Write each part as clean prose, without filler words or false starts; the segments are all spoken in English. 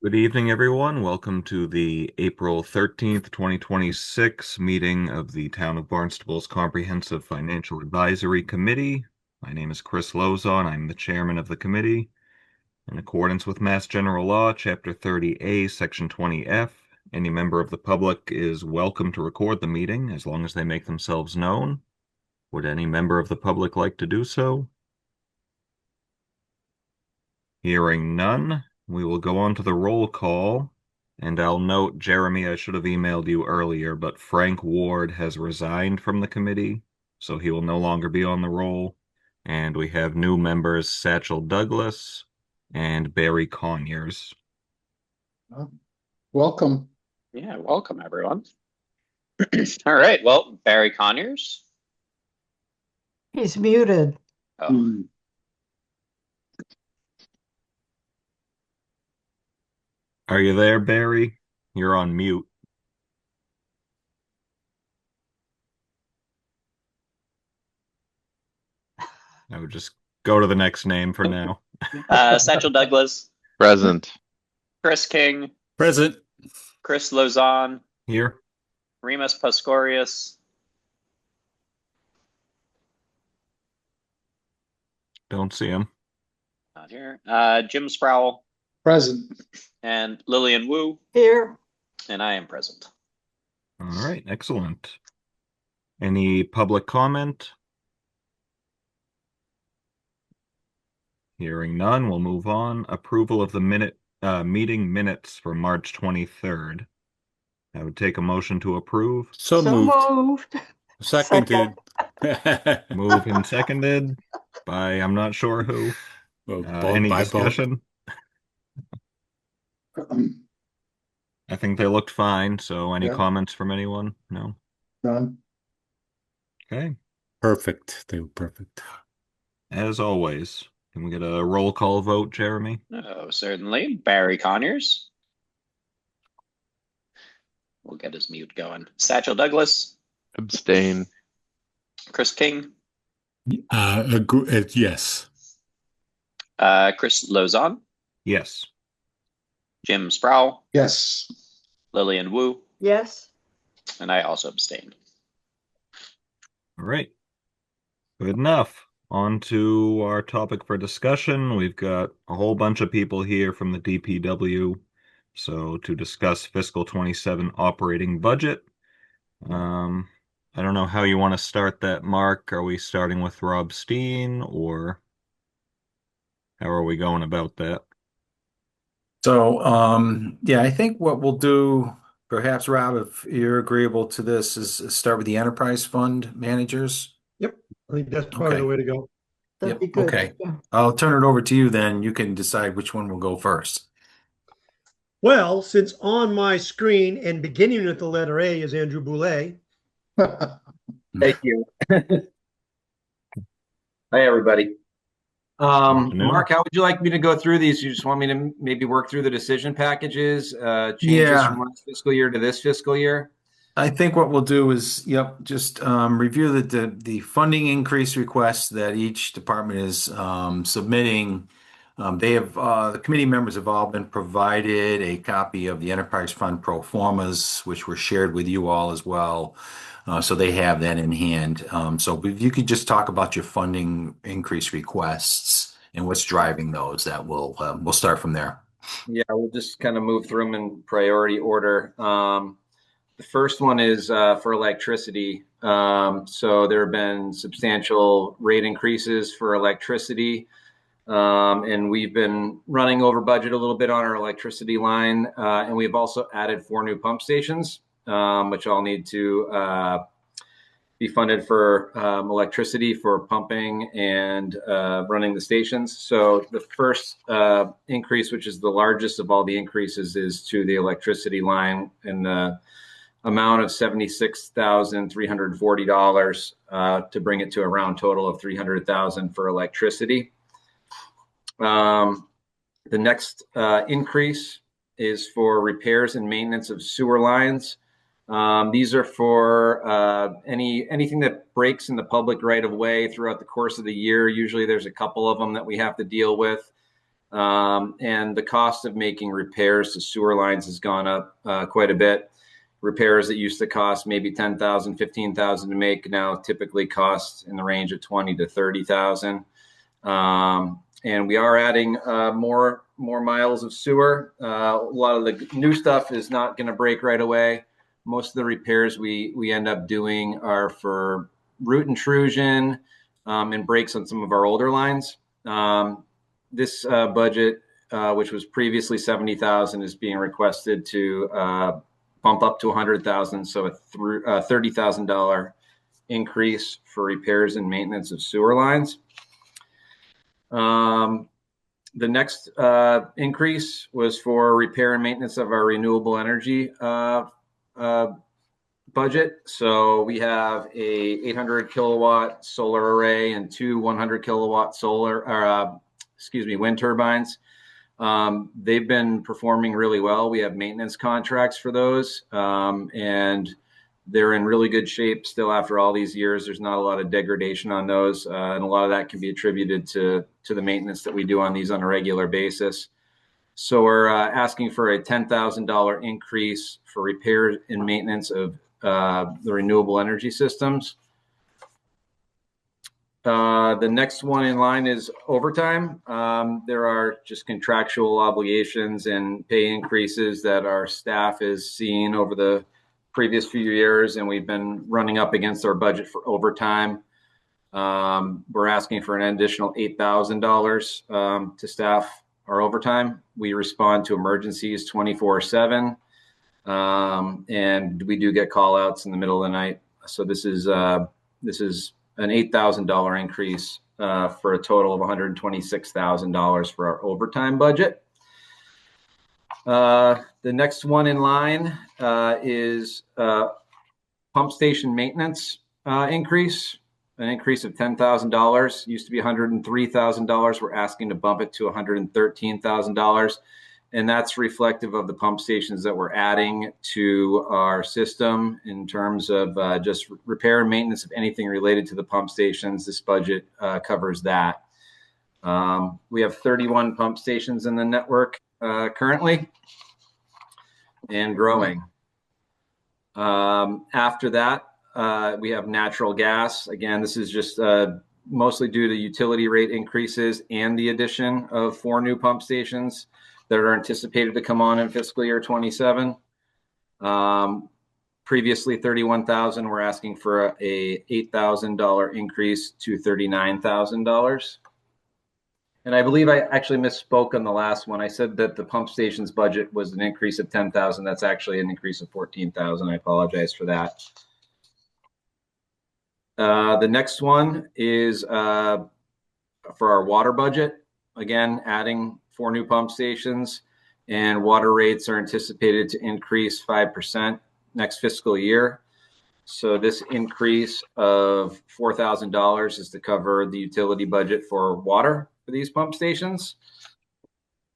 Good evening, everyone. Welcome to the April 13th, 2026 meeting of the Town of Barnstable's Comprehensive Financial Advisory Committee. My name is Chris Lozon. I'm the chairman of the committee. In accordance with Mass General Law, Chapter 30A, Section 20F, any member of the public is welcome to record the meeting as long as they make themselves known. Would any member of the public like to do so? Hearing none, we will go on to the roll call. And I'll note, Jeremy, I should have emailed you earlier, but Frank Ward has resigned from the committee, so he will no longer be on the roll. And we have new members, Satchel Douglas and Barry Conyers. Welcome. Yeah, welcome everyone. All right, well, Barry Conyers. He's muted. Oh, Are you there, Barry? You're on mute. I would just go to the next name for now. Satchel Douglas, Present. Chris King, Present. Chris Lozon, Here. Remus Pascorius, Don't see him. not here, Jim Sproul, Present. and Lillian Wu, Here. and I am present. All right, excellent. Any public comment? Hearing none, we'll move on. Approval of the meeting minutes for March 23rd. I would take a motion to approve. So moved. moved. Seconded. Moved and seconded by I'm not sure who. Well, Any by discussion? I think they looked fine, so any Yeah. comments from anyone? No? None. Okay. Perfect. They were perfect. As always, can we get a roll call vote, Jeremy? Oh, certainly. Barry Conyers. We'll get his mute going. Satchel Douglas, Abstain. Chris King, Yes. Chris Lozon, Yes. Jim Sproul, Yes. Lillian Wu, Yes. and I also abstained. All right. Good enough. On to our topic for discussion. We've got a whole bunch of people here from the DPW. So to discuss fiscal 27 operating budget. I don't know how you want to start that, Mark. Are we starting with Rob Steen, or how are we going about that? So, yeah, I think what we'll do, perhaps, Rob, if you're agreeable to this, is start with the enterprise fund managers. I think that's probably the way to go. That'd Yep, be good. okay. Yeah. I'll turn it over to you then. You can decide which one will go first. Well, since on my screen and beginning with the letter A is Andrew Boulay. Thank you. Hi, everybody. Mark, how would you like me to go through these? You just want me to maybe work through the decision packages, changes Yeah. from last fiscal year to this fiscal year? I think what we'll do is, just review the funding increase requests that each department is submitting. They have the committee members have all been provided a copy of the enterprise fund pro formas, which were shared with you all as well. So they have that in hand. So if you could just talk about your funding increase requests and what's driving those, that we'll start from there. Yeah, we'll just kind of move through them in priority order. The first one is for electricity. So there have been substantial rate increases for electricity. And we've been running over budget a little bit on our electricity line. And we've also added 4 new pump stations, which all need to be funded for electricity for pumping and running the stations. So the first increase, which is the largest of all the increases, is to the electricity line in the amount of $76,340 to bring it to a round total of $300,000 for electricity. The next increase is for repairs and maintenance of sewer lines. These are for anything that breaks in the public right of way throughout the course of the year. Usually there's a couple of them that we have to deal with. And the cost of making repairs to sewer lines has gone up quite a bit. Repairs that used to cost maybe 10,000, 15,000 to make now typically cost in the range of 20 to 30,000. And we are adding more miles of sewer. A lot of the new stuff is not going to break right away. Most of the repairs we end up doing are for root intrusion and breaks on some of our older lines. This budget, which was previously 70,000, is being requested to bump up to 100,000, so a $30,000 increase for repairs and maintenance of sewer lines. The next increase was for repair and maintenance of our renewable energy budget. So we have a 800 kilowatt solar array and two 100 kilowatt wind turbines. They've been performing really well. We have maintenance contracts for those, and they're in really good shape still after all these years. There's not a lot of degradation on those, and a lot of that can be attributed to the maintenance that we do on these on a regular basis. So we're asking for a $10,000 increase for repair and maintenance of the renewable energy systems. The next one in line is overtime. There are just contractual obligations and pay increases that our staff has seen over the previous few years, and we've been running up against our budget for overtime. We're asking for an additional $8,000 to staff our overtime. We respond to emergencies 24/7, and we do get call outs in the middle of the night. So this is an $8,000 increase for a total of $126,000 for our overtime budget. The next one in line is pump station maintenance increase, an increase of $10,000. Used to be $103,000. We're asking to bump it to $113,000. And that's reflective of the pump stations that we're adding to our system in terms of just repair and maintenance of anything related to the pump stations. This budget covers that. We have 31 pump stations in the network currently and growing. After that, we have natural gas. Again, this is just mostly due to utility rate increases and the addition of 4 new pump stations that are anticipated to come on in fiscal year 27. Previously 31,000, we're asking for a $8,000 increase to $39,000. And I believe I actually misspoke on the last one. I said that the pump stations budget was an increase of 10,000. That's actually an increase of 14,000. I apologize for that. The next one is for our water budget. Again, adding 4 new pump stations, and water rates are anticipated to increase 5% next fiscal year. So this increase of $4,000 is to cover the utility budget for water for these pump stations.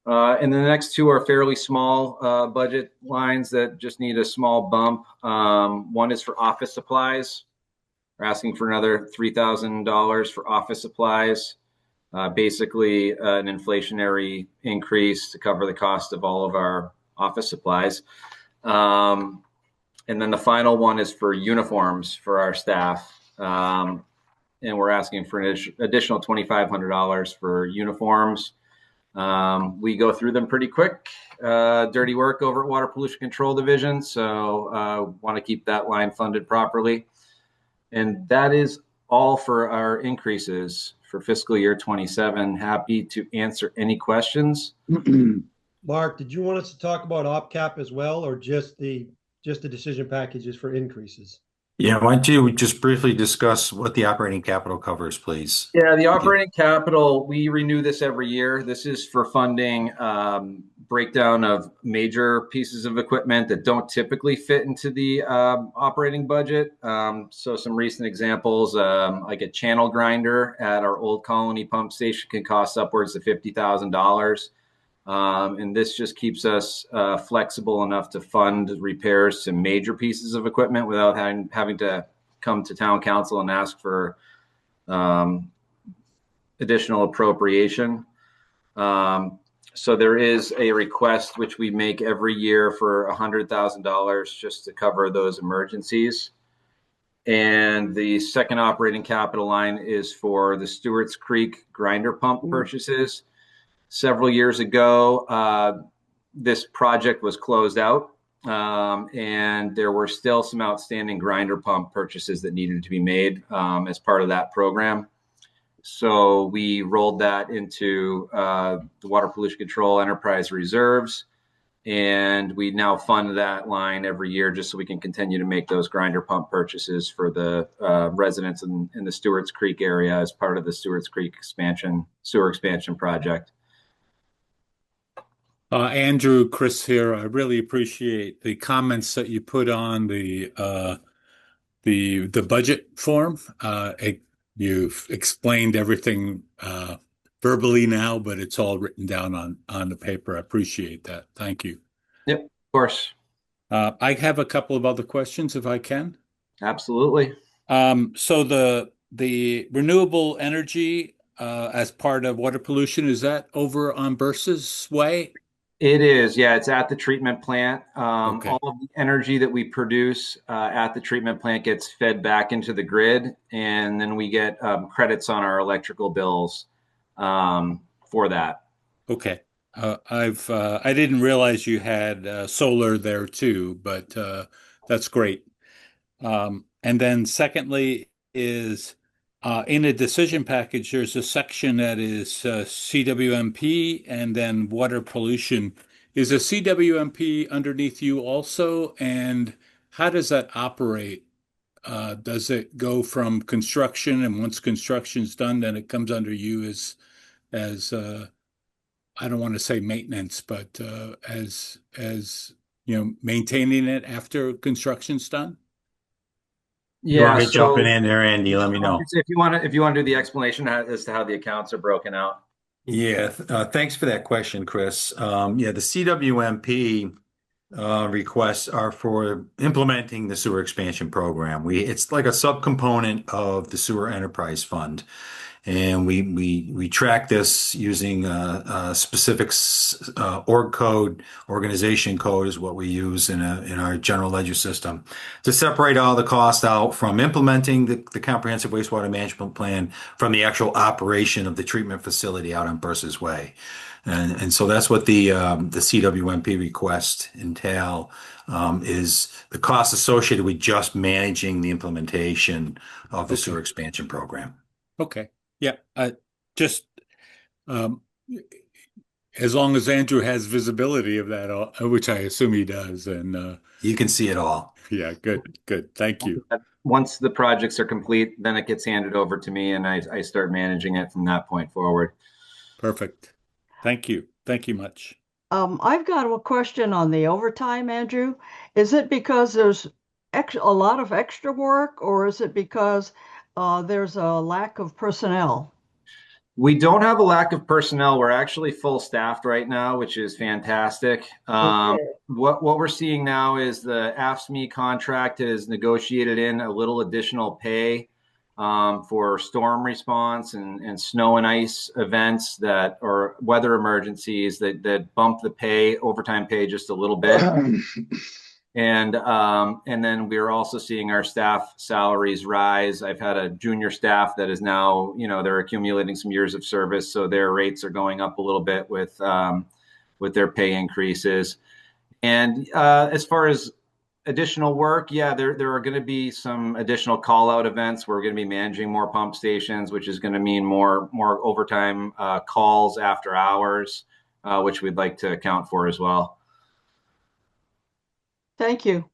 And the next 2 are fairly small budget lines that just need a small bump. One is for office supplies. We're asking for another $3,000 for office supplies. Basically an inflationary increase to cover the cost of all of our office supplies. And then the final one is for uniforms for our staff. And we're asking for an additional $2,500 for uniforms. We go through them pretty quick. Dirty work over at Water Pollution Control Division. So want to keep that line funded properly. And that is all for our increases for fiscal year 27. Happy to answer any questions. Mark, did you want us to talk about OpCap as well, or just the decision packages for increases? Yeah, why don't you just briefly discuss what the operating capital covers, please? Yeah, the operating capital, we renew this every year. This is for funding breakdown of major pieces of equipment that don't typically fit into the operating budget. So some recent examples, like a channel grinder at our Old Colony pump station can cost upwards of $50,000. And this just keeps us flexible enough to fund repairs to major pieces of equipment without having to come to town council and ask for additional appropriation. So there is a request which we make every year for $100,000 just to cover those emergencies. And the second operating capital line is for the Stewart's Creek grinder pump purchases. Several years ago, this project was closed out, and there were still some outstanding grinder pump purchases that needed to be made as part of that program. So we rolled that into the Water Pollution Control Enterprise Reserves, and we now fund that line every year just so we can continue to make those grinder pump purchases for the residents in the Stewart's Creek area as part of the Stewart's Creek sewer expansion project. Andrew, Chris here. I really appreciate the comments that you put on the budget form. You've explained everything verbally now, but it's all written down on the paper. I appreciate that. Thank you. Yep, of course. I have a couple of other questions if I can. Absolutely. So the renewable energy as part of water pollution, is that over on Bursa's Way? It is, yeah. It's at the treatment plant. Okay. All of the energy that we produce at the treatment plant gets fed back into the grid, and then we get credits on our electrical bills for that. Okay. I didn't realize you had solar there too, but that's great. And then secondly is in a decision package, there's a section that is CWMP and then water pollution. Is a CWMP underneath you also? And how does that operate? Does it go from construction, and once construction's done, then it comes under you as I don't want to say maintenance, but as maintaining it after construction's done? You want Yeah, me jumping so in there, Andy? Let me know. if you want to do the explanation as to how the accounts are broken out. Yeah, thanks for that question, Chris. Yeah, the CWMP requests are for implementing the sewer expansion program. It's like a subcomponent of the sewer enterprise fund. And we track this using a specific org code, organization code is what we use in our general ledger system to separate all the cost out from implementing the comprehensive wastewater management plan from the actual operation of the treatment facility out on Bursa's Way. And so that's what the CWMP request entail, is the cost associated with just managing the implementation of the sewer expansion program. Okay. Yeah. Just um, as long as Andrew has visibility of that, which I assume he does, and You can see it all. yeah, good. Thank you. Once the projects are complete, then it gets handed over to me, and I start managing it from that point forward. Perfect. Thank you. Thank you much. I've got a question on the overtime, Andrew. Is it because there's a lot of extra work, or is it because there's a lack of personnel? We don't have a lack of personnel. We're actually full staffed right now, which is fantastic. Okay. What we're seeing now is the AFSCME contract has negotiated in a little additional pay for storm response and snow and ice events that or weather emergencies that bump the overtime pay just a little bit. And then we're also seeing our staff salaries rise. I've had a junior staff that is now, they're accumulating some years of service, so their rates are going up a little bit with their pay increases. And as far as additional work, yeah, there are going to be some additional call out events. We're going to be managing more pump stations, which is going to mean more overtime calls after hours, which we'd like to account for as well. Thank you.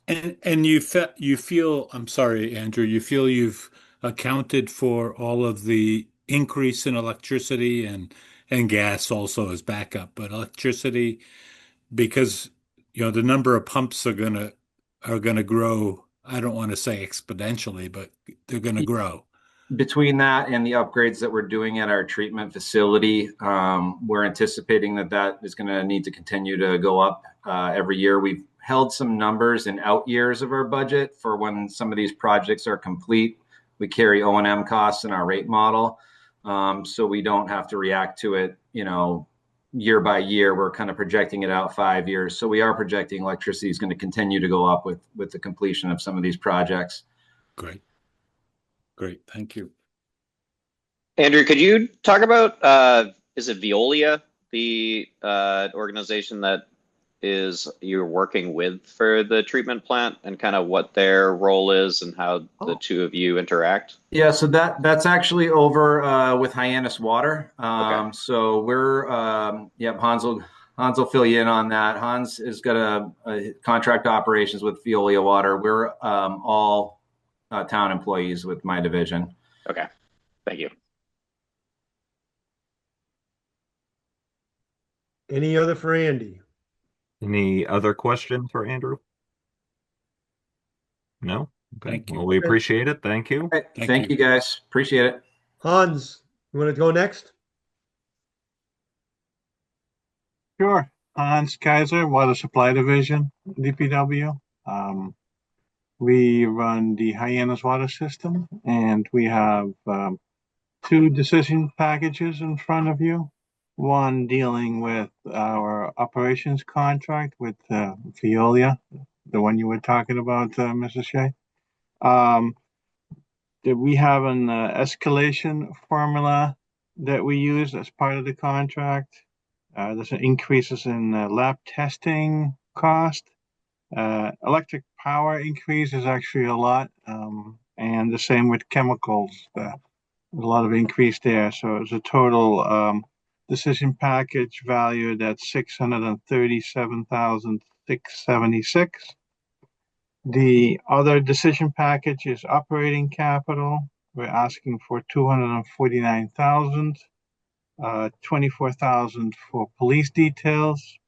And you feel, I'm sorry, Andrew, you feel you've accounted for all of the increase in electricity and gas also as backup, but electricity, because the number of pumps are gonna grow. I don't want to say exponentially, but they're gonna grow. Between that and the upgrades that we're doing at our treatment facility, we're anticipating that is going to need to continue to go up every year. We've held some numbers in out years of our budget for when some of these projects are complete. We carry O&M costs in our rate model, so we don't have to react to it, year by year. We're kind of projecting it out 5 years. So we are projecting electricity is going to continue to go up with the completion of some of these projects. Great. Great. Thank you. Andrew, could you talk about is it Veolia, the organization that is you're working with for the treatment plant, and kind of what their role is and how the Oh, two of you interact? Yeah, so that's actually over with Hyannis Water. Okay. So we're yep, Hans will fill you in on that. Hans has got a contract operations with Veolia Water. We're all town employees with my division. Okay. Thank you. Any other for Andy? Any other questions for Andrew? No? Okay. Thank Well, you. we Okay. appreciate it. Thank you. Okay, Thank thank you. you guys. Appreciate it. Hans, you want to go next? Sure. Hans Kaiser, Water Supply Division, DPW. We run the Hyannis water system, and we have two decision packages in front of you. One dealing with our operations contract with Veolia, the one you were talking about, Mrs. Shea. Um, that we have an escalation formula that we use as part of the contract. There's increases in lab testing cost. Electric power increase is actually a lot, and the same with chemicals. There's a lot of increase there. So it's a total decision package valued at 637,676. The other decision package is operating capital. We're asking for 249,000, 24,000 for police details.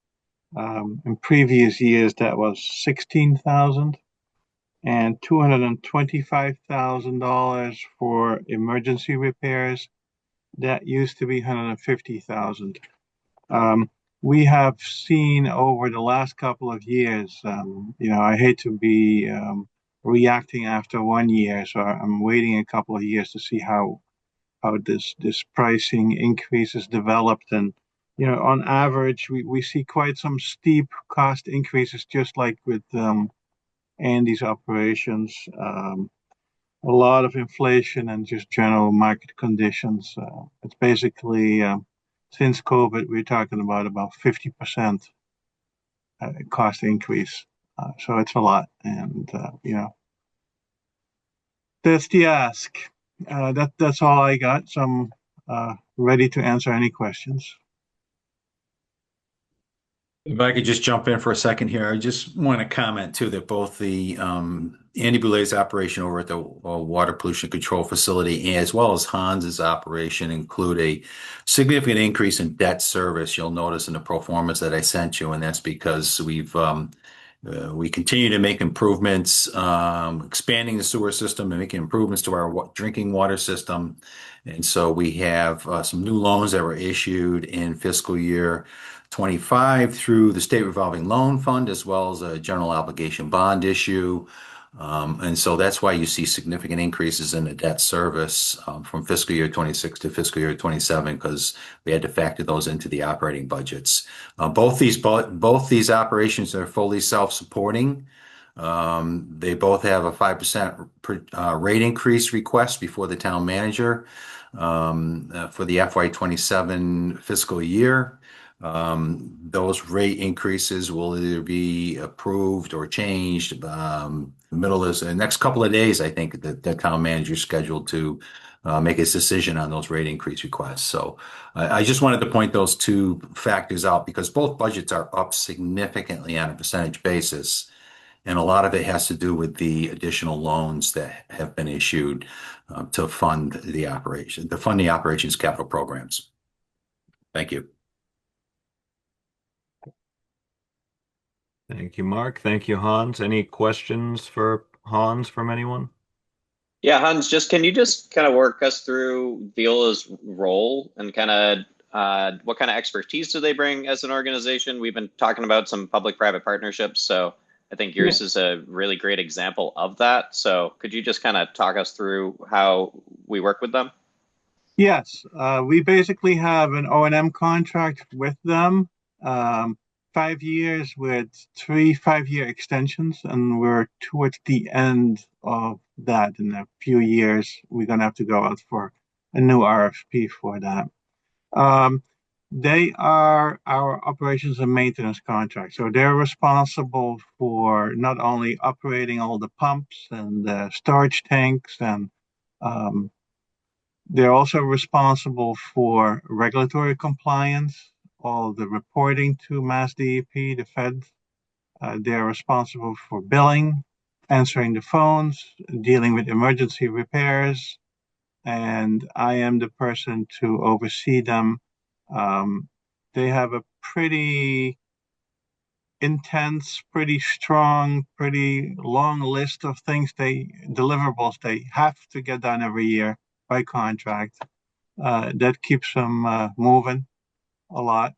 In previous years, that was 16,000, and $225,000 for emergency repairs. That used to be 150,000. We have seen over the last couple of years, I hate to be reacting after 1 year, so I'm waiting a couple of years to see how this pricing increase is developed. And on average, we see quite some steep cost increases, just like with Andy's operations. A lot of inflation and just general market conditions. It's basically since COVID, we're talking about 50% cost increase. So it's a lot, and that's the ask. That's all I got. So I'm ready to answer any questions. If I could just jump in for a second here, I just want to comment too that both the Andy Boulet's operation over at the Water Pollution Control Facility as well as Hans's operation include a significant increase in debt service. You'll notice in the pro formas that I sent you, and that's because we continue to make improvements, expanding the sewer system and making improvements to our drinking water system. And so we have some new loans that were issued in fiscal year 25 through the state revolving loan fund, as well as a general obligation bond issue. And so that's why you see significant increases in the debt service from fiscal year 26 to fiscal year 27, because we had to factor those into the operating budgets. Both these operations are fully self-supporting. They both have a 5% rate increase request before the town manager for the FY27 fiscal year. Those rate increases will either be approved or changed. Middle is the next couple of days, I think that the town manager is scheduled to make his decision on those rate increase requests. So I just wanted to point those two factors out because both budgets are up significantly on a percentage basis. And a lot of it has to do with the additional loans that have been issued to fund the operations capital programs. Thank you. Thank you, Mark. Thank you, Hans. Any questions for Hans from anyone? Yeah, Hans, can you just kind of work us through Viola's role and kind of what kind of expertise do they bring as an organization? We've been talking about some public-private partnerships, so I think yours is a really great example of that. So could you just kind of talk us through how we work with them? Yes, we basically have an O&M contract with them, 5 years with three 5-year extensions, and we're towards the end of that. In a few years, we're going to have to go out for a new RFP for that. Um, they are our operations and maintenance contract, so they're responsible for not only operating all the pumps and the storage tanks and um, they're also responsible for regulatory compliance, all the reporting to Mass DEP, the Fed. They're responsible for billing, answering the phones, dealing with emergency repairs, and I am the person to oversee them. Um, they have a pretty intense, pretty strong, pretty long list of things deliverables they have to get done every year by contract. That keeps them moving a lot.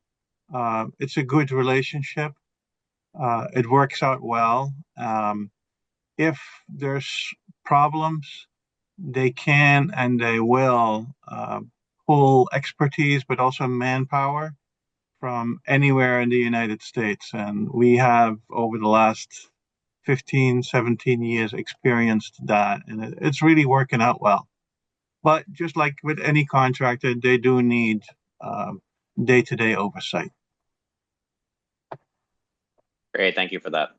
It's a good relationship. It works out well. If there's problems, they can and they will pull expertise, but also manpower from anywhere in the United States. And we have, over the last 15, 17 years, experienced that. And it's really working out well. But just like with any contractor, they do need um, day-to-day oversight. Great, thank you for that.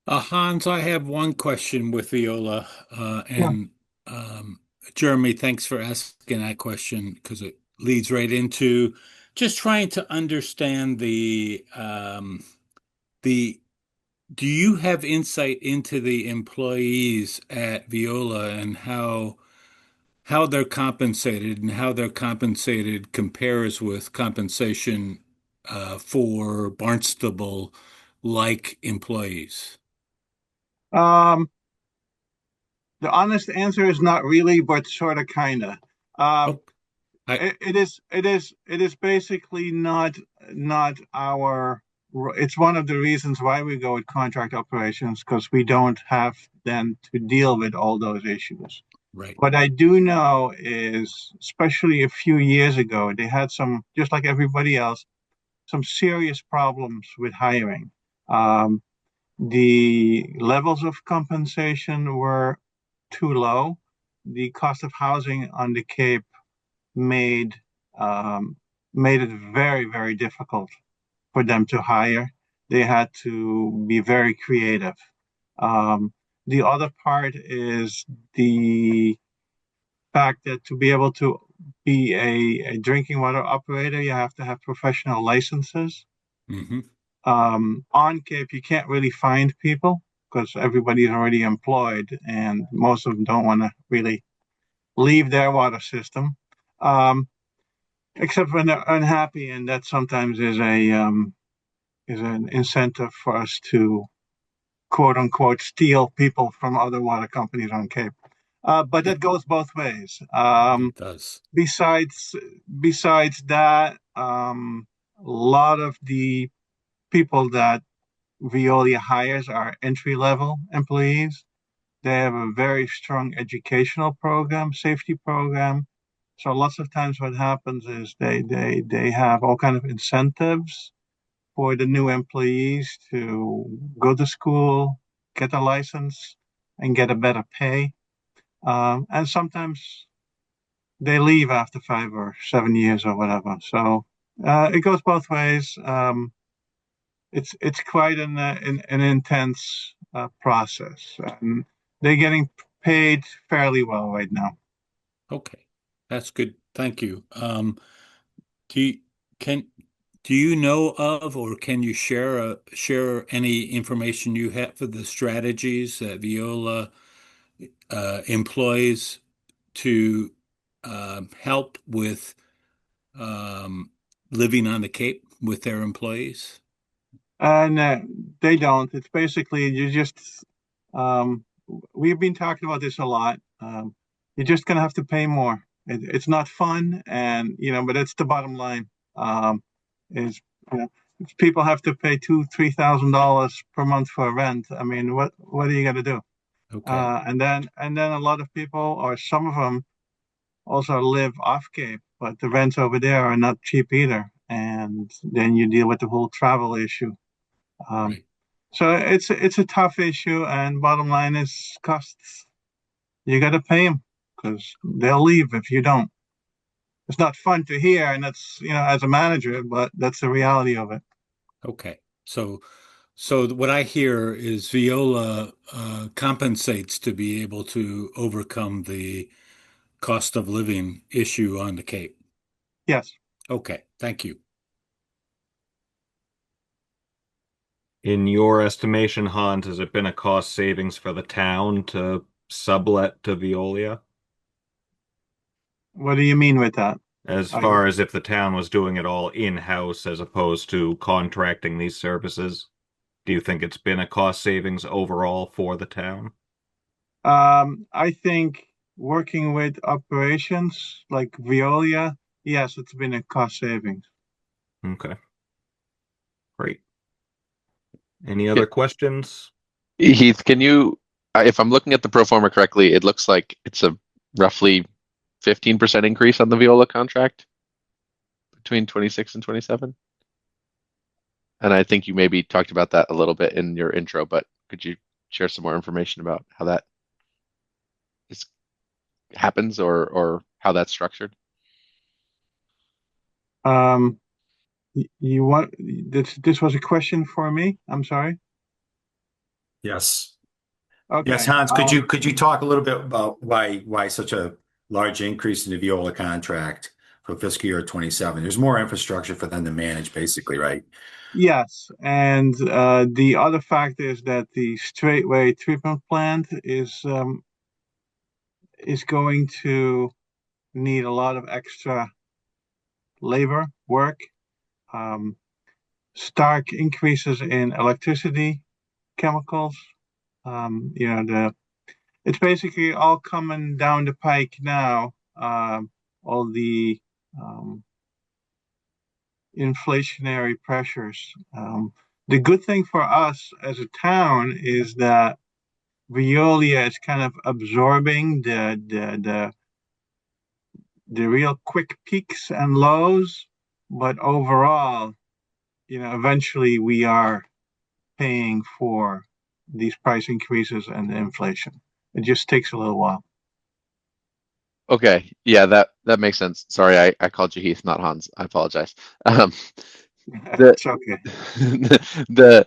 Hans, I have one question with Viola, Yeah. and um, Jeremy, thanks for asking that question because it leads right into just trying to understand the. Do you have insight into the employees at Viola and how they're compensated and how they're compensated compares with compensation for Barnstable like employees? Um, the honest answer is not really, but sort of, kind of. Um, Oh, I it is basically not our. It's one of the reasons why we go with contract operations because we don't have then to deal with all those issues. right. What I do know is, especially a few years ago, they had some, just like everybody else, some serious problems with hiring. Um, the levels of compensation were too low. The cost of housing on the Cape made um, made it very, very difficult for them to hire. They had to be very creative. Um, the other part is the fact that to be able to be a drinking water operator, you have to have professional licenses. Hmm. On Cape, you can't really find people because everybody's already employed and most of them don't want to really leave their water system, um, except when they're unhappy, and that sometimes is an incentive for us to quote unquote steal people from other water companies on Cape. But Yeah, that goes both ways. it does. Besides besides that, a lot of the people that Veolia hires are entry level employees. They have a very strong educational program, safety program. So lots of times what happens is they have all kind of incentives for the new employees to go to school, get a license, and get a better pay. And sometimes they leave after 5 or 7 years or whatever. So it goes both ways. It's quite an intense process. They're getting paid fairly well right now. Okay, that's good. Thank you. Do you, can do you know of or can you share any information you have for the strategies that Viola employs to help with um, living on the Cape with their employees? And they don't. It's basically you just. Um, we've been talking about this a lot. You're just gonna have to pay more. It's not fun, and but it's the bottom line. Is you know, if people have to pay $2,000-3,000 per month for rent. I mean, what are you gonna do? Okay. And then a lot of people, or some of them, also live off Cape, but the rents over there are not cheap either. And then you deal with the whole travel issue. Um, Right. so it's a tough issue, and bottom line is costs. You got to pay them because they'll leave if you don't. It's not fun to hear, and that's, as a manager, but that's the reality of it. Okay. So what I hear is Viola compensates to be able to overcome the cost of living issue on the Cape. Yes. Okay, thank you. In your estimation, Hans, has it been a cost savings for the town to sublet to Veolia? What do you mean with that? As I, far as if the town was doing it all in-house as opposed to contracting these services, do you think it's been a cost savings overall for the town? I think working with operations like Veolia, yes, it's been a cost savings. Okay, great. Any Yeah, other questions? Heath, can you, if I'm looking at the pro forma correctly, it looks like it's a roughly 15% increase on the Viola contract between 26 and 27. And I think you maybe talked about that a little bit in your intro, but could you share some more information about how that is, happens or how that's structured? Um, you want this was a question for me? I'm sorry. Yes. Yes, Okay. Hans, could you talk a little bit about why such a large increase in the Viola contract for fiscal year 27? There's more infrastructure for them to manage, basically, right? Yes, and the other fact is that the straightway treatment plant is going to need a lot of extra labor work. Um, Stark increases in electricity, chemicals. The it's basically all coming down the pike now. All the um, inflationary pressures. The good thing for us as a town is that Veolia is kind of absorbing the real quick peaks and lows, but overall, eventually we are paying for these price increases and the inflation. It just takes a little while. Okay, yeah, that makes sense. Sorry, I called you Heath, not Hans. I apologize. Um, the It's okay. the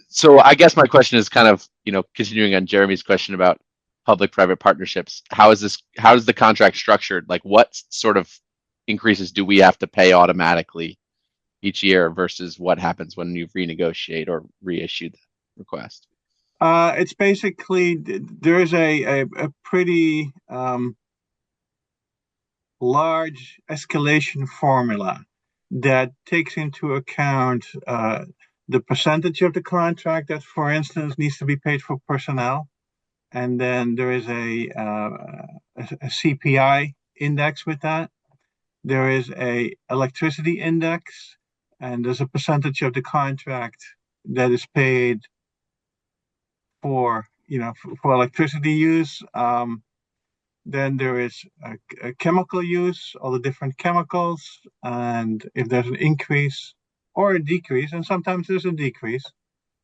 so I guess my question is kind of, continuing on Jeremy's question about public-private partnerships. How is the contract structured? Like what sort of increases do we have to pay automatically each year versus what happens when you renegotiate or reissue the request? It's basically there's a pretty large escalation formula that takes into account the percentage of the contract that, for instance, needs to be paid for personnel. And then there is a CPI index with that. There is a electricity index, and there's a percentage of the contract that is paid for electricity use. Then there is a chemical use, all the different chemicals, and if there's an increase or a decrease, and sometimes there's a decrease,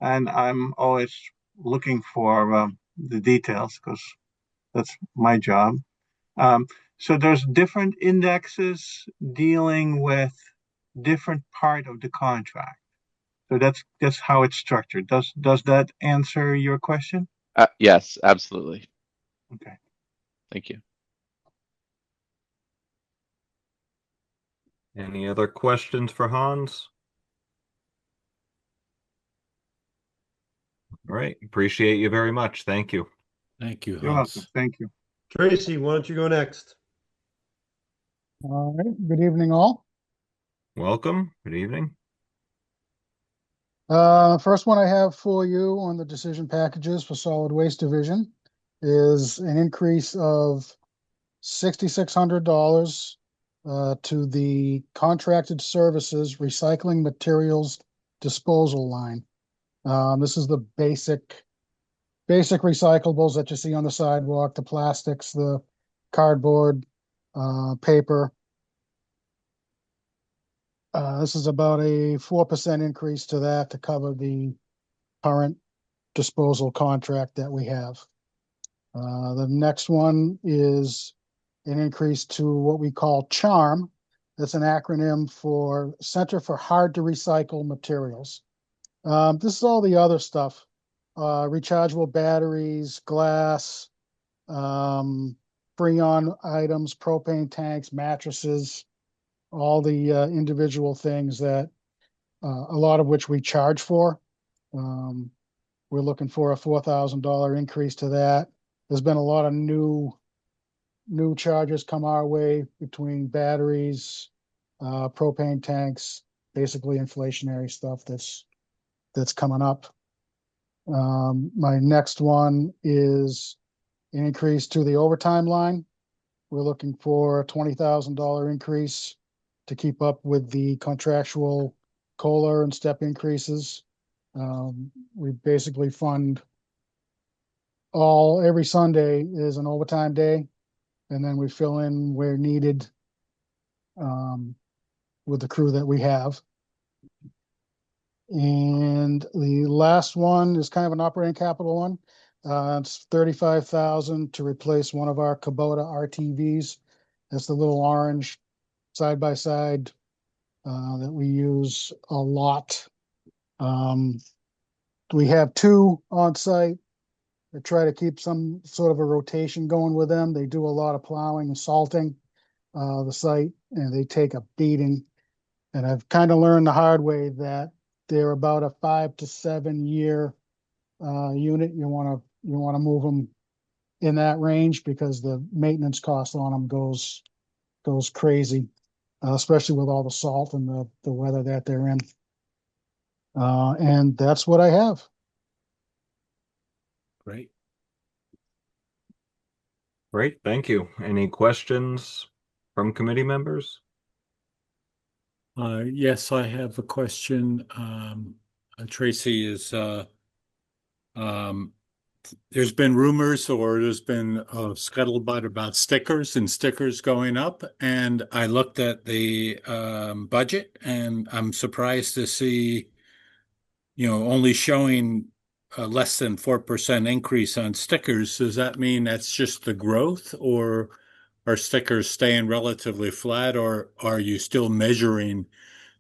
and I'm always looking for the details because that's my job. Um, so there's different indexes dealing with different part of the contract. So that's how it's structured. Does that answer your question? Yes, absolutely. Okay. Thank you. Any other questions for Hans? All right, appreciate you very much. Thank you. Thank you, You're welcome. Hans. Thank you. Tracy, why don't you go next? All right, good evening, all. Welcome. Good evening. First one I have for you on the decision packages for solid waste division is an increase of $6,600 to the contracted services recycling materials disposal line. This is the basic recyclables that you see on the sidewalk, the plastics, the cardboard, paper. This is about a 4% increase to that to cover the current disposal contract that we have. The next one is an increase to what we call CHARM. That's an acronym for Center for Hard to Recycle Materials. This is all the other stuff, rechargeable batteries, glass, Freon items, propane tanks, mattresses, all the individual things that a lot of which we charge for. We're looking for a $4,000 increase to that. There's been a lot of new charges come our way between batteries, propane tanks, basically inflationary stuff that's coming up. My next one is an increase to the overtime line. We're looking for a $20,000 increase to keep up with the contractual COLA and step increases. We basically fund every Sunday is an overtime day, and then we fill in where needed with the crew that we have. And the last one is kind of an operating capital one. It's 35,000 to replace one of our Kubota RTVs. That's the little orange side by side that we use a lot. We have two on site. I try to keep some sort of a rotation going with them. They do a lot of plowing and salting the site, and they take a beating. And I've kind of learned the hard way that they're about a 5 to 7 year unit. You want to move them in that range because the maintenance cost on them goes crazy, especially with all the salt and the weather that they're in. And that's what I have. Great. Great, thank you. Any questions from committee members? Yes, I have a question. Tracy there's been rumors or there's been scuttlebutt about stickers and stickers going up. And I looked at the budget and I'm surprised to see, only showing a less than 4% increase on stickers. Does that mean that's just the growth, or are stickers staying relatively flat, or are you still measuring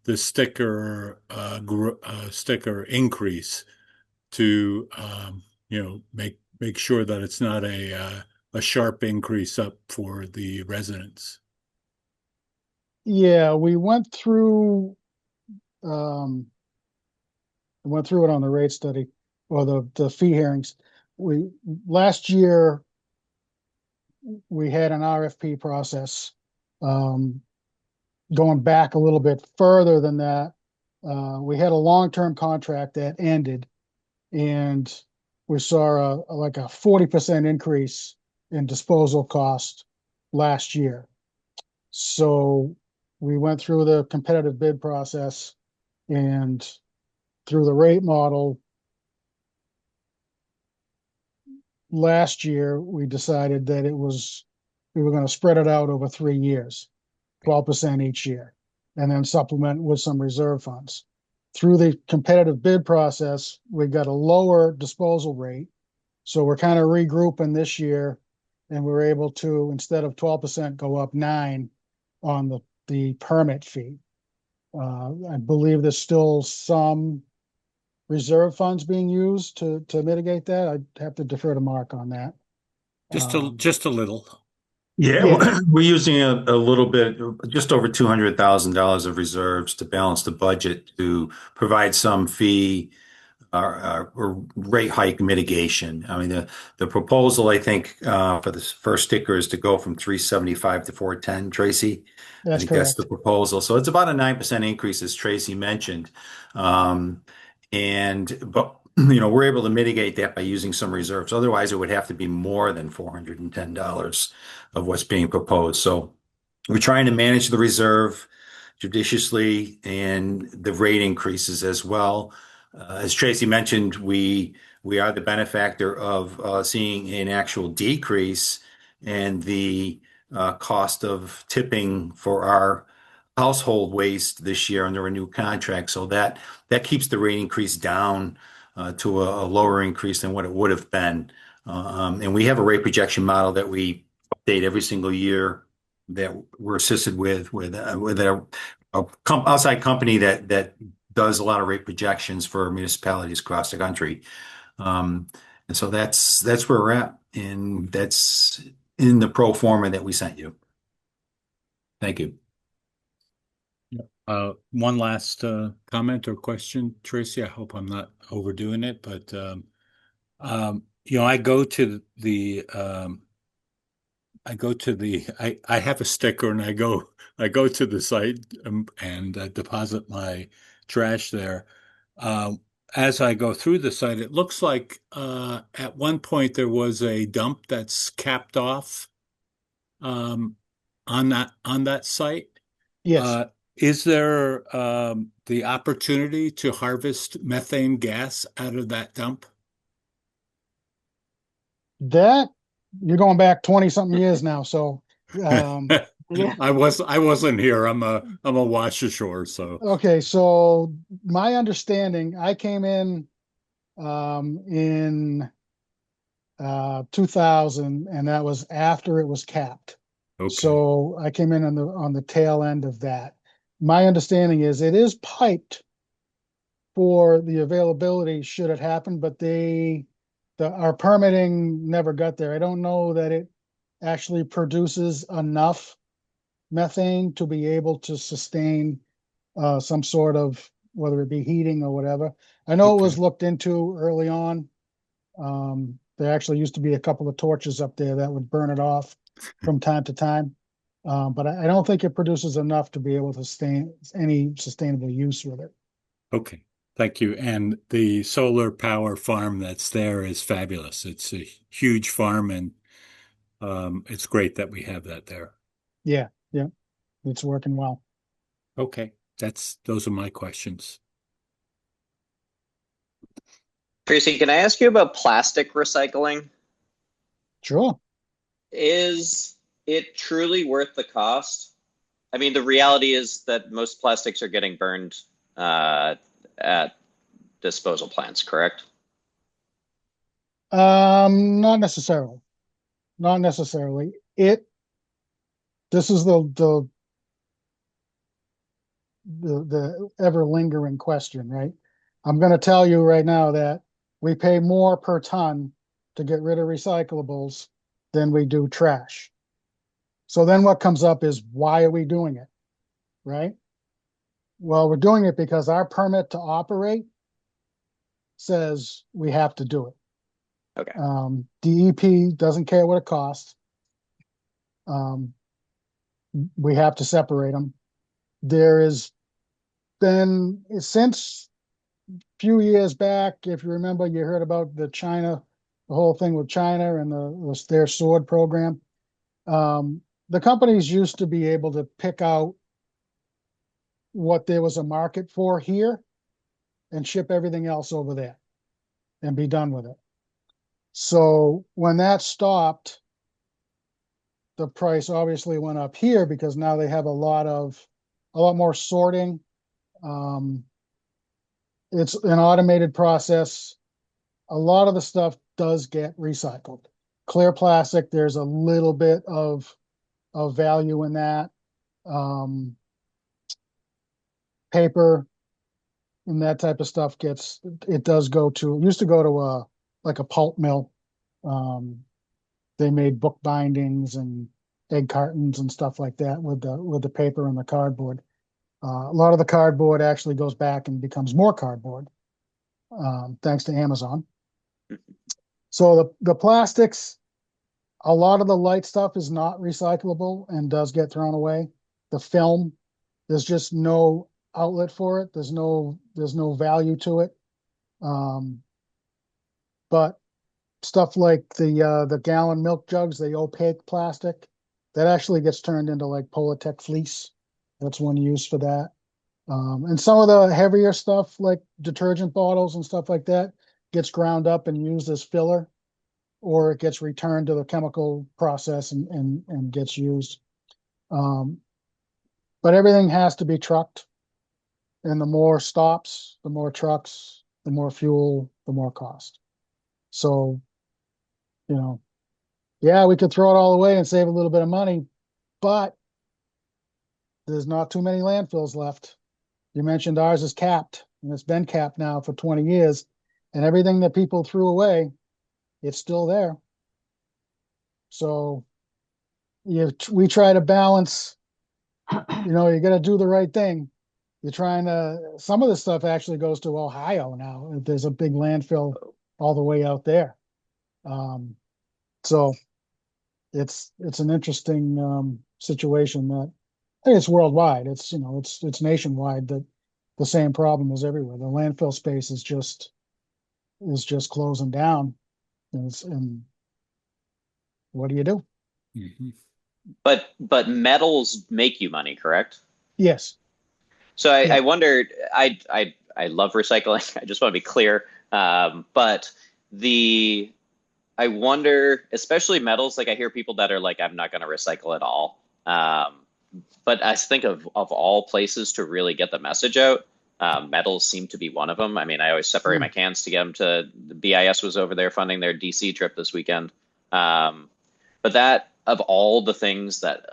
the sticker increase to make sure that it's not a sharp increase up for the residents? Yeah, we went through it on the rate study or the fee hearings. Last year we had an RFP process. Going back a little bit further than that, we had a long-term contract that ended, and we saw like a 40% increase in disposal cost last year. So we went through the competitive bid process, and through the rate model last year, we decided that we were going to spread it out over 3 years, 12% each year, and then supplement with some reserve funds. Through the competitive bid process, we got a lower disposal rate. So we're kind of regrouping this year, and we're able to, instead of 12%, go up 9 on the permit fee. I believe there's still some reserve funds being used to mitigate that. I'd have to defer to Mark on that. Just a little. Yeah, Yeah. we're using a little bit, just over $200,000 of reserves to balance the budget to provide some fee or rate hike mitigation. I mean, the proposal, I think, for the first sticker is to go from 375 to 410, Tracy. I That's think that's the correct. proposal. So it's about a 9% increase, as Tracy mentioned. But we're able to mitigate that by using some reserves. Otherwise, it would have to be more than $410 of what's being proposed. So we're trying to manage the reserve judiciously and the rate increases as well. As Tracy mentioned, we are the benefactor of seeing an actual decrease in the cost of tipping for our household waste this year under a new contract. So that keeps the rate increase down to a lower increase than what it would have been. And we have a rate projection model that we update every single year that we're assisted with outside company that does a lot of rate projections for municipalities across the country. And so that's where we're at, and that's in the pro forma that we sent you. Thank you. One last comment or question, Tracy. I hope I'm not overdoing it, but I go to the I have a sticker and I go to the site and deposit my trash there. Uh, as I go through the site, it looks like at one point there was a dump that's capped off on that site. Yes, Is there the opportunity to harvest methane gas out of that dump? that you're going back 20 something years now. So, um, Yeah. I wasn't here. I'm a wash ashore, so okay. So my understanding, I came in 2000, and that was after it was capped. okay. So I came in on the tail end of that. My understanding is it is piped for the availability should it happen, but our permitting never got there. I don't know that it actually produces enough methane to be able to sustain some sort of, whether it be heating or whatever. I know it was Okay. looked into early on. There actually used to be a couple of torches up there that would burn it off from time to time. But I don't think it produces enough to be able to sustain any sustainable use with it. Okay. Thank you. And the solar power farm that's there is fabulous. It's a huge farm and it's great that we have that there. Yeah, yeah, it's working well. Okay. Those are my questions. Tracy, can I ask you about plastic recycling? Sure. Is it truly worth the cost? I mean, the reality is that most plastics are getting burned at disposal plants, correct? Not necessarily. Not necessarily. This is the ever lingering question, right? I'm going to tell you right now that we pay more per ton to get rid of recyclables than we do trash. So then what comes up is, why are we doing it, right? Well, we're doing it because our permit to operate says we have to do it. Okay. DEP doesn't care what it costs. We have to separate them. There has been, since a few years back, if you remember, you heard about the whole thing with China and their sword program. The companies used to be able to pick out what there was a market for here and ship everything else over there and be done with it. So when that stopped, the price obviously went up here because now they have a lot more sorting. It's an automated process. A lot of the stuff does get recycled. Clear plastic, there's a little bit of value in that. Paper and that type of stuff used to go to like a pulp mill. They made book bindings and egg cartons and stuff like that with the paper and the cardboard. A lot of the cardboard actually goes back and becomes more cardboard, thanks to Amazon. So the plastics, a lot of the light stuff is not recyclable and does get thrown away. The film, there's just no outlet for it. There's no value to it. But stuff like the gallon milk jugs, the opaque plastic, that actually gets turned into like Polytech fleece. That's one use for that. And some of the heavier stuff like detergent bottles and stuff like that gets ground up and used as filler or it gets returned to the chemical process and gets used. But everything has to be trucked. And the more stops, the more trucks, the more fuel, the more cost. So, you know, yeah, we could throw it all away and save a little bit of money, but there's not too many landfills left. You mentioned ours is capped, and it's been capped now for 20 years. And everything that people threw away, it's still there. So we try to balance, you got to do the right thing. You're trying to, some of the stuff actually goes to Ohio now. There's a big landfill all the way out there. So it's an interesting situation that I think it's worldwide. It's nationwide that the same problem is everywhere. The landfill space is just closing down. And what do you do? Mhm. But metals make you money, correct? Yes. So I, Yeah. I wondered, I love recycling. I just want to be clear. But I wonder, especially metals, like I hear people that are like, I'm not going to recycle at all. But I think of all places to really get the message out, metals seem to be one of them. I mean, I always separate my cans to get them to the BIS was over there funding their DC trip this weekend. But that of all the things that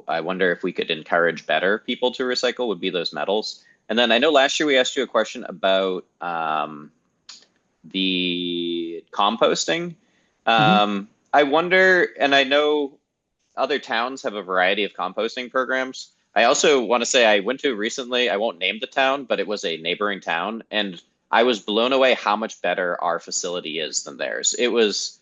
I wonder if we could encourage better people to recycle would be those metals. And then I know last year we asked you a question about the composting. I wonder, and I know other towns have a variety of composting programs. I also want to say I went to recently, I won't name the town, but it was a neighboring town, and I was blown away how much better our facility is than theirs. It was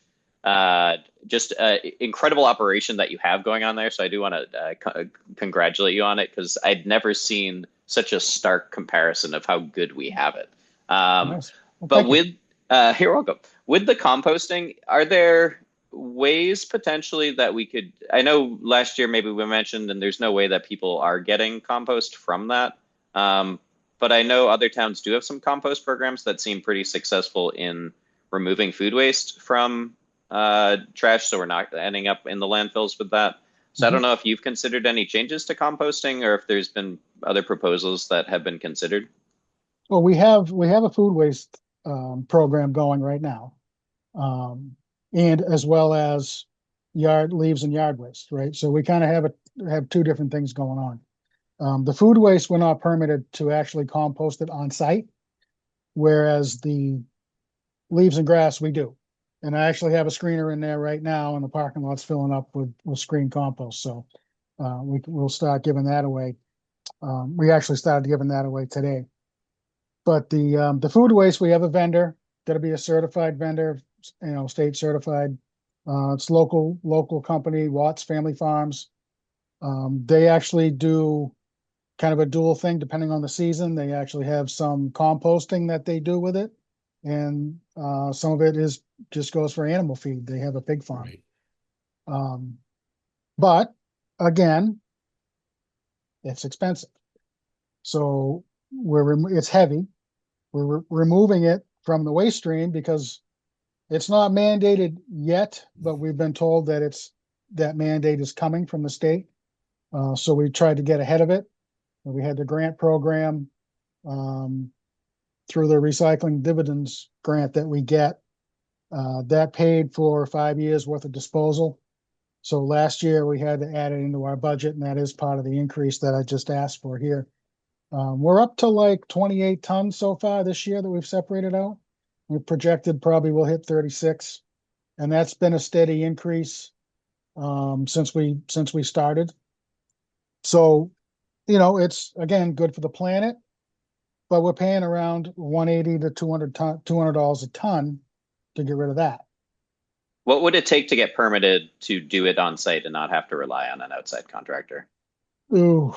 just an incredible operation that you have going on there. So I do want to congratulate you on it because I'd never seen such a stark comparison of how good we have it. Nice. Well, But thank you. with, you're welcome. With the composting, are there ways potentially that we could, I know last year maybe we mentioned, and there's no way that people are getting compost from that. But I know other towns do have some compost programs that seem pretty successful in removing food waste from trash, so we're not ending up in the landfills with that. So I don't know if you've considered any changes to composting or if there's been other proposals that have been considered. Well, we have a food waste program going right now, and as well as yard leaves and yard waste, right? So we kind of have two different things going on. The food waste, we're not permitted to actually compost it on site, whereas the leaves and grass we do. And I actually have a screener in there right now, and the parking lot's filling up with screen compost. So we'll start giving that away. We actually started giving that away today. But the food waste, we have a vendor, got to be a certified vendor, state certified. It's local company, Watts Family Farms. They actually do kind of a dual thing depending on the season. They actually have some composting that they do with it, and some of it just goes for animal feed. They have a pig farm. Right. But again, it's expensive. So it's heavy. We're removing it from the waste stream because it's not mandated yet, but we've been told that mandate is coming from the state. So we tried to get ahead of it. We had the grant program through the recycling dividends grant that we get. That paid for 5 years worth of disposal. So last year we had to add it into our budget, and that is part of the increase that I just asked for here. We're up to like 28 tons so far this year that we've separated out. We projected probably we'll hit 36, and that's been a steady increase since we started. So, it's again good for the planet, but we're paying around 180 to $200 a ton to get rid of that. What would it take to get permitted to do it on site and not have to rely on an outside contractor? Ooh,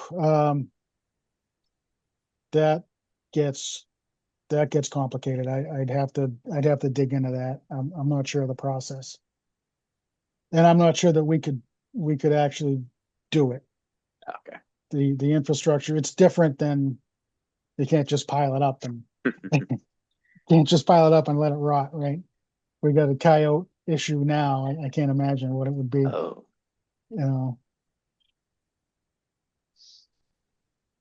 that gets complicated. I'd have to dig into that. I'm not sure of the process, and I'm not sure that we could actually do it. Okay. The infrastructure, it's different than you can't just pile it up and let it rot, right? We got a coyote issue now. I can't imagine what it would be, Oh, you know.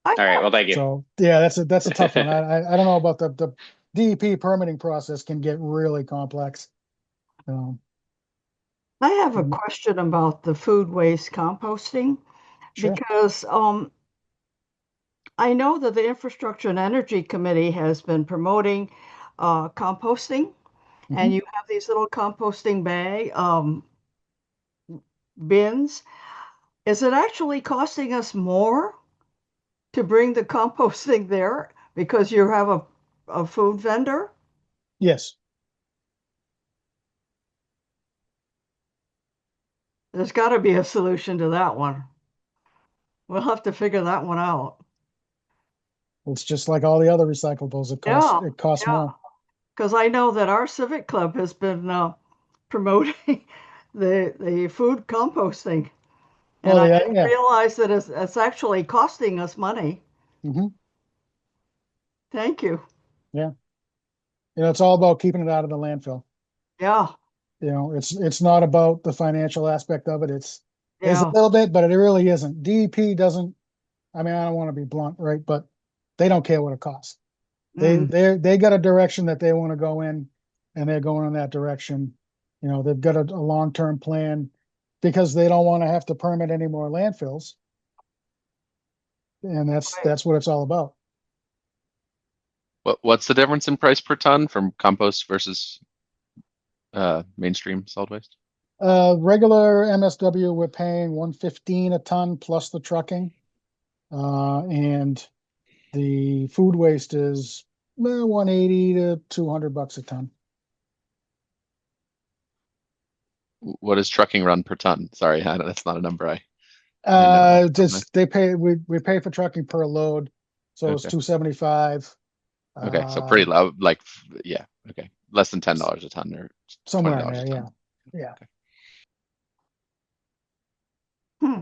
I all right. have, Well, thank you. So yeah, that's a tough one. I don't know about the DEP permitting process can get really complex. Um, I have a question about the food waste composting sure. because I know that the Infrastructure and Energy Committee has been promoting composting, and Mhm. you have these little composting bins. Is it actually costing us more to bring the composting there because you have a food vendor? Yes. There's got to be a solution to that one. We'll have to figure that one out. It's just like all the other recyclables. Yeah, It costs yeah. more. Because I know that our civic club has been promoting the food composting, and Well, I yeah, didn't yeah. realize that it's actually costing us money. Hmm. Thank you. Yeah. It's all about keeping it out of the landfill. Yeah, It's not about the financial aspect of it. It's a yeah. little bit, but it really isn't. DEP doesn't, I mean, I don't want to be blunt, right? But they don't care what it costs. Mm, They got a direction that they want to go in, and they're going in that direction. They've got a long-term plan because they don't want to have to permit any more landfills. And right. that's what it's all about. What's the difference in price per ton from compost versus mainstream solid waste? Regular MSW, we're paying 115 a ton plus the trucking. And the food waste is 180 to $200 a ton. What does trucking run per ton? Sorry, that's not a number I know off the top of my. Just we pay for trucking per load, so it's Okay. 275. Okay, so pretty low, like yeah, okay, less than $10 a ton or twenty Somewhere in dollars there, a yeah. ton. Yeah. Okay. Hmm.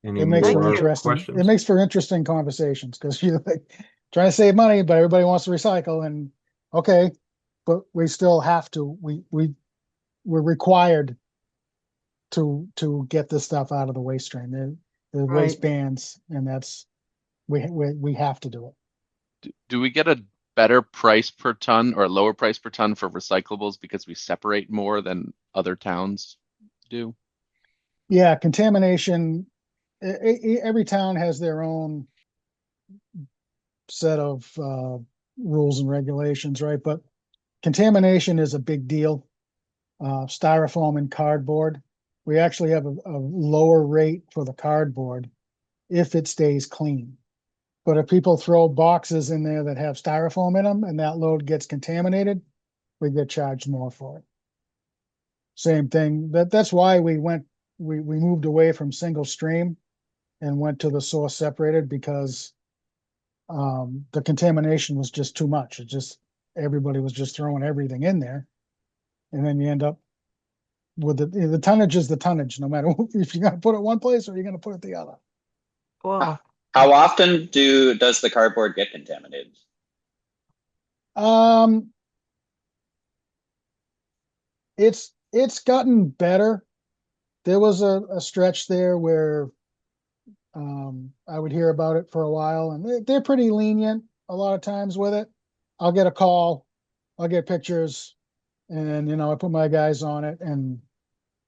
Any It makes Thank for you. more interesting, it questions? makes for interesting conversations because you're like trying to save money, but everybody wants to recycle and okay, but we still have to, we're required to get this stuff out of the waste stream. The Right. waste bans, and that's we have to do it. Do we get a better price per ton or a lower price per ton for recyclables because we separate more than other towns do? Yeah, contamination. Every town has their own set of rules and regulations, right? But contamination is a big deal. Styrofoam and cardboard. We actually have a lower rate for the cardboard if it stays clean. But if people throw boxes in there that have styrofoam in them and that load gets contaminated, we get charged more for it. Same thing. That's why we moved away from single stream and went to the source separated because the contamination was just too much. It just everybody was just throwing everything in there, and then you end up with the tonnage is the tonnage, no matter if you're going to put it one place or you're going to put it the other. Well, How often does the cardboard get contaminated? Um, it's gotten better. There was a stretch there where I would hear about it for a while, and they're pretty lenient a lot of times with it. I'll get a call, I'll get pictures, and I put my guys on it, and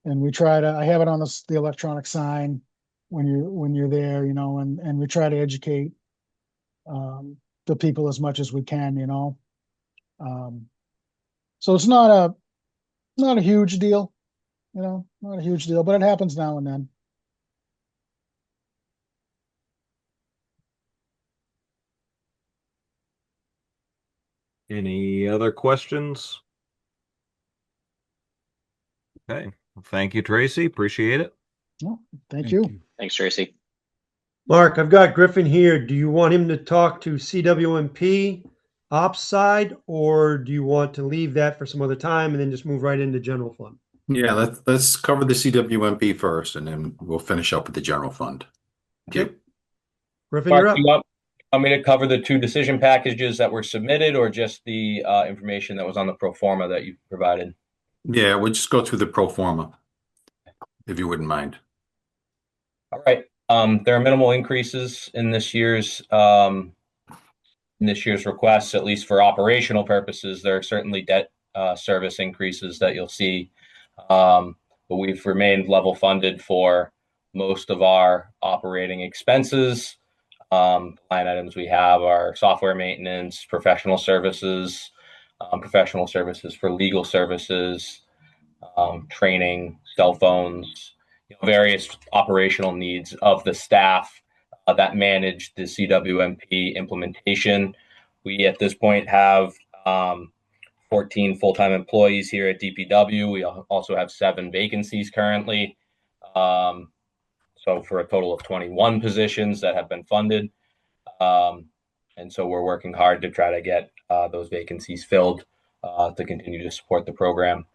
we try to. I have it on the electronic sign when you're there, and we try to educate the people as much as we can. Um, so it's not a huge deal, not a huge deal, but it happens now and then. Any other questions? Okay. Well, thank you, Tracy. Appreciate it. Well, thank you. Thanks, Tracy. Mark, I've got Griffin here. Do you want him to talk to CWMP ops side, or do you want to leave that for some other time and then just move right into general fund? Yeah, let's cover the CWMP first, and then we'll finish up with the general fund. Okay. Yep. Griffin, Mark, you're do you up. want Want me to cover the two decision packages that were submitted or just the information that was on the pro forma that you provided? Yeah, we'll just go through the pro forma, if you wouldn't mind. All right. There are minimal increases in this year's requests, at least for operational purposes. There are certainly debt service increases that you'll see, but we've remained level funded for most of our operating expenses. Line items we have are software maintenance, professional services for legal services, training, cell phones, various operational needs of the staff that manage the CWMP implementation. We at this point have 14 full-time employees here at DPW. We also have 7 vacancies currently. So for a total of 21 positions that have been funded. And so we're working hard to try to get those vacancies filled to continue to support the program.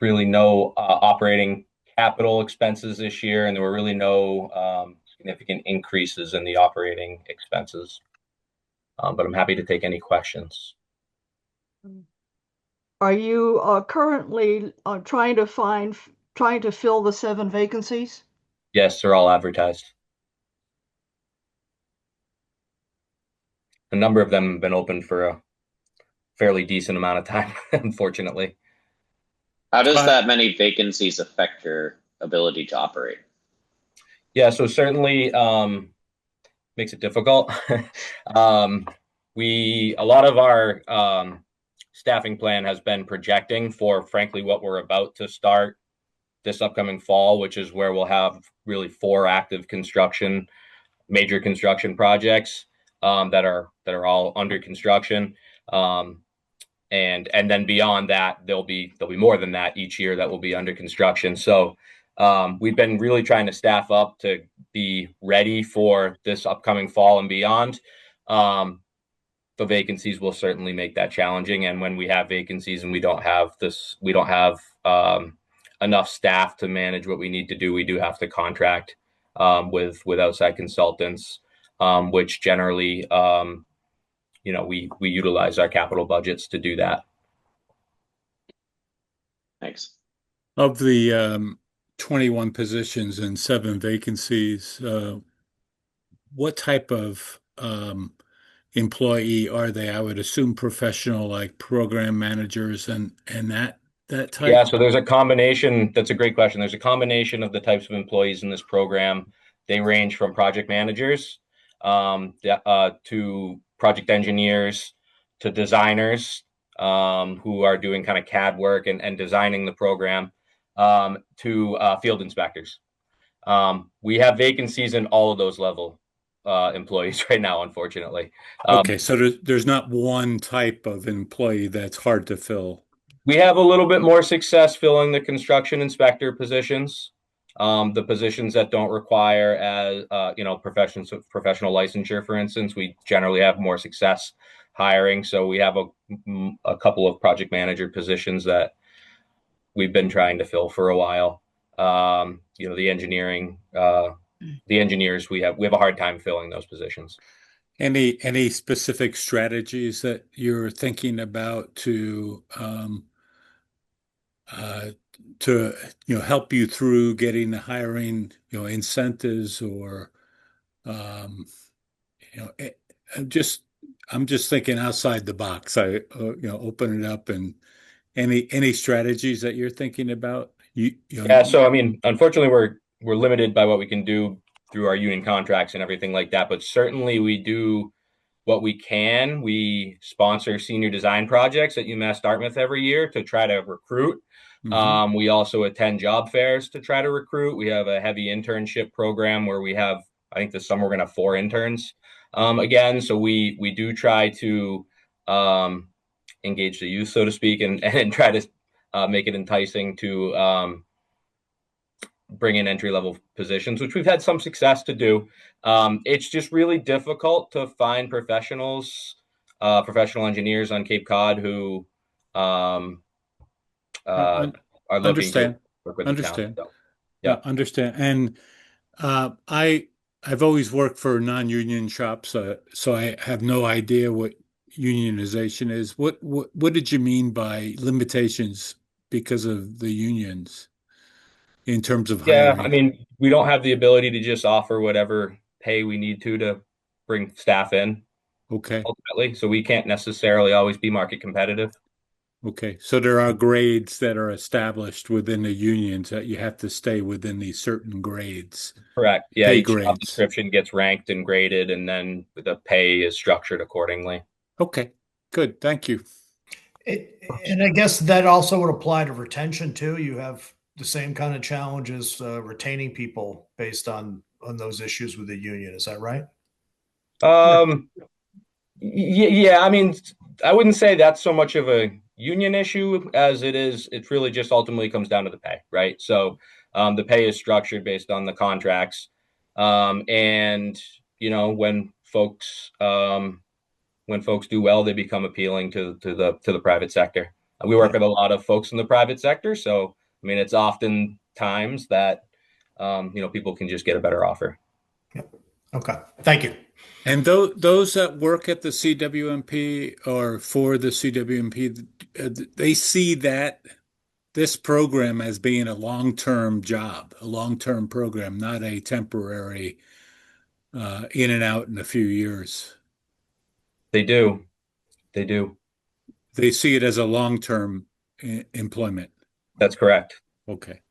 Really no operating capital expenses this year, and there were really no significant increases in the operating expenses. But I'm happy to take any questions. Are you currently trying to fill the 7 vacancies? Yes, they're all advertised. A number of them have been open for a fairly decent amount of time, unfortunately. How does that many vacancies affect your ability to operate? Yeah, so certainly makes it difficult. A lot of our staffing plan has been projecting for, frankly, what we're about to start this upcoming fall, which is where we'll have really 4 active major construction projects that are all under construction. And then beyond that, there'll be more than that each year that will be under construction. So we've been really trying to staff up to be ready for this upcoming fall and beyond. The vacancies will certainly make that challenging. And when we have vacancies and we don't have enough staff to manage what we need to do, we do have to contract with outside consultants, which generally we utilize our capital budgets to do that. Thanks. Of the 21 positions and 7 vacancies, what type of employee are they? I would assume professional, like program managers and that type. Yeah, so there's a combination. That's a great question. There's a combination of the types of employees in this program. They range from project managers to project engineers to designers who are doing kind of CAD work and designing the program to field inspectors. We have vacancies in all of those level employees right now, unfortunately. Okay, so there's not one type of employee that's hard to fill. We have a little bit more success filling the construction inspector positions, the positions that don't require as professional licensure, for instance. We generally have more success hiring. So we have a couple of project manager positions that we've been trying to fill for a while. The engineers, we have a hard time filling those positions. Any specific strategies that you're thinking about to help you through getting the hiring, incentives or I'm just thinking outside the box. I open it up and any strategies that you're thinking about? Yeah, so I mean, unfortunately, we're limited by what we can do through our union contracts and everything like that. But certainly, we do what we can. We sponsor senior design projects at UMass Dartmouth every year to try to recruit. We also attend job fairs to try to recruit. We have a heavy internship program where we have, I think this summer we're going to have 4 interns again. So we do try to engage the youth, so to speak, and try to make it enticing to bring in entry-level positions, which we've had some success to do. It's just really difficult to find professional engineers on Cape Cod who are looking to work with the town. So, yeah, understand. And I've always worked for non-union shops, so I have no idea what unionization is. What did you mean by limitations because of the unions in terms of Yeah, I hiring? mean, we don't have the ability to just offer whatever pay we need to bring staff in Okay, ultimately. So we can't necessarily always be market competitive. okay. So there are grades that are established within the unions that you have to stay within these certain grades, Correct. Yeah, pay each job grades. description gets ranked and graded, and then the pay is structured accordingly. Okay, good. Thank you. And I guess that also would apply to retention too. You have the same kind of challenges retaining people based on those issues with the union. Is that right? Um, yeah, I mean, I wouldn't say that's so much of a union issue as it is. It really just ultimately comes down to the pay, right? So the pay is structured based on the contracts, and when folks do well, they become appealing to the private sector. We work with a lot of folks in the private sector, so I mean, it's often times that people can just get a better offer. Okay. Thank you. And those that work at the CWMP or for the CWMP, they see that this program as being a long-term job, a long-term program, not a temporary in and out in a few years. They do. They do. They see it as a long-term employment. That's correct. Okay.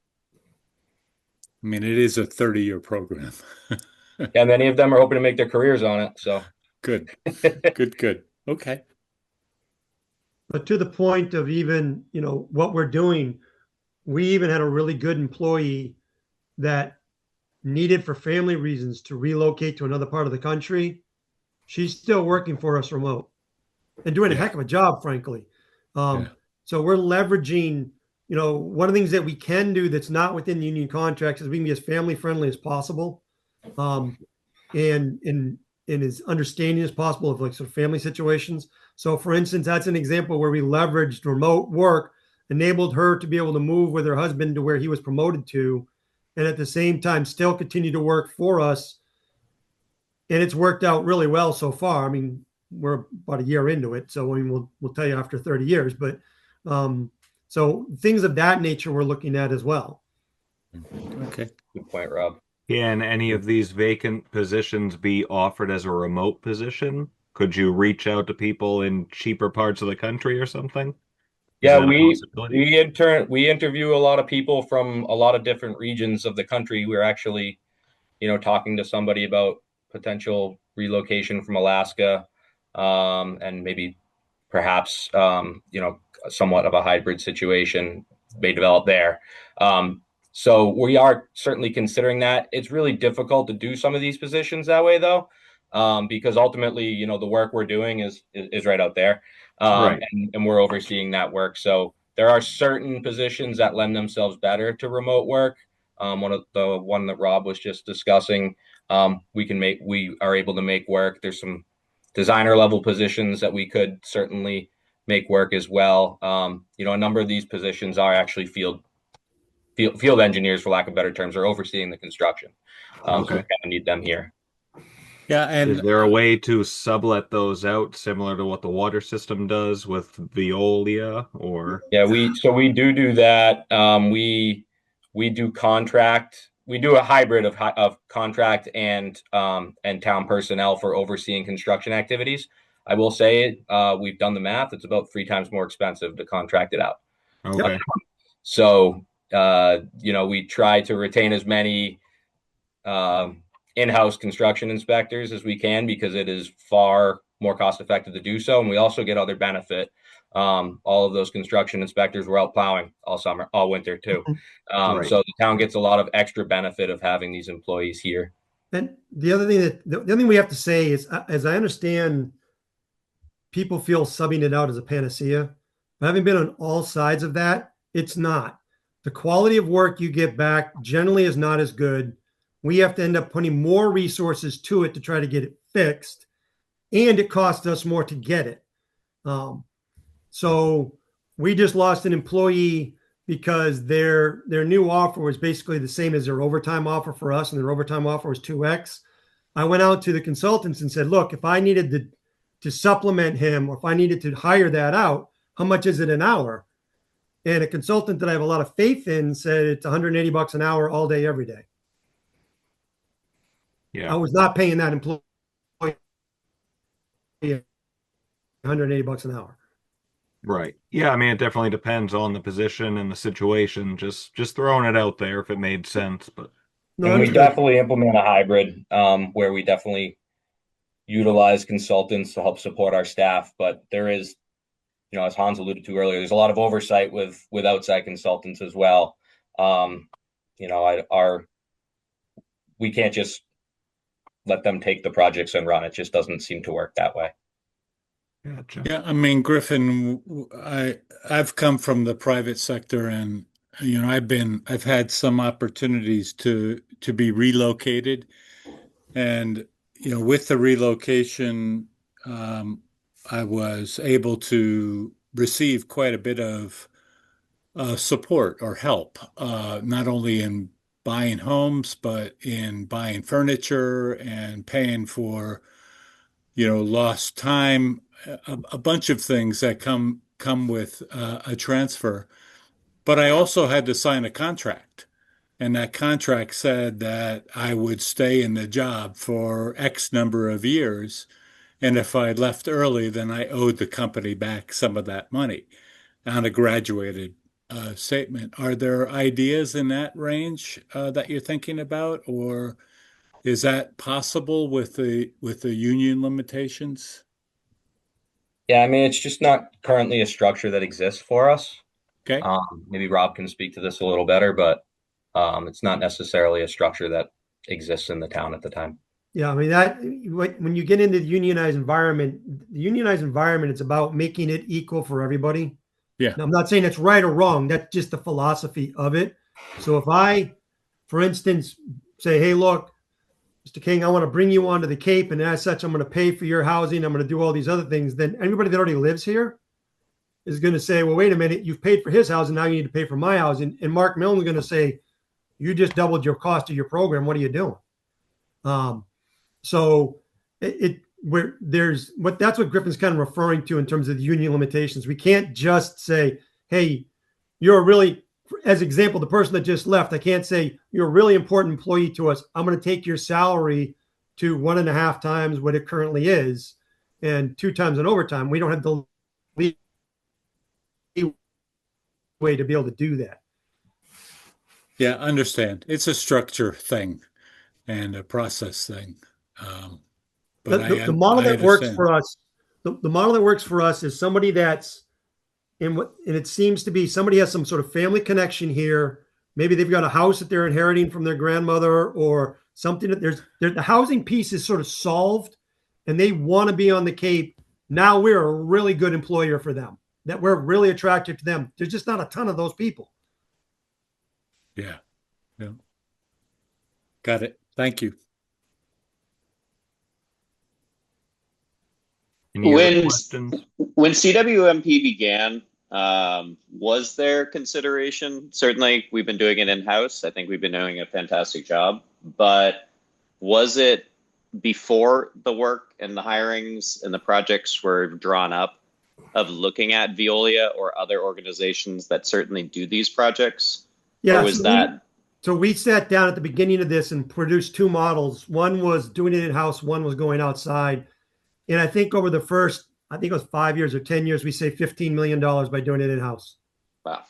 I mean, it is a 30-year program. Yeah, many of them are hoping to make their careers on it. So Good, good, good. Okay. But to the point of even, what we're doing, we even had a really good employee that needed for family reasons to relocate to another part of the country. She's still working for us remote and doing a Yeah. heck of a job, frankly. Yeah. So we're leveraging, one of the things that we can do that's not within the union contracts is we can be as family friendly as possible, and as understanding as possible of like sort of family situations. So, for instance, that's an example where we leveraged remote work, enabled her to be able to move with her husband to where he was promoted to, and at the same time still continue to work for us. And it's worked out really well so far. I mean, we're about a year into it, so I mean, we'll tell you after 30 years. But so things of that nature we're looking at as well. Okay. good point, Rob. Can any of these vacant positions be offered as a remote position? Could you reach out to people in cheaper parts of the country or something? Is Yeah, that a we possibility? we interview a lot of people from a lot of different regions of the country. We're actually, talking to somebody about potential relocation from Alaska, and maybe perhaps somewhat of a hybrid situation may develop there. So we are certainly considering that. It's really difficult to do some of these positions that way, though, because ultimately, the work we're doing is right out there, Right. and we're overseeing that work. So there are certain positions that lend themselves better to remote work. One that Rob was just discussing, we are able to make work. There's some designer level positions that we could certainly make work as well. A number of these positions are actually field engineers, for lack of better terms, are overseeing the construction. So we Okay. kind of need them here. Yeah, Is and there a way to sublet those out similar to what the water system does with Veolia or? Yeah, we do that. We do contract. We do a hybrid of contract and town personnel for overseeing construction activities. I will say, we've done the math. It's about 3 times more expensive to contract it out. Okay. So, we try to retain as many in-house construction inspectors as we can because it is far more cost effective to do so. And we also get other benefit. All of those construction inspectors were out plowing all summer, all winter too. Right. So the town gets a lot of extra benefit of having these employees here. And the other thing we have to say is, as I understand, people feel subbing it out as a panacea. But having been on all sides of that, it's not. The quality of work you get back generally is not as good. We have to end up putting more resources to it to try to get it fixed, and it costs us more to get it. So we just lost an employee because their new offer was basically the same as their overtime offer for us, and their overtime offer was 2x. I went out to the consultants and said, look, if I needed to supplement him, or if I needed to hire that out, how much is it an hour? And a consultant that I have a lot of faith in said it's $180 an hour all day, every day. Yeah. I was not paying that employee $180 an hour. Right. Yeah, I mean, it definitely depends on the position and the situation. Just throwing it out there if it made sense, but No, And we understood. definitely implement a hybrid where we definitely utilize consultants to help support our staff. But there is, as Hans alluded to earlier, there's a lot of oversight with outside consultants as well. We can't just let them take the projects and run. It just doesn't seem to work that way. gotcha. Yeah, I mean, Griffin, I've come from the private sector, and I've had some opportunities to be relocated, and with the relocation, I was able to receive quite a bit of support or help, not only in buying homes, but in buying furniture and paying for, lost time, a bunch of things that come with a transfer. But I also had to sign a contract. And that contract said that I would stay in the job for X number of years. And if I left early, then I owed the company back some of that money on a graduated statement. Are there ideas in that range that you're thinking about, or is that possible with the union limitations? Yeah, I mean, it's just not currently a structure that exists for us. Okay. Maybe Rob can speak to this a little better, but it's not necessarily a structure that exists in the town at the time. Yeah, I mean that when you get into the unionized environment, it's about making it equal for everybody. Yeah. Now, I'm not saying it's right or wrong. That's just the philosophy of it. So if I, for instance, say, hey, look, Mr. King, I want to bring you onto the Cape, and as such, I'm going to pay for your housing. I'm going to do all these other things. Then everybody that already lives here is going to say, well, wait a minute, you've paid for his housing. Now you need to pay for my housing. And Mark Milne is going to say, you just doubled your cost of your program. What are you doing? So that's what Griffin's kind of referring to in terms of the union limitations. We can't just say, hey, you're a really, as example, the person that just left, I can't say you're a really important employee to us. I'm going to take your salary to 1.5 times what it currently is and 2 times in overtime. We don't have the way to be able to do that. Yeah, understand. It's a structure thing and a process thing. But The model I that works understand. for us, the model that works for us is somebody that's and it seems to be somebody has some sort of family connection here. Maybe they've got a house that they're inheriting from their grandmother or something that the housing piece is sort of solved and they want to be on the Cape. Now we're a really good employer for them, that we're really attractive to them. There's just not a ton of those people. Yeah. Yeah. Got it. Thank you. Any other When questions? when CWMP began, was there consideration? Certainly, we've been doing it in-house. I think we've been doing a fantastic job. But was it before the work and the hirings and the projects were drawn up of looking at Veolia or other organizations that certainly do these projects? Yeah, Or was that so we sat down at the beginning of this and produced 2 models. One was doing it in-house, one was going outside. And I think over the first, I think it was 5 years or 10 years, we saved $15 million by doing it in-house. wow?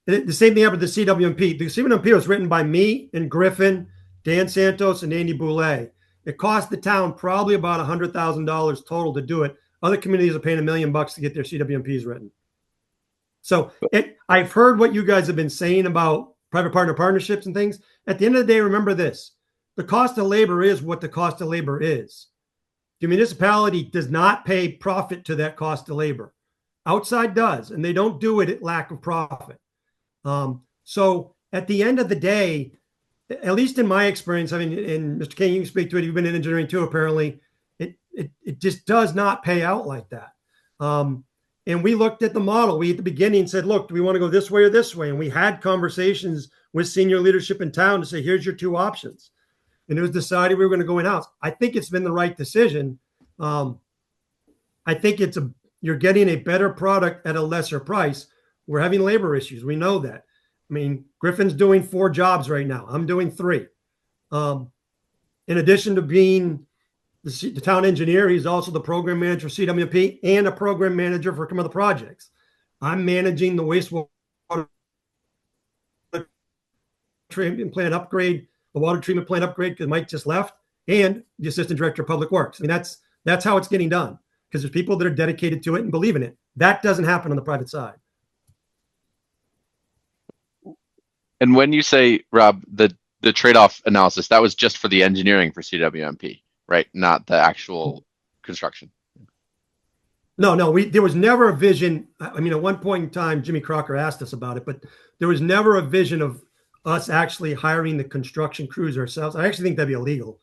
The same thing happened with the CWMP. The CWMP was written by me and Griffin, Dan Santos, and Andy Boulay. It cost the town probably about $100,000 total to do it. Other communities are paying $1 million to get their CWMPs written. So I've heard what you guys have been saying about private partner partnerships and things. At the end of the day, remember this: the cost of labor is what the cost of labor is. The municipality does not pay profit to that cost of labor. Outside does, and they don't do it at lack of profit. So at the end of the day, at least in my experience, I mean, and Mr. King, you can speak to it. You've been in engineering too, apparently. It just does not pay out like that. And we looked at the model. We at the beginning said, look, do we want to go this way or this way? And we had conversations with senior leadership in town to say, here's your two options. And it was decided we were going to go in-house. I think it's been the right decision. I think you're getting a better product at a lesser price. We're having labor issues. We know that. I mean, Griffin's doing 4 jobs right now. I'm doing 3. In addition to being the town engineer, he's also the program manager for CWP and a program manager for some of the projects. I'm managing the wastewater treatment plant upgrade, the water treatment plant upgrade because Mike just left, and the assistant director of public works. I mean, that's how it's getting done because there's people that are dedicated to it and believe in it. That doesn't happen on the private side. And when you say, Rob, the trade-off analysis, that was just for the engineering for CWMP, right? Not the actual construction. No, there was never a vision. I mean, at one point in time, Jimmy Crocker asked us about it, but there was never a vision of us actually hiring the construction crews ourselves. I actually think that'd be illegal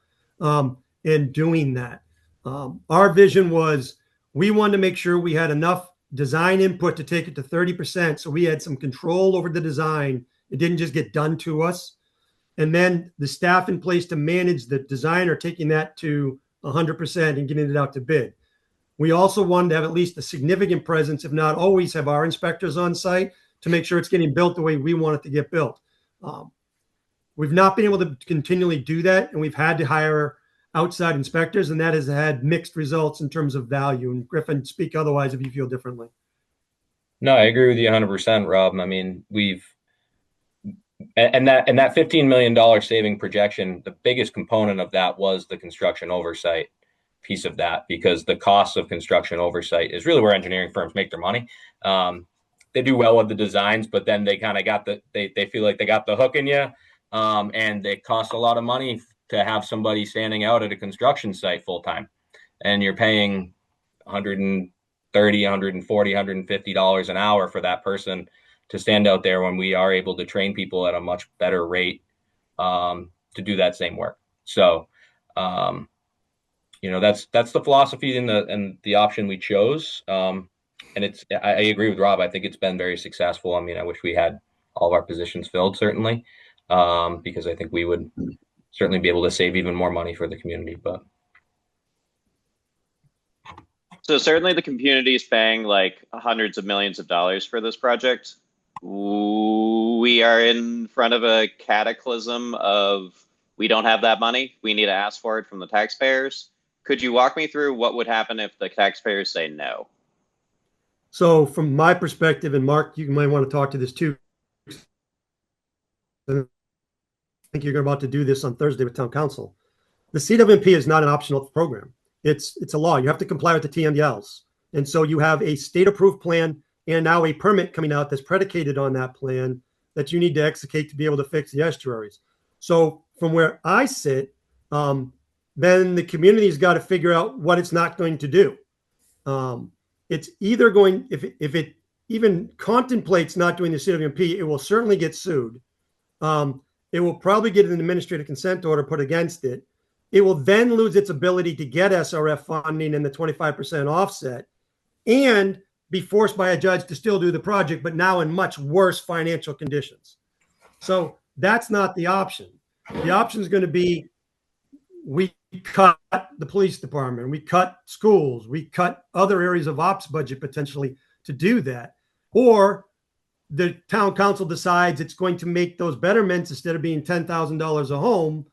in doing that. Our vision was we wanted to make sure we had enough design input to take it to 30%. So we had some control over the design. It didn't just get done to us. And then the staff in place to manage the design or taking that to 100% and getting it out to bid. We also wanted to have at least a significant presence, if not always have our inspectors on site to make sure it's getting built the way we want it to get built. We've not been able to continually do that, and we've had to hire outside inspectors, and that has had mixed results in terms of value. And Griffin, speak otherwise if you feel differently. No, I agree with you 100%, Rob. I mean, that $15 million saving projection, the biggest component of that was the construction oversight piece of that, because the cost of construction oversight is really where engineering firms make their money. They do well with the designs, but then they kind of they feel like they got the hook in you. And it costs a lot of money to have somebody standing out at a construction site full time. And you're paying $130, $140, $150 an hour for that person to stand out there when we are able to train people at a much better rate to do that same work. So, that's the philosophy and the option we chose. And I agree with Rob. I think it's been very successful. I mean, I wish we had all of our positions filled, certainly, because I think we would certainly be able to save even more money for the community. But so certainly the community is paying like hundreds of millions of dollars for this project. We are in front of a cataclysm of we don't have that money. We need to ask for it from the taxpayers. Could you walk me through what would happen if the taxpayers say no? So from my perspective, and Mark, you might want to talk to this too. I think you're about to do this on Thursday with town council. The CWMP is not an optional program. It's a law. You have to comply with the TMDLs. And so you have a state approved plan and now a permit coming out that's predicated on that plan that you need to execute to be able to fix the estuaries. So from where I sit, then the community's got to figure out what it's not going to do. It's either going, if it even contemplates not doing the CWMP, it will certainly get sued. It will probably get an administrative consent order put against it. It will then lose its ability to get SRF funding and the 25% offset and be forced by a judge to still do the project, but now in much worse financial conditions. So that's not the option. The option is going to be we cut the police department, we cut schools, we cut other areas of ops budget potentially to do that. Or the town council decides it's going to make those betterments, instead of being $10,000 a home,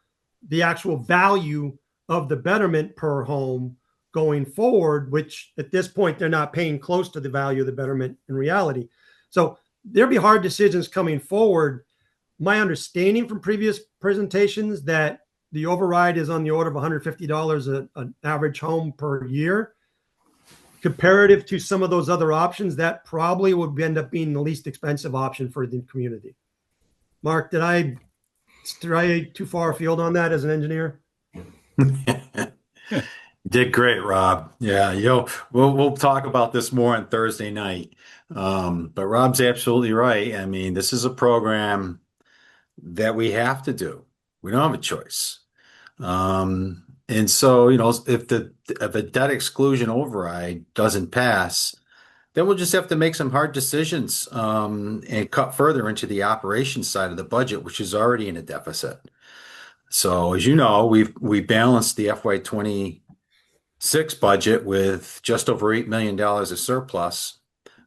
the actual value of the betterment per home going forward, which at this point, they're not paying close to the value of the betterment in reality. So there'll be hard decisions coming forward. My understanding from previous presentations that the override is on the order of $150 an average home per year. Comparative to some of those other options, that probably would end up being the least expensive option for the community. Mark, did I stray too far afield on that as an engineer? Did great, Rob. Yeah, we'll talk about this more on Thursday night. But Rob's absolutely right. I mean, this is a program that we have to do. We don't have a choice. And so, if a debt exclusion override doesn't pass, then we'll just have to make some hard decisions and cut further into the operations side of the budget, which is already in a deficit. So as you know, we balanced the FY26 budget with just over $8 million of surplus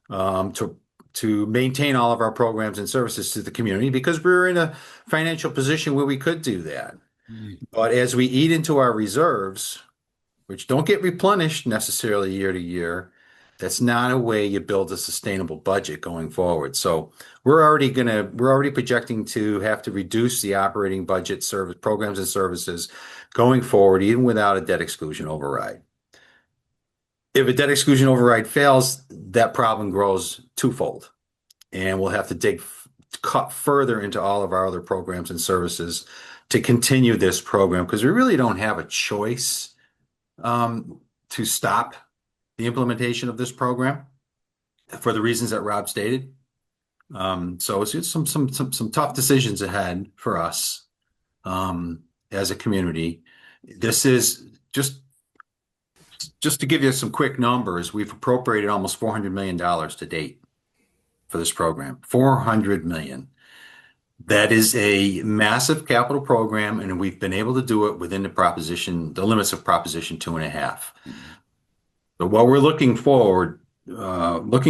to maintain all of our programs and services to the community because we were in a financial position where we could do that. But as we eat into our reserves, which don't get replenished necessarily year to year, that's not a way you build a sustainable budget going forward. So we're already projecting to have to reduce the operating budget service programs and services going forward, even without a debt exclusion override. If a debt exclusion override fails, that problem grows twofold, and we'll have to cut further into all of our other programs and services to continue this program because we really don't have a choice to stop the implementation of this program for the reasons that Rob stated. So it's some tough decisions ahead for us as a community. This is just to give you some quick numbers. We've appropriated almost $400 million to date for this program. $400 million. That is a massive capital program, and we've been able to do it within the limits of Proposition 2.5. But what we're looking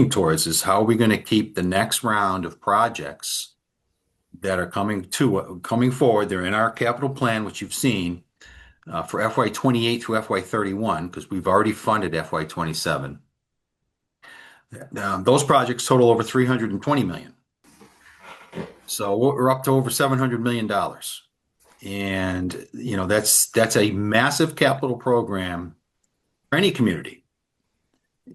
towards is how are we going to keep the next round of projects that are coming forward. They're in our capital plan, which you've seen for FY28 through FY31, because we've already funded FY27. Those projects total over $320 million. So we're up to over $700 million. And, that's a massive capital program for any community.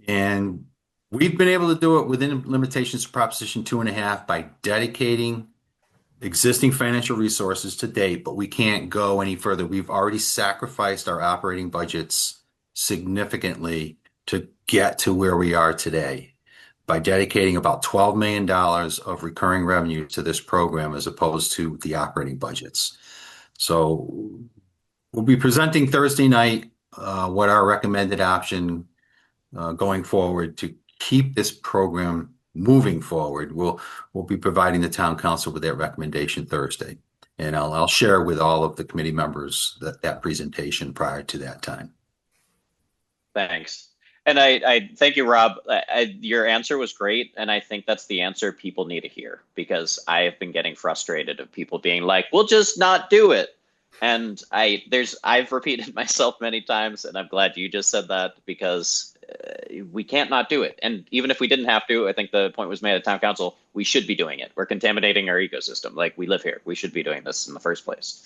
And we've been able to do it within limitations of Proposition 2.5 by dedicating existing financial resources to date, but we can't go any further. We've already sacrificed our operating budgets significantly to get to where we are today by dedicating about $12 million of recurring revenue to this program as opposed to the operating budgets. So we'll be presenting Thursday night what our recommended option going forward to keep this program moving forward. We'll be providing the town council with that recommendation Thursday, and I'll share with all of the committee members that presentation prior to that time. Thanks. And I thank you, Rob. Your answer was great, and I think that's the answer people need to hear, because I have been getting frustrated of people being like, "We'll just not do it." And I've repeated myself many times, and I'm glad you just said that, because we can't not do it. And even if we didn't have to, I think the point was made at town council, we should be doing it. We're contaminating our ecosystem. Like, we live here. We should be doing this in the first place.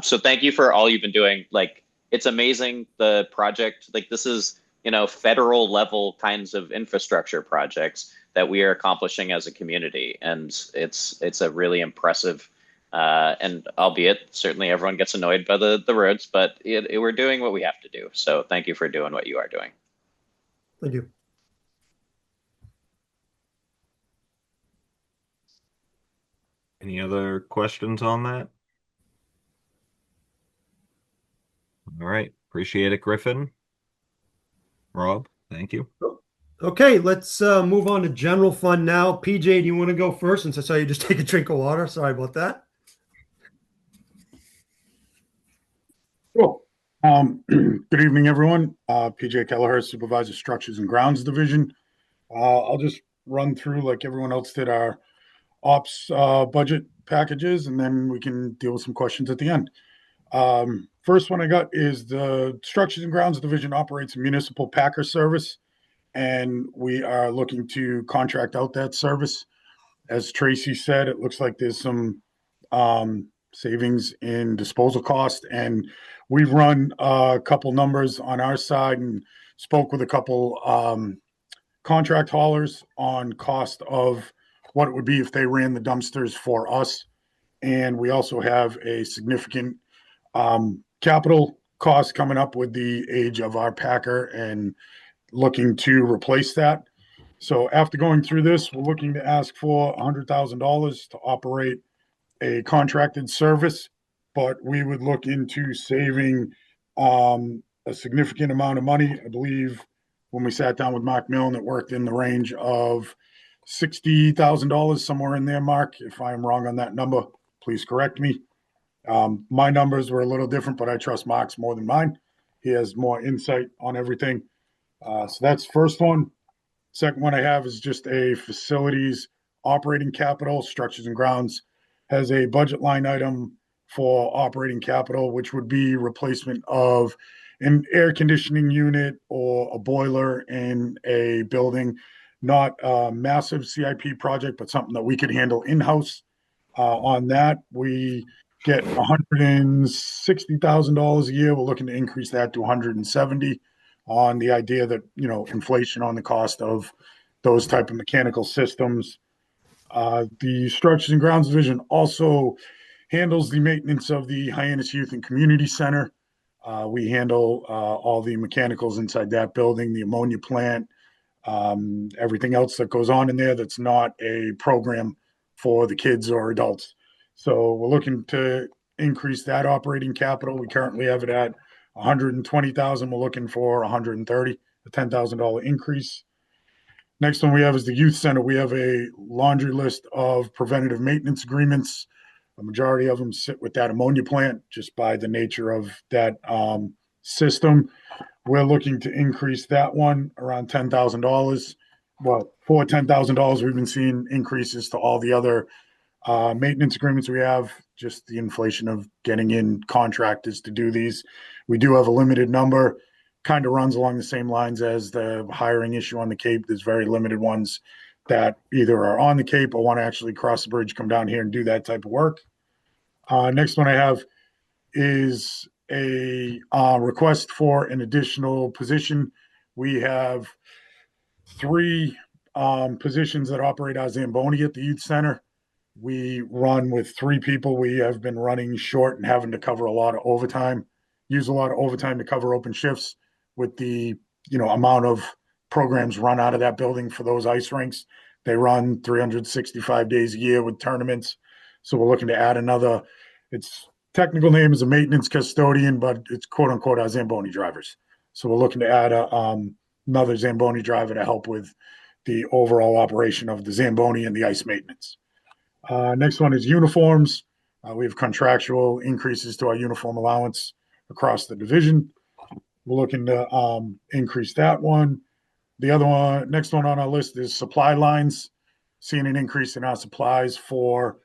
So thank you for all you've been doing. Like, it's amazing, the project. Like, this is, federal level kinds of infrastructure projects that we are accomplishing as a community. And it's a really impressive, and albeit certainly everyone gets annoyed by the roads, but we're doing what we have to do. So thank you for doing what you are doing. Thank you. Any other questions on that? All right. Appreciate it, Griffin. Rob, thank you. Okay, let's move on to general fund now. PJ, do you want to go first, since I saw you just take a drink of water? Sorry about that. Cool. Good evening, everyone. PJ Kelleher, Supervisor Structures and Grounds Division. I'll just run through, like everyone else did, our ops budget packages, and then we can deal with some questions at the end. First one I got is the Structures and Grounds Division operates a municipal packer service, and we are looking to contract out that service. As Tracy said, it looks like there's some savings in disposal cost, and we've run a couple numbers on our side and spoke with a couple contract haulers on cost of what it would be if they ran the dumpsters for us. And we also have a significant capital cost coming up with the age of our packer and looking to replace that. So after going through this, we're looking to ask for $100,000 to operate a contracted service, but we would look into saving a significant amount of money. I believe when we sat down with Mark Milne, it worked in the range of $60,000, somewhere in there, Mark. If I am wrong on that number, please correct me. My numbers were a little different, but I trust Mark's more than mine. He has more insight on everything. So that's first one. Second one I have is just a facilities operating capital. Structures and grounds has a budget line item for operating capital, which would be replacement of an air conditioning unit or a boiler in a building. Not a massive CIP project, but something that we could handle in-house. On that, we get $160,000 a year. We're looking to increase that to 170 on the idea that, inflation on the cost of those type of mechanical systems. The Structures and Grounds Division also handles the maintenance of the Hyannis Youth and Community Center. We handle all the mechanicals inside that building, the ammonia plant, everything else that goes on in there that's not a program for the kids or adults. So we're looking to increase that operating capital. We currently have it at 120,000. We're looking for 130, a $10,000 increase. Next one we have is the youth center. We have a laundry list of preventative maintenance agreements. The majority of them sit with that ammonia plant just by the nature of that system. We're looking to increase that one around $10,000. Well, for $10,000, we've been seeing increases to all the other maintenance agreements we have, just the inflation of getting in contractors to do these. We do have a limited number, kind of runs along the same lines as the hiring issue on the Cape. There's very limited ones that either are on the Cape or want to actually cross the bridge, come down here and do that type of work. Next one I have is a request for an additional position. We have three positions that operate our Zamboni at the youth center. We run with three people. We have been running short and having to cover a lot of overtime, use a lot of overtime to cover open shifts with the amount of programs run out of that building for those ice rinks. They run 365 days a year with tournaments. So we're looking to add another. Its technical name is a maintenance custodian, but it's quote unquote our Zamboni drivers. So we're looking to add another Zamboni driver to help with the overall operation of the Zamboni and the ice maintenance. Next one is uniforms. We have contractual increases to our uniform allowance across the division. We're looking to increase that one. The other one, next one on our list is supply lines. Seeing an increase in our supplies for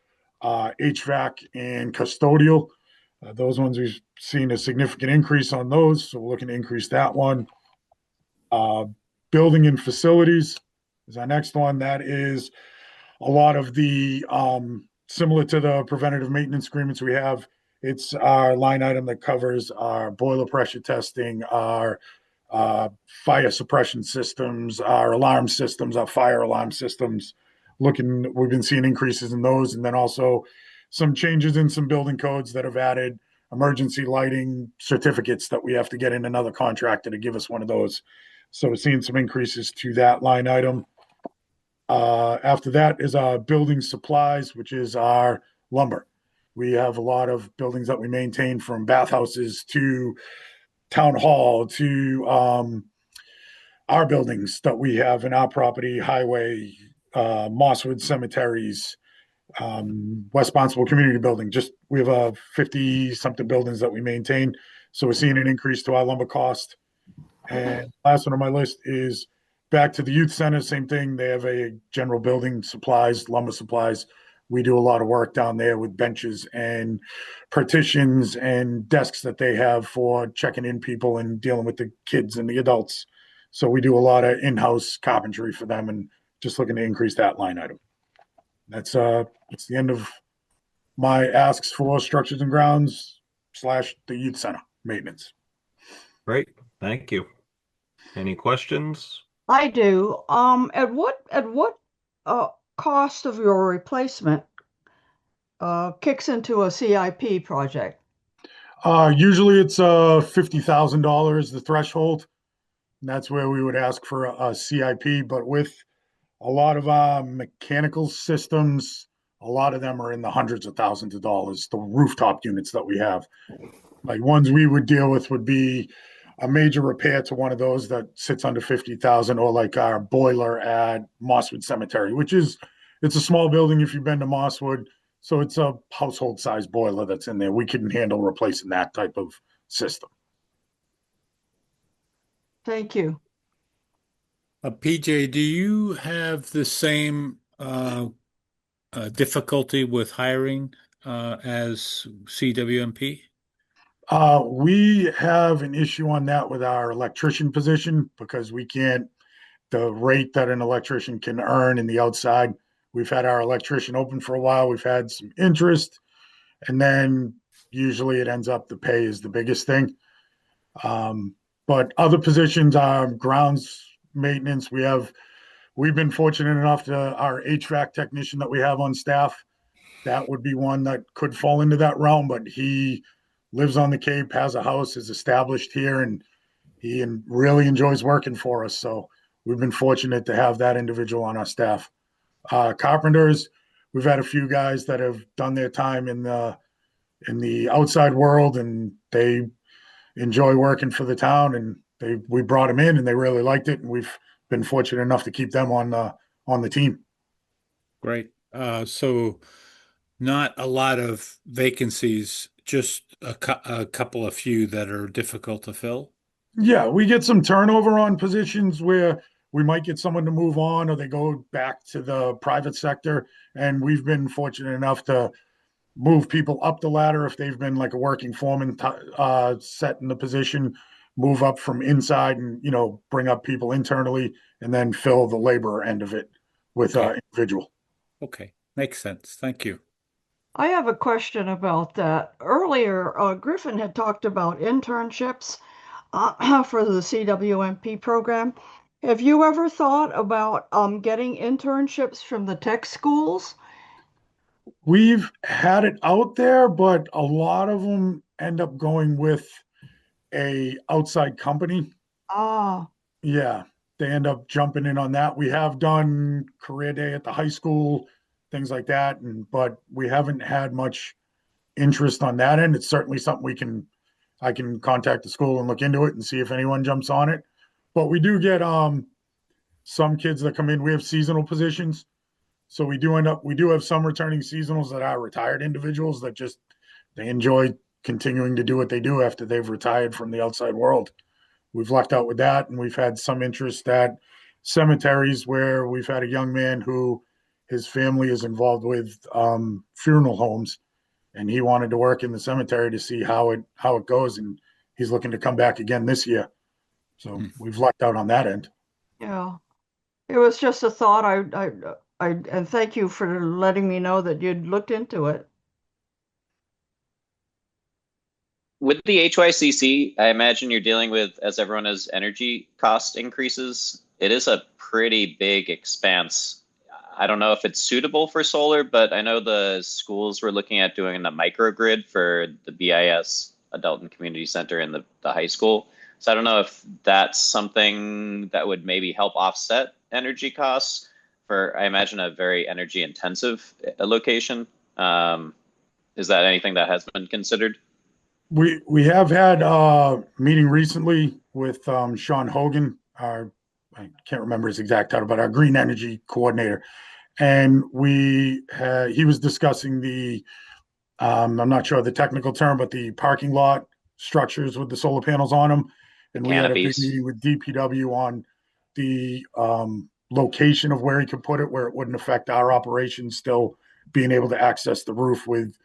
HVAC and custodial. Those ones we've seen a significant increase on those, so we're looking to increase that one. Building and facilities is our next one. That is a lot of the similar to the preventative maintenance agreements we have. It's our line item that covers our boiler pressure testing, our fire suppression systems, our alarm systems, our fire alarm systems. We've been seeing increases in those, and then also some changes in some building codes that have added emergency lighting certificates that we have to get in another contractor to give us one of those. So we're seeing some increases to that line item. After that is our building supplies, which is our lumber. We have a lot of buildings that we maintain, from bathhouses to town hall to our buildings that we have in our property, highway, Mosswood cemeteries, West Barnstable community building. We have 50 something buildings that we maintain. So we're seeing an increase to our lumber cost. And last one on my list is back to the youth center. Same thing. They have a general building supplies, lumber supplies. We do a lot of work down there with benches and partitions and desks that they have for checking in people and dealing with the kids and the adults. So we do a lot of in-house carpentry for them, and just looking to increase that line item. That's the end of my asks for structures and grounds / the youth center maintenance. Great, thank you. Any questions? I do. At what cost of your replacement kicks into a CIP project? Usually it's $50,000 the threshold. And that's where we would ask for a CIP. But with a lot of our mechanical systems, a lot of them are in the hundreds of thousands of dollars. The rooftop units that we have, like ones we would deal with would be a major repair to one of those that sits under 50,000, or like our boiler at Mosswood Cemetery, it's a small building if you've been to Mosswood. So it's a household size boiler that's in there. We can handle replacing that type of system. Thank you. PJ, do you have the same difficulty with hiring as CWMP? We have an issue on that with our electrician position because we can't, the rate that an electrician can earn in the outside. We've had our electrician open for a while. We've had some interest, and then usually it ends up the pay is the biggest thing. But other positions are grounds maintenance. We've been fortunate enough to our HVAC technician that we have on staff. That would be one that could fall into that realm, but he lives on the Cape, has a house, is established here, and he really enjoys working for us. So we've been fortunate to have that individual on our staff. Carpenters, we've had a few guys that have done their time in the outside world, and they enjoy working for the town. And we brought them in, and they really liked it, and we've been fortunate enough to keep them on the team. Great. So not a lot of vacancies, just a couple of few that are difficult to fill. Yeah, we get some turnover on positions where we might get someone to move on or they go back to the private sector. And we've been fortunate enough to move people up the ladder if they've been like a working foreman set in the position, move up from inside and, bring up people internally and then fill the labor end of it with Okay. individual. Okay, makes sense. Thank you. I have a question about that. Earlier, Griffin had talked about internships for the CWMP program. Have you ever thought about getting internships from the tech schools? We've had it out there, but a lot of them end up going with a outside company. Ah, Yeah, they end up jumping in on that. We have done career day at the high school, things like that, but we haven't had much interest on that end. It's certainly something I can contact the school and look into it and see if anyone jumps on it. But we do get some kids that come in. We have seasonal positions. So we do have some returning seasonals that are retired individuals that just they enjoy continuing to do what they do after they've retired from the outside world. We've lucked out with that, and we've had some interest at cemeteries where we've had a young man who his family is involved with funeral homes, and he wanted to work in the cemetery to see how it goes, and he's looking to come back again this year. So we've lucked out on that end. yeah. It was just a thought. And thank you for letting me know that you'd looked into it. With the HYCC, I imagine you're dealing with, as everyone has energy cost increases. It is a pretty big expanse. I don't know if it's suitable for solar, but I know the schools were looking at doing a microgrid for the BIS Adult and Community Center in the high school. So I don't know if that's something that would maybe help offset energy costs for, I imagine, a very energy intensive location. Is that anything that has been considered? We have had a meeting recently with Sean Hogan, I can't remember his exact title, but our green energy coordinator. And he was discussing I'm not sure the technical term, but the parking lot structures with the solar panels on them. And we had a big Canopies. meeting with DPW on the location of where he could put it, where it wouldn't affect our operations, still being able to access the roof with,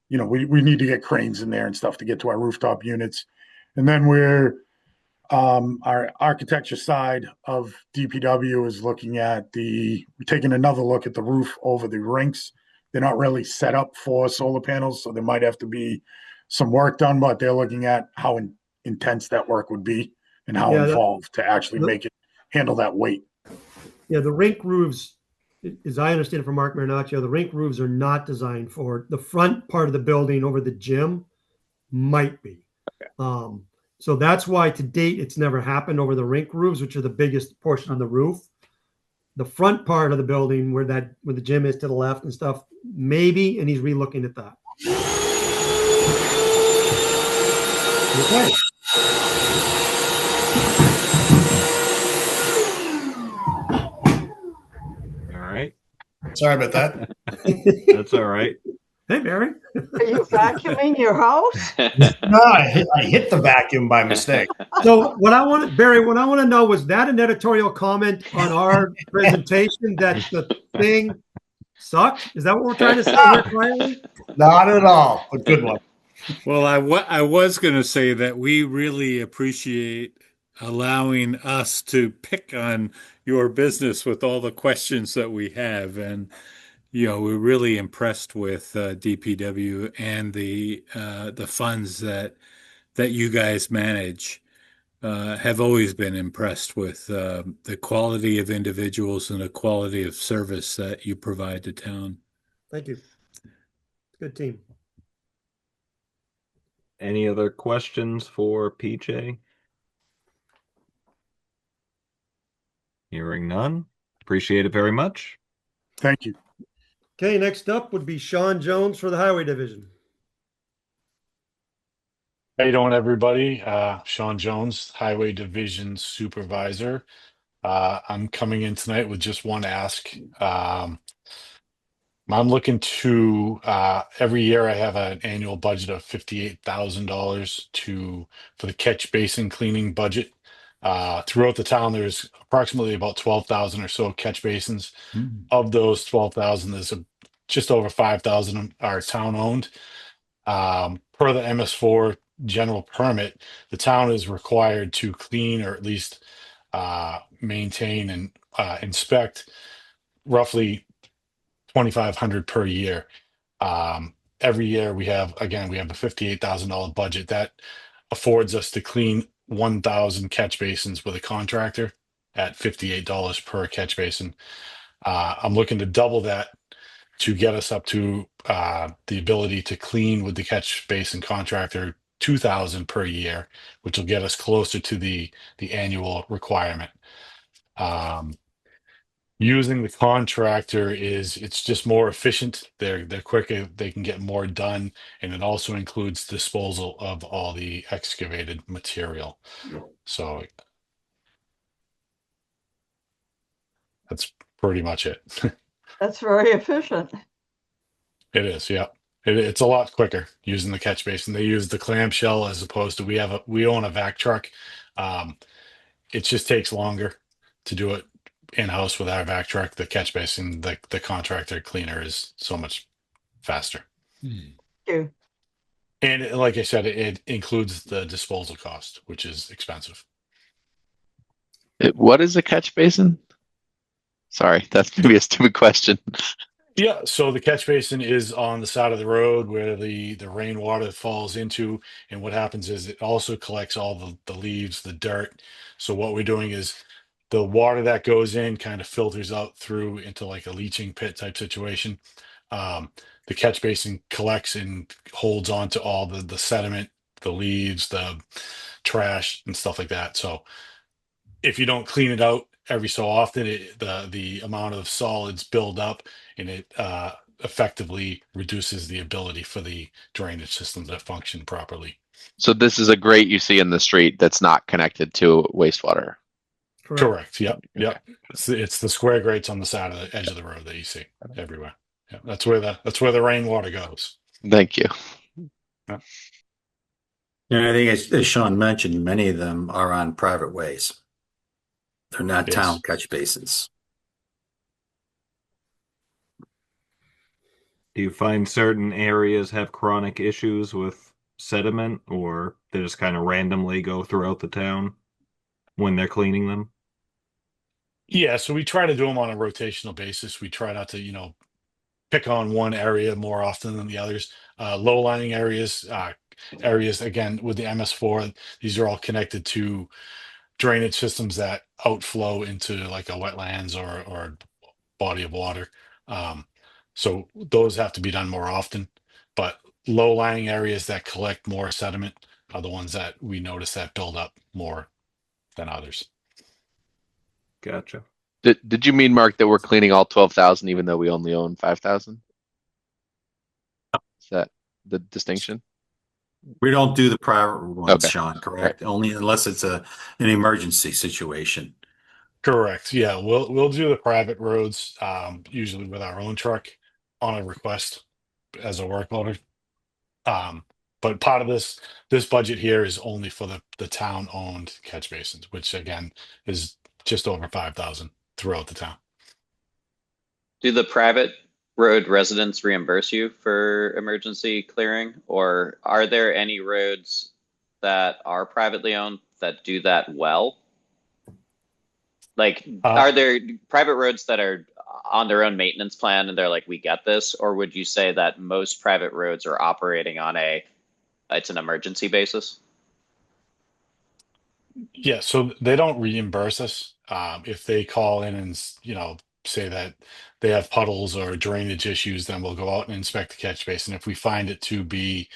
we need to get cranes in there and stuff to get to our rooftop units. And then our architecture side of DPW is looking at taking another look at the roof over the rinks. They're not really set up for solar panels, so there might have to be some work done, but they're looking at how intense that work would be and how involved to actually make it handle that weight. Yeah, the rink roofs, as I understand it from Mark Marinaccio, the rink roofs are not designed for the front part of the building over the gym. Might be. Okay. So that's why to date it's never happened over the rink roofs, which are the biggest portion on the roof. The front part of the building where the gym is to the left and stuff, maybe, and he's relooking at that. Okay. Sorry about that. That's all right. Hey, Barry. Are you vacuuming your house? No, I hit the vacuum by mistake. So what I want, Barry, what I want to know, was that an editorial comment on our presentation that the thing sucked? Is that what we're trying to say here quietly? Not at all, but good one. Well, I was going to say that we really appreciate allowing us to pick on your business with all the questions that we have, and we're really impressed with DPW and the funds that you guys manage. Have always been impressed with the quality of individuals and the quality of service that you provide to town. Thank you. Good team. Any other questions for PJ? Hearing none. Appreciate it very much. Thank you. Okay, next up would be Sean Jones for the Highway Division. How you doing, everybody? Sean Jones, Highway Division Supervisor. I'm coming in tonight with just one ask. I'm looking to every year I have an annual budget of $58,000 for the catch basin cleaning budget. Throughout the town, there's approximately about 12,000 or so catch basins. Of those 12,000, there's just over 5,000 are town owned. Per the MS4 general permit, the town is required to clean or at least maintain and inspect roughly 2,500 per year. Every year we have a $58,000 budget that affords us to clean 1,000 catch basins with a contractor at $58 per catch basin. I'm looking to double that to get us up to the ability to clean with the catch basin contractor 2,000 per year, which will get us closer to the annual requirement. Using the contractor it's just more efficient. They're quicker. They can get more done, and it also includes disposal of all the excavated material. So that's pretty much it. That's very efficient. It is, yeah. It's a lot quicker using the catch basin. They use the clamshell as opposed to we own a vac truck. It just takes longer to do it in-house with our vac truck. The catch basin, the contractor cleaner is so much faster. Thank you. And like I said, it includes the disposal cost, which is expensive. What is a catch basin? Sorry, that's maybe a stupid question. Yeah, so the catch basin is on the side of the road where the rainwater falls into, and what happens is it also collects all the leaves, the dirt. So what we're doing is the water that goes in kind of filters out through into like a leaching pit type situation. The catch basin collects and holds on to all the sediment, the leaves, the trash, and stuff like that. So if you don't clean it out every so often, the amount of solids build up, and it effectively reduces the ability for the drainage system to function properly. So this is a grate you see in the street that's not connected to wastewater. Correct. Yep. Yep. It's the square grates on the side of the edge of the road that you see everywhere. Yeah, that's where the rainwater goes. Thank you. Yeah. And I think as Sean mentioned, many of them are on private ways. They're not Yes. town catch basins. Do you find certain areas have chronic issues with sediment, or they just kind of randomly go throughout the town when they're cleaning them? Yeah, so we try to do them on a rotational basis. We try not to, pick on one area more often than the others. Low-lying areas again with the MS4, these are all connected to drainage systems that outflow into like a wetlands or body of water. So those have to be done more often. But low-lying areas that collect more sediment are the ones that we notice that build up more than others. Gotcha. Did you mean, Mark, that we're cleaning all 12,000 even though we only own 5,000? Is that the distinction? We don't do the private ones, Okay. Sean, correct? Only unless it's an emergency situation. Correct. Yeah, we'll do the private roads, usually with our own truck on a request as a work order. Um, but part of this budget here is only for the town owned catch basins, which again is just over 5,000 throughout the town. Do the private road residents reimburse you for emergency clearing, or are there any roads that are privately owned that do that well? Like, Uh, are there private roads that are on their own maintenance plan and they're like, we get this? Or would you say that most private roads are operating on it's an emergency basis? yeah, so they don't reimburse us. If they call in and say that they have puddles or drainage issues, then we'll go out and inspect the catch basin. If we find it to be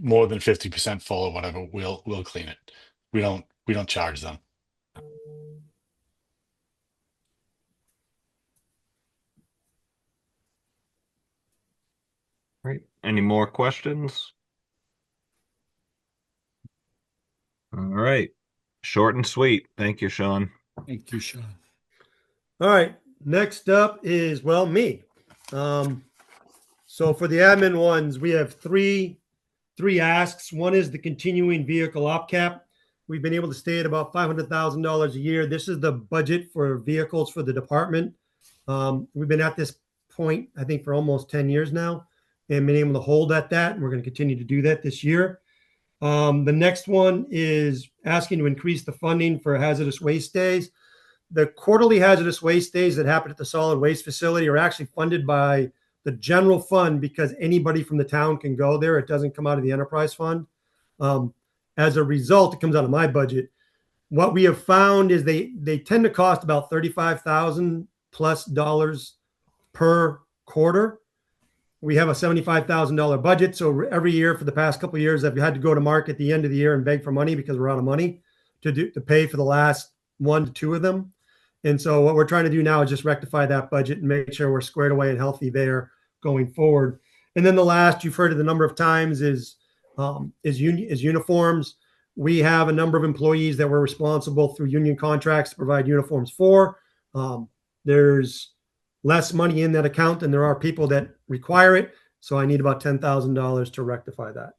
more than 50% full or whatever, we'll clean it. We don't charge them. Right. Any more questions? All right. Short and sweet. Thank you, Sean. Thank you, Sean. All right. Next up is, well, me. So for the admin ones, we have three asks. One is the continuing vehicle op cap. We've been able to stay at about $500,000 a year. This is the budget for vehicles for the department. We've been at this point, I think, for almost 10 years now and been able to hold at that. And we're going to continue to do that this year. The next one is asking to increase the funding for hazardous waste days. The quarterly hazardous waste days that happen at the solid waste facility are actually funded by the general fund because anybody from the town can go there. It doesn't come out of the enterprise fund. As a result, it comes out of my budget. What we have found is they tend to cost about $35,000 plus per quarter. We have a $75,000 budget. So every year for the past couple of years, I've had to go to market at the end of the year and beg for money because we're out of money to pay for the last 1 to 2 of them. And so what we're trying to do now is just rectify that budget and make sure we're squared away and healthy there going forward. And then the last, you've heard it a number of times, is uniforms. We have a number of employees that we're responsible through union contracts to provide uniforms for. There's less money in that account than there are people that require it. So I need about $10,000 to rectify that.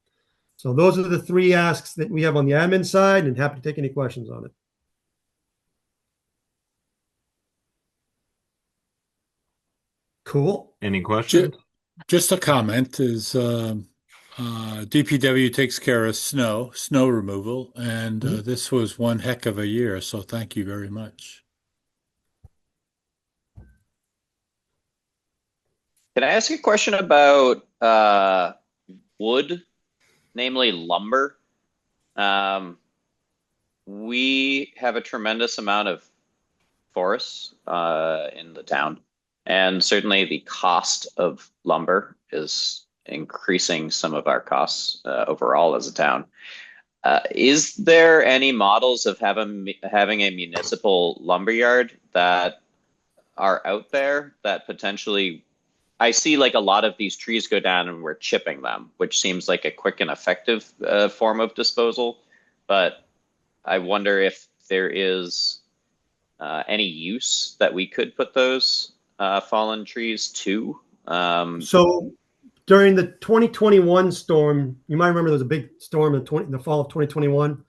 So those are the 3 asks that we have on the admin side, and happy to take any questions on it. Cool. Any questions? Just a comment is DPW takes care of snow removal, and this was one heck of a year. So thank you very much. Can I ask you a question about wood, namely lumber? We have a tremendous amount of forests in the town, and certainly the cost of lumber is increasing some of our costs overall as a town. Is there any models of having a municipal lumberyard that are out there that potentially, I see like a lot of these trees go down and we're chipping them, which seems like a quick and effective form of disposal. But I wonder if there is any use that we could put those fallen trees to. So during the 2021 storm, you might remember there was a big storm in the fall of 2021.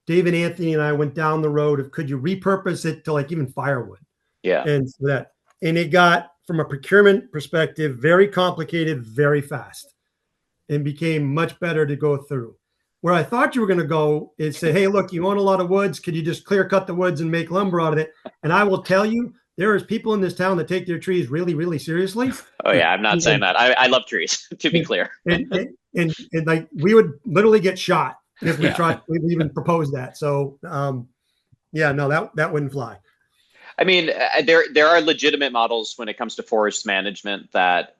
David Anthony and I went down the road of could you repurpose it to like even firewood? Yeah. And so and it got, from a procurement perspective, very complicated, very fast, and became much better to go through. Where I thought you were going to go is say, hey, look, you own a lot of woods. Could you just clear cut the woods and make lumber out of it? And I will tell you, there is people in this town that take their trees really, really seriously. Oh yeah, I'm not saying that. I love trees, to be clear. and like we would literally get shot if we tried, we even proposed that. So yeah, no, that wouldn't fly. I mean, there are legitimate models when it comes to forest management that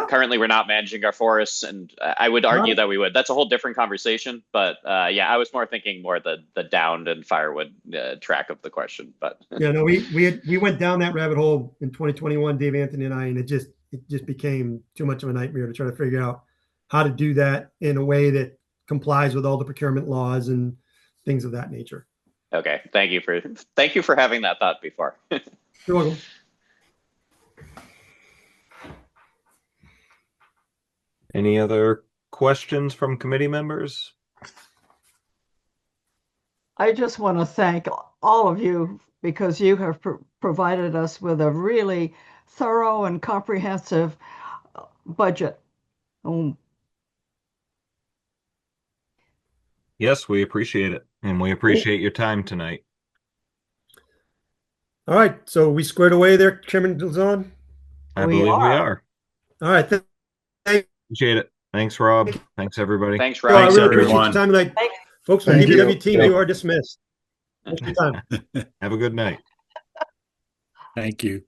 currently we're not managing our forests, and I would argue that we would. That's a whole different conversation. But yeah, I was more thinking more the downed and firewood track of the question. But yeah, no, we went down that rabbit hole in 2021, Dave Anthony and I, and it just became too much of a nightmare to try to figure out how to do that in a way that complies with all the procurement laws and things of that nature. Okay, thank you for having that thought before. You're welcome. Any other questions from committee members? I just want to thank all of you because you have provided us with a really thorough and comprehensive budget. Um, Yes, we appreciate it, and we appreciate your time tonight. All right, so we squared away there, Chairman Duzon? I We believe we are. are. All right, Appreciate it. Thanks, Rob. Thanks, everybody. Thanks, I Rob. really appreciate your everyone. time tonight. Folks from Thank you. DPW team, you are dismissed. Thanks for your time. Have a good night. Thank you.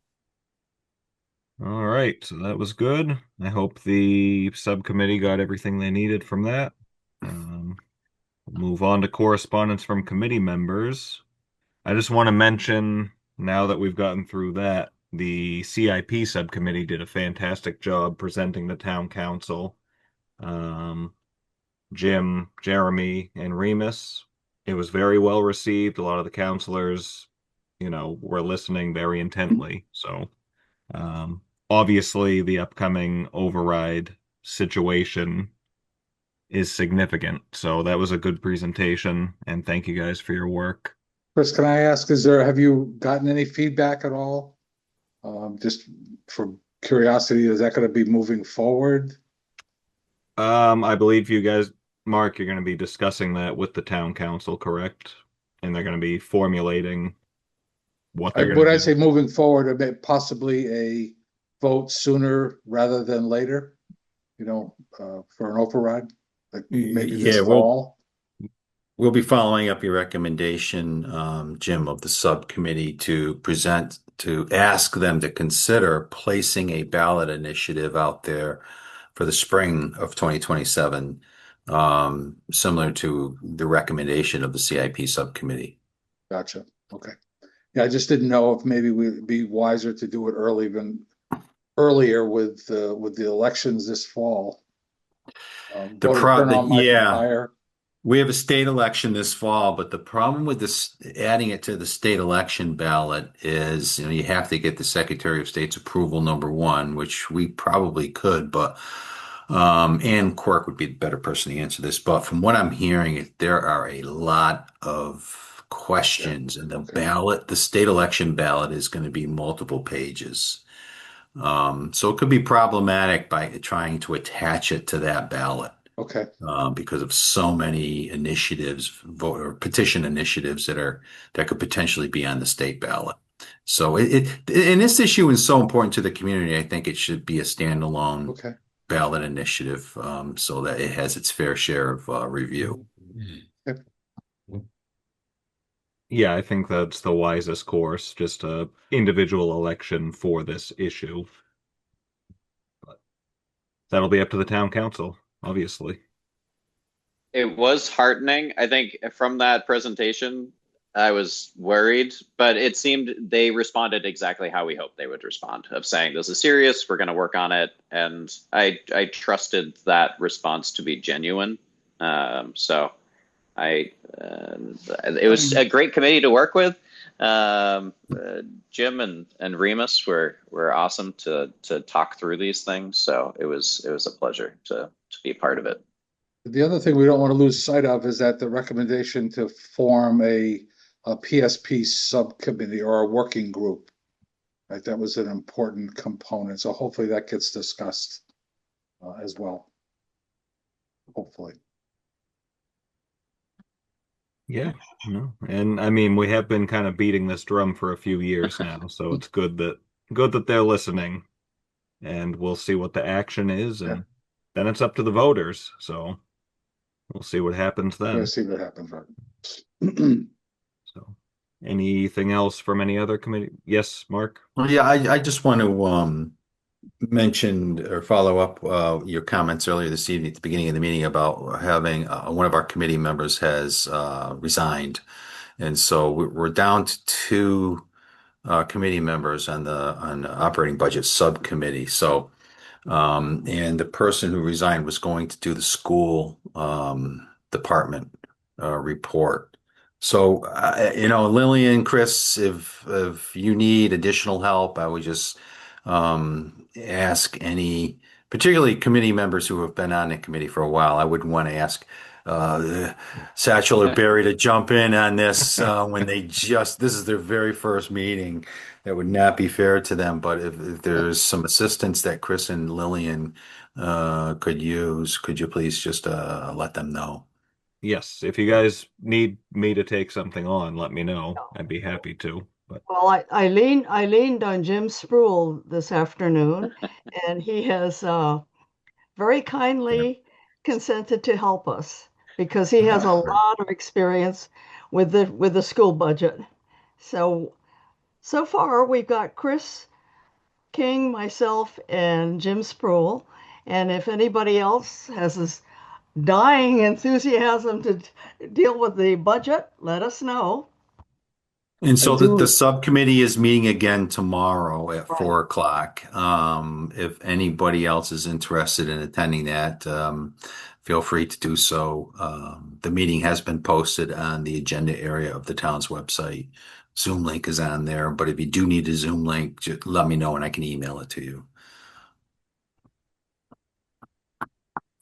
All right, so that was good. I hope the subcommittee got everything they needed from that. We'll move on to correspondence from committee members. I just want to mention, now that we've gotten through that, the CIP subcommittee did a fantastic job presenting the town council. Jim, Jeremy, and Remus. It was very well received. A lot of the counselors, were listening very intently. So, obviously, the upcoming override situation is significant. So that was a good presentation, and thank you guys for your work. Chris, can I ask, have you gotten any feedback at all? Just for curiosity, is that going to be moving forward? I believe you guys, Mark, you're going to be discussing that with the town council, correct? And they're going to be formulating what they're going Would to I do. say moving forward, possibly a vote sooner rather than later? For an override, like maybe this fall? We'll be following up your recommendation, Jim, of the subcommittee to ask them to consider placing a ballot initiative out there for the spring of 2027, similar to the recommendation of the CIP subcommittee. Gotcha. Okay. Yeah, I just didn't know if maybe we'd be wiser to do it earlier with the elections this fall. Higher. We have a state election this fall, but the problem with this, adding it to the state election ballot is, you have to get the Secretary of State's approval, number one, which we probably could, but Ann Quirk would be the better person to answer this. But from what I'm hearing, there are a lot of questions, and the state election ballot is going to be multiple pages. So it could be problematic by trying to attach it to that ballot. Okay. Because of so many initiatives, or petition initiatives that could potentially be on the state ballot. So and this issue is so important to the community. I think it should be a standalone ballot initiative, so that it has its fair share of review. Yeah, I think that's the wisest course, just a individual election for this issue. But that'll be up to the town council, obviously. It was heartening. I think from that presentation, I was worried, but it seemed they responded exactly how we hoped they would respond, of saying, this is serious, we're going to work on it. And I trusted that response to be genuine. So it was a great committee to work with. Jim and Remus were awesome to talk through these things. So it was a pleasure to be a part of it. The other thing we don't want to lose sight of is that the recommendation to form a PSP subcommittee or a working group, right? That was an important component. So hopefully that gets discussed as well. Hopefully. Yeah, and I mean, we have been kind of beating this drum for a few years now, so it's good that they're listening, and we'll see what the action is, and then it's up to the voters. So we'll see what happens then. We'll see what happens. Right. So, anything else from any other committee? Yes, Mark? Well, yeah, I just want to mention or follow up your comments earlier this evening at the beginning of the meeting about having one of our committee members has resigned. And so we're down to two committee members on the operating budget subcommittee. So, and the person who resigned was going to do the school department report. So, Lillian, Chris, if you need additional help, I would just ask any, particularly committee members who have been on the committee for a while. I wouldn't want to ask Satchel or Barry to jump in on this when this is their very first meeting. That would not be fair to them. But if there's some assistance that Chris and Lillian could use, could you please just let them know? Yes, if you guys need me to take something on, let me know. I'd be happy to. But Well, I leaned on Jim Spruill this afternoon, and he has very kindly consented to help us because he has a lot of experience with the school budget. So far we've got Chris King, myself, and Jim Spruill. And if anybody else has this dying enthusiasm to deal with the budget, let us know. And I so the do. subcommittee is meeting again tomorrow at Right. 4 o'clock. If anybody else is interested in attending that, feel free to do so. The meeting has been posted on the agenda area of the town's website. Zoom link is on there, but if you do need a Zoom link, just let me know and I can email it to you.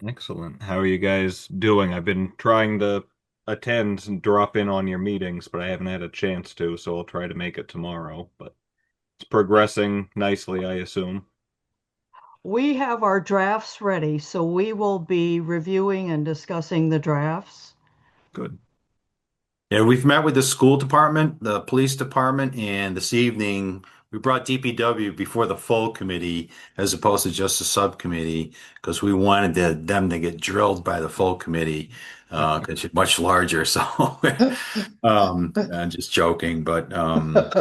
Excellent. How are you guys doing? I've been trying to attend and drop in on your meetings, but I haven't had a chance to, so I'll try to make it tomorrow. But it's progressing nicely, I assume. We have our drafts ready, so we will be reviewing and discussing the drafts. Good. Yeah, we've met with the school department, the police department, and this evening we brought DPW before the full committee as opposed to just a subcommittee because we wanted them to get drilled by the full committee because it's much larger. So, I'm just joking, but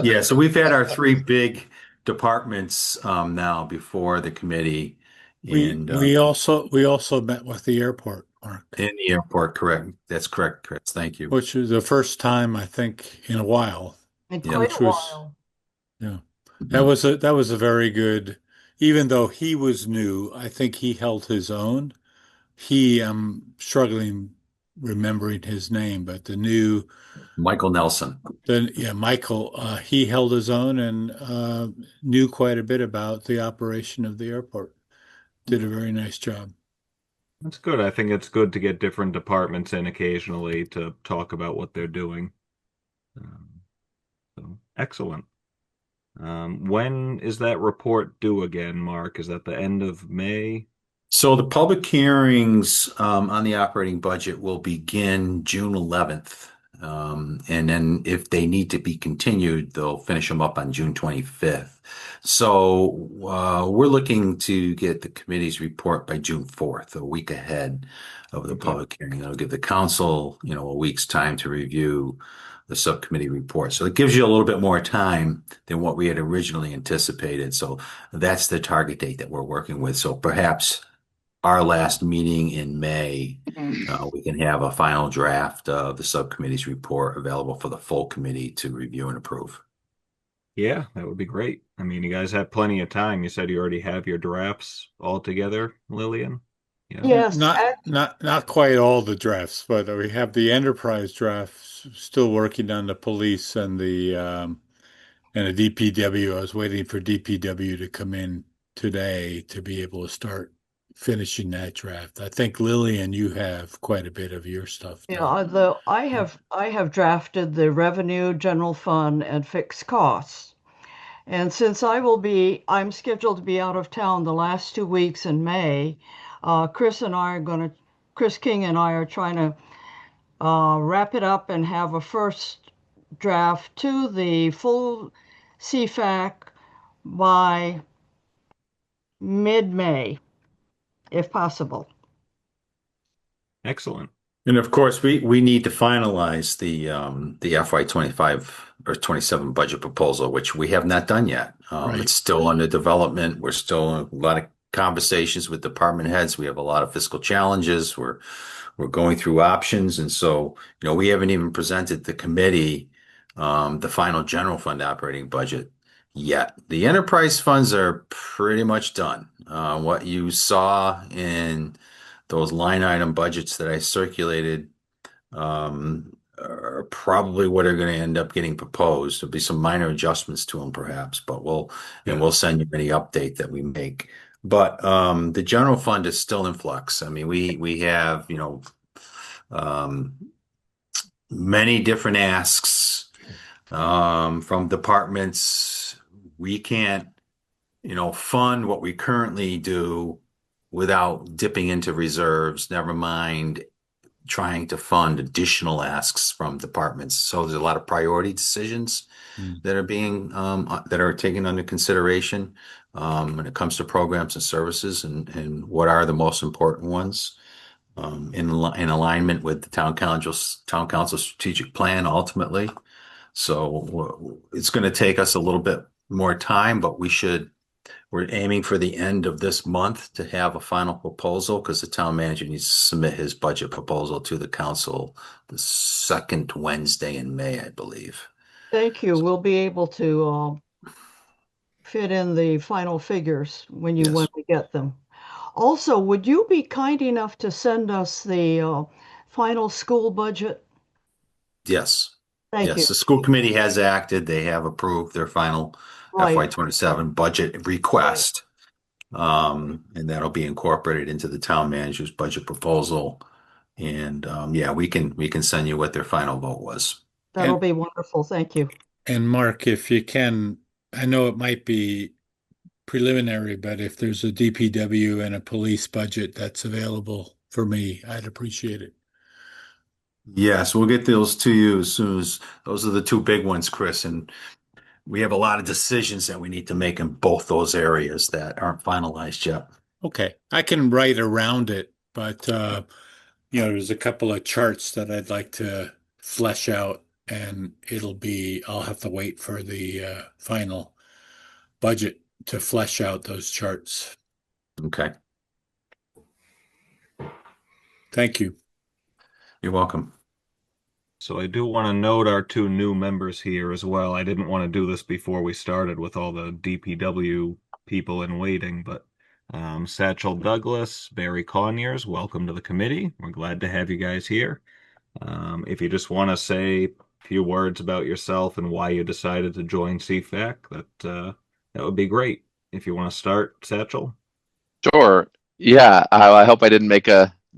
yeah. So we've had our three big departments now before the committee, We and we also met with the airport, Mark, in the airport. Correct. That's correct, Chris. Thank you. which was the first time I think in a while, In Yeah. quite a which was while. yeah. Mhm. That was a very good, even though he was new, I think he held his own. I'm struggling remembering his name, but Michael Nelson. Michael, he held his own and knew quite a bit about the operation of the airport. Did a very nice job. That's good. I think it's good to get different departments in occasionally to talk about what they're doing. Um, so excellent. When is that report due again, Mark? Is that the end of May? So the public hearings on the operating budget will begin June 11th. And then if they need to be continued, they'll finish them up on June 25th. So we're looking to get the committee's report by June 4th, a week ahead of the Okay. public hearing. That'll give the council, a week's time to review the subcommittee report. So it gives you a little bit more time than what we had originally anticipated. So that's the target date that we're working with. So perhaps our last meeting in May, we can have a final draft of the subcommittee's report available for the full committee to review and approve. Yeah, that would be great. I mean, you guys have plenty of time. You said you already have your drafts all together, Lillian? Yeah. Yes, Not quite all the drafts, but we have the enterprise drafts still working on the police and the DPW. I was waiting for DPW to come in today to be able to start finishing that draft. I think Lillian, you have quite a bit of your stuff yeah, done. although I have drafted the revenue, general fund, and fixed costs. And since I'm scheduled to be out of town the last 2 weeks in May, Chris King and I are trying to wrap it up and have a first draft to the full CFAC by mid-May, if possible. Excellent. And of course, we need to finalize the FY 25 or 27 budget proposal, which we have not done yet. Right. It's still under development. We're still in a lot of conversations with department heads. We have a lot of fiscal challenges. We're going through options, and so we haven't even presented the committee the final general fund operating budget yet. The enterprise funds are pretty much done. What you saw in those line item budgets that I circulated are probably what are going to end up getting proposed. There'll be some minor adjustments to them perhaps, but we'll send you any update that we make. But the general fund is still in flux. I mean, we have, um, many different asks from departments. We can't, fund what we currently do without dipping into reserves, never mind trying to fund additional asks from departments. So there's a lot of priority decisions that are being that are taken under consideration when it comes to programs and services, and what are the most important ones in alignment with the town council strategic plan ultimately. So it's going to take us a little bit more time, but we're aiming for the end of this month to have a final proposal, because the town manager needs to submit his budget proposal to the council the second Wednesday in May, I believe. Thank you. We'll be able to fit in the final figures when Yes. we get them. Also, would you be kind enough to send us the final school budget? Yes. Thank you. Yes. The school committee has acted. They have approved their final Right. FY27 budget request. And that'll be incorporated into the town manager's budget proposal. And yeah, we can send you what their final vote was. That'll be wonderful. Thank you. And Mark, if you can, I know it might be preliminary, but if there's a DPW and a police budget that's available for me, I'd appreciate it. Yes, we'll get those to you as soon as those are the two big ones, Chris. And we have a lot of decisions that we need to make in both those areas that aren't finalized yet. Okay, I can write around it, but there's a couple of charts that I'd like to flesh out, and I'll have to wait for the final budget to flesh out those charts. Okay. Thank you. You're welcome. So I do want to note our two new members here as well. I didn't want to do this before we started with all the DPW people in waiting, but Satchel Douglas, Barry Conyers, welcome to the committee. We're glad to have you guys here. If you just want to say a few words about yourself and why you decided to join CFAC, that would be great. If you want to start, Satchel. Sure. Yeah. I hope I didn't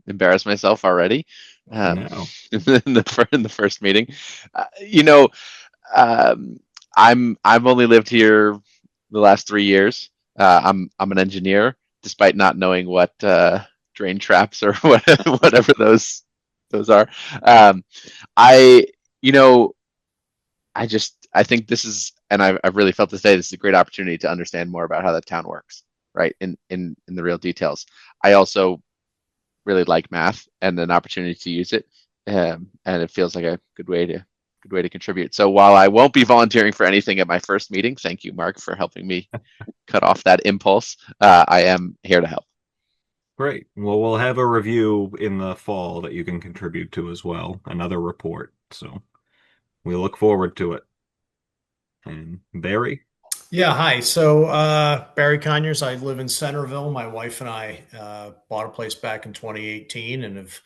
embarrass myself already. No. In the first meeting. I've only lived here the last 3 years. I'm an engineer, despite not knowing what drain traps or whatever those are. I I think this is, and I've really felt to say this is a great opportunity to understand more about how the town works, right? In the real details. I also really like math and an opportunity to use it, and it feels like a good way to contribute. So while I won't be volunteering for anything at my first meeting, thank you, Mark, for helping me cut off that impulse. I am here to help. Great. Well, we'll have a review in the fall that you can contribute to as well, another report. So we look forward to it. And Barry? Yeah, hi. So Barry Conyers, I live in Centerville. My wife and I bought a place back in 2018 and have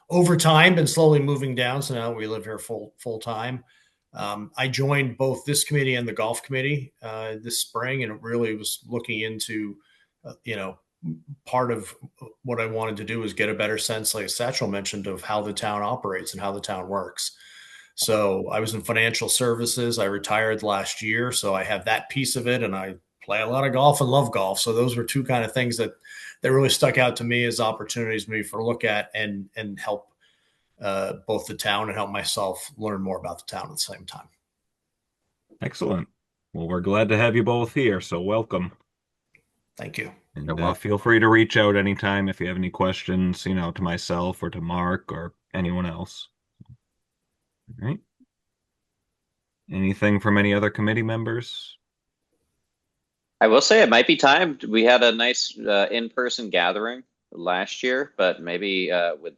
over time been slowly moving down. So now we live here full time. I joined both this committee and the golf committee this spring, and it really was looking into, part of what I wanted to do is get a better sense, like Satchel mentioned, of how the town operates and how the town works. So I was in financial services. I retired last year, so I have that piece of it, and I play a lot of golf and love golf. So those were two kind of things that really stuck out to me as opportunities maybe for look at and help both the town and help myself learn more about the town at the same time. Excellent. Well, we're glad to have you both here, so welcome. Thank you. And feel free to reach out anytime if you have any questions, to myself or to Mark or anyone else. All right. Anything from any other committee members? I will say it might be time. We had a nice in-person gathering last year, but maybe with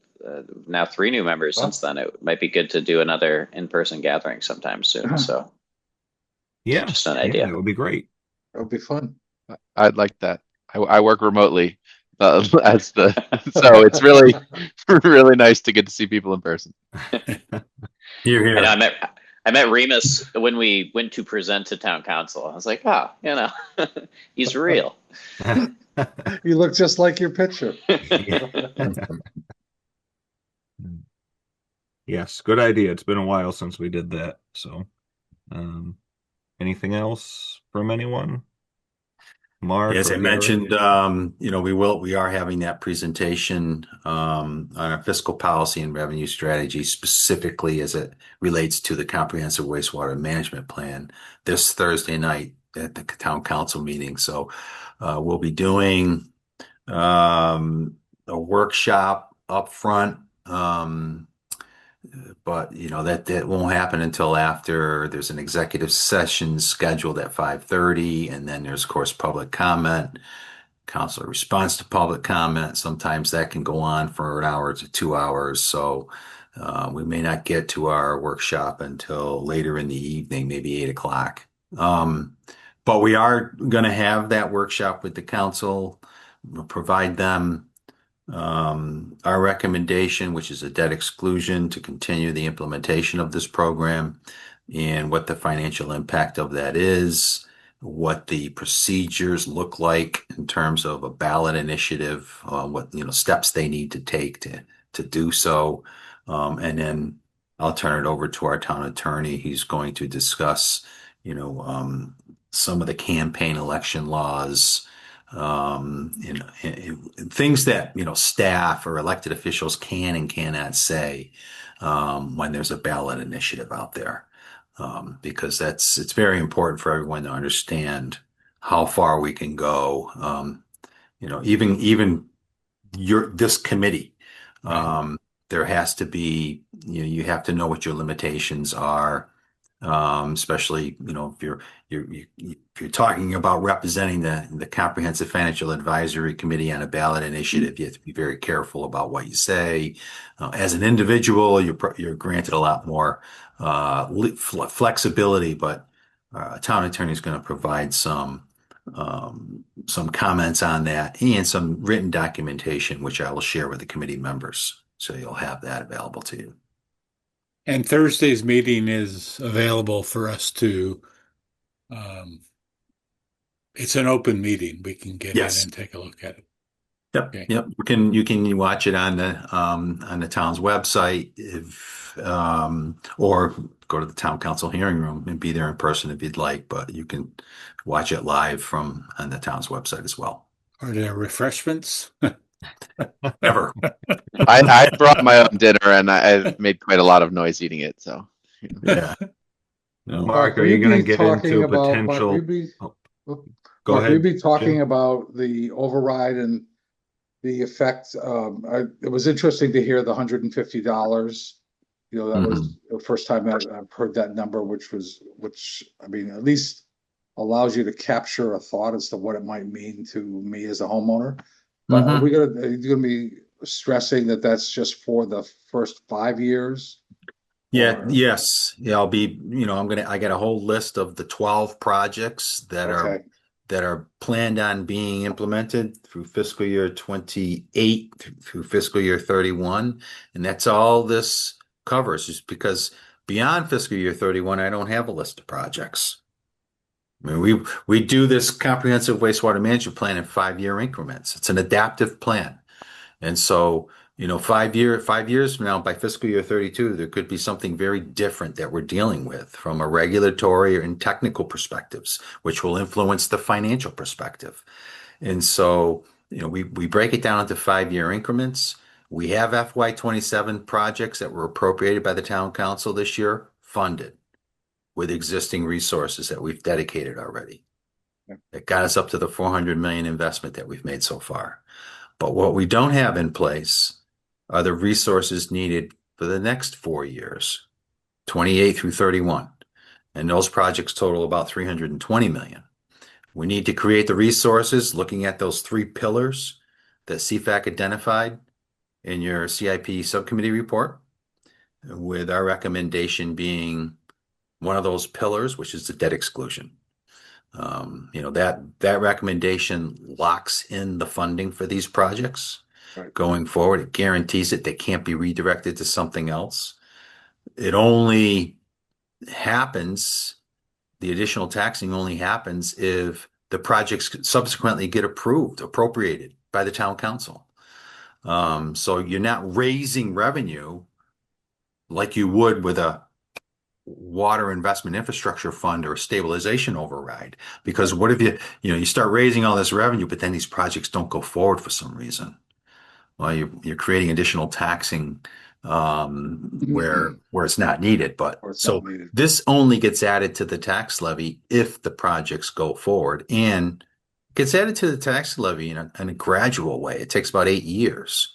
now 3 new members since then, it might be good to do another in-person gathering sometime soon. So yeah, just an idea. That would be great. That would be fun. I'd like that. I work remotely. as the so it's really really nice to get to see people in person. Here, I know here. I met Remus when we went to present to town council. I was like, oh, he's real. You look just like your picture. Yes, good idea. It's been a while since we did that. So, um, anything else from anyone? Mark As or I Gary? mentioned, we are having that presentation on our fiscal policy and revenue strategy, specifically as it relates to the comprehensive wastewater management plan this Thursday night at the town council meeting. So we'll be doing a workshop up front. But that won't happen until after there's an executive session scheduled at 5:30, and then there's of course public comment, council response to public comment. Sometimes that can go on for an hour to 2 hours. So we may not get to our workshop until later in the evening, maybe 8 o'clock. But we are going to have that workshop with the council. We'll provide them our recommendation, which is a debt exclusion to continue the implementation of this program, and what the financial impact of that is, what the procedures look like in terms of a ballot initiative, what steps they need to take to do so, and then I'll turn it over to our town attorney. He's going to discuss, some of the campaign election laws, things that staff or elected officials can and cannot say when there's a ballot initiative out there, because it's very important for everyone to understand how far we can go. Even this committee, there has to be, you have to know what your limitations are. Especially, if you're talking about representing the Comprehensive Financial Advisory Committee on a ballot initiative, you have to be very careful about what you say. As an individual, you're granted a lot more flexibility, but a town attorney is going to provide some comments on that and some written documentation, which I will share with the committee members. So you'll have that available to you. And Thursday's meeting is available for us to, um, it's an open meeting. We can get in Yes. and take a look at it. Yep. Okay. Yep. You can watch it on the town's website, or go to the town council hearing room and be there in person if you'd like, but you can watch it live on the town's website as well. Are there refreshments? Ever. I brought my own dinner and I made quite a lot of noise eating it. So Yeah. No, Mark, Mark, are will you you going to be get talking into about, Mark, will you potential? be, Oh, Mark, go will you ahead, be talking Jim. about the override and the effect? It was interesting to hear the $150. That was Mhm. the first time that I've heard that number, which I mean, at least allows you to capture a thought as to what it might mean to me as a homeowner. But are you gonna be stressing that that's just for the first 5 years? Yeah, Or, yes. Yeah, I got a whole list of the 12 projects okay, that are planned on being implemented through fiscal year 28 through fiscal year 31. And that's all this covers, just because beyond fiscal year 31, I don't have a list of projects. I mean, we do this comprehensive wastewater management plan in 5-year increments. It's an adaptive plan. And so, 5 years from now, by fiscal year 32, there could be something very different that we're dealing with from a regulatory and technical perspectives, which will influence the financial perspective. And so, we break it down into 5-year increments. We have FY27 projects that were appropriated by the town council this year, funded with existing resources that we've dedicated already. It got us up to the 400 million investment that we've made so far. But what we don't have in place are the resources needed for the next 4 years, 28 through 31. And those projects total about 320 million. We need to create the resources looking at those 3 pillars that CFAC identified in your CIP subcommittee report, with our recommendation being one of those pillars, which is the debt exclusion. That recommendation locks in the funding for these projects Right. going forward. It guarantees it. They can't be redirected to something else. It only happens, the additional taxing only happens if the projects subsequently get approved, appropriated by the town council. So you're not raising revenue like you would with a water investment infrastructure fund or a stabilization override. Because what if you start raising all this revenue, but then these projects don't go forward for some reason? Well, you're creating additional taxing where it's not needed. But Or it's not so needed. this only gets added to the tax levy if the projects go forward, and gets added to the tax levy in a gradual way. It takes about 8 years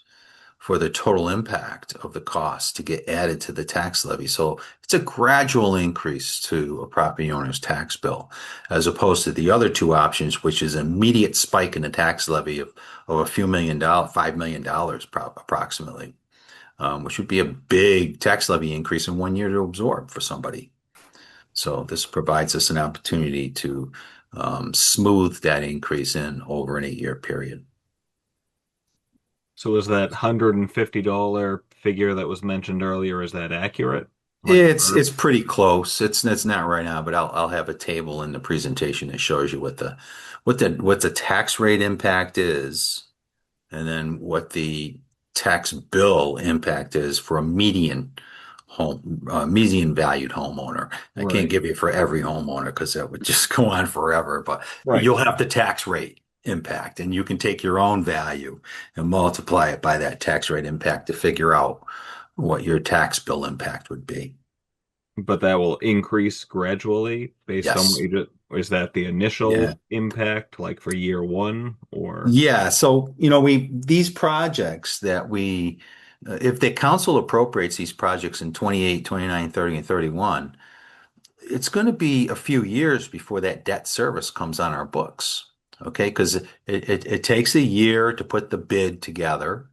for the total impact of the cost to get added to the tax levy. So it's a gradual increase to a property owner's tax bill, as opposed to the other two options, which is an immediate spike in the tax levy of a few $1 million, $5 million approximately, which would be a big tax levy increase in 1 year to absorb for somebody. So this provides us an opportunity to smooth that increase in over an 8 year period. So is that $150 figure that was mentioned earlier, is that accurate? It's pretty close. It's not right now, but I'll have a table in the presentation that shows you what the tax rate impact is, and then what the tax bill impact is for a median valued homeowner. I can't Right. give you for every homeowner because that would just go on forever, but Right. you'll have the tax rate impact, and you can take your own value and multiply it by that tax rate impact to figure out what your tax bill impact would be. But that will increase gradually based on what Yes. you did. Is that the Yeah. initial impact, like for year one, or? Yeah. So, these projects if the council appropriates these projects in 28, 29, 30, and 31, it's going to be a few years before that debt service comes on our books. Okay. Because it takes a year to put the bid together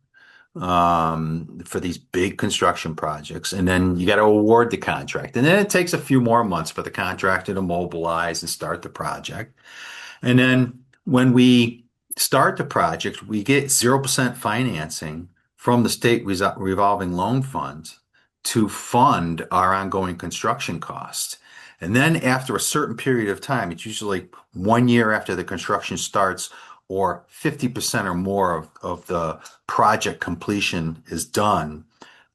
for these big construction projects. And then you got to award the contract. And then it takes a few more months for the contractor to mobilize and start the project. And then when we start the project, we get 0% financing from the state revolving loan funds to fund our ongoing construction costs. And then after a certain period of time, it's usually 1 year after the construction starts or 50% or more of the project completion is done,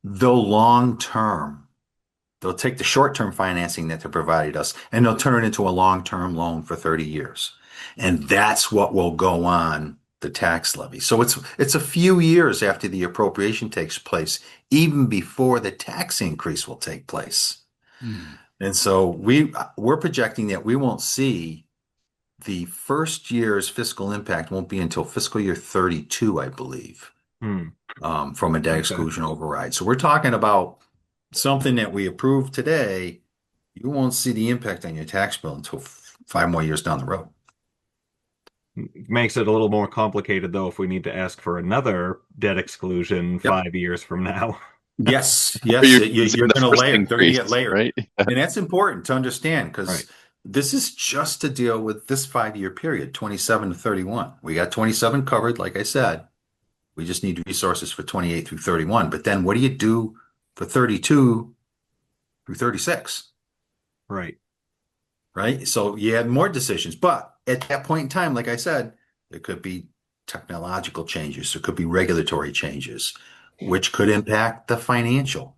they'll long term they'll take the short-term financing that they provided us and they'll turn it into a long-term loan for 30 years. And that's what will go on the tax levy. So it's a few years after the appropriation takes place, even before the tax increase will take place. Hmm. And so we're projecting that we won't see the first year's fiscal impact won't be until fiscal year 32, I believe, Hmm. from a debt Okay. exclusion override. So we're talking about something that we approved today. You won't see the impact on your tax bill until 5 more years down the road. Makes it a little more complicated, though, if we need to ask for another debt exclusion Yep. 5 years from now. Yes, Or yes, you're you're using the going to first layer. They're going to increase, get layered. right? And that's important to understand Right. because this is just to deal with this 5 year period, 27 to 31. We got 27 covered, like I said. We just need resources for 28 through 31. But then what do you do for 32 through 36? Right. Right? So you have more decisions. But at that point in time, like I said, there could be technological changes, there could be regulatory changes, which could impact the financial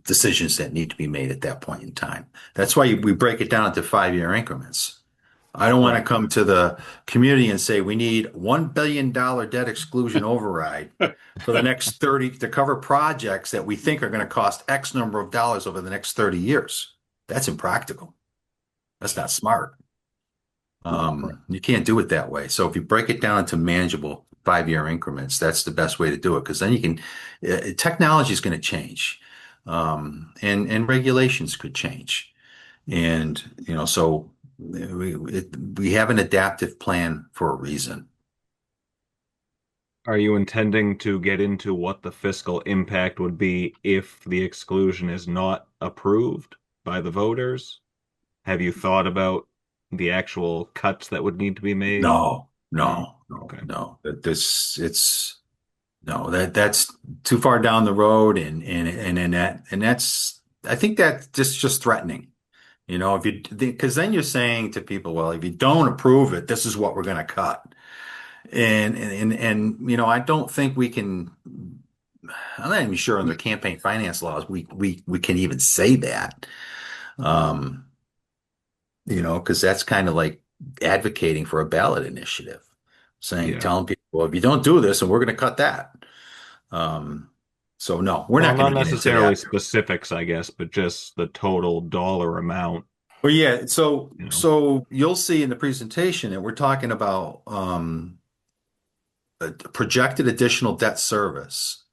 decisions that need to be made at that point in time. That's why we break it down into 5 year increments. I don't want to Right. come to the community and say we need $1 billion debt exclusion override for the next 30 to cover projects that we think are going to cost X number of dollars over the next 30 years. That's impractical. That's not smart. You can't do it that way. So if you break it down into manageable 5 year increments, that's the best way to do it because then technology is going to change, and regulations could change, and so we have an adaptive plan for a reason. Are you intending to get into what the fiscal impact would be if the exclusion is not approved by the voters? Have you thought about the actual cuts that would need to be made? No, No. no, no, Okay. no. It's no, that's too far down the road, and that's I think that just threatening. If you because then you're saying to people, well, if you don't approve it, this is what we're going to cut. And I don't think we can. I'm not even sure under campaign finance laws we can even say that. Um, because that's kind of like advocating for a ballot initiative, Yeah. telling people, well, if you don't do this, and we're going to cut that. Um, so no, we're Well, not going not to get into necessarily that. specifics, I guess, but just the total dollar amount, Well, yeah. So you know. so you'll see in the presentation that we're talking about a projected additional debt service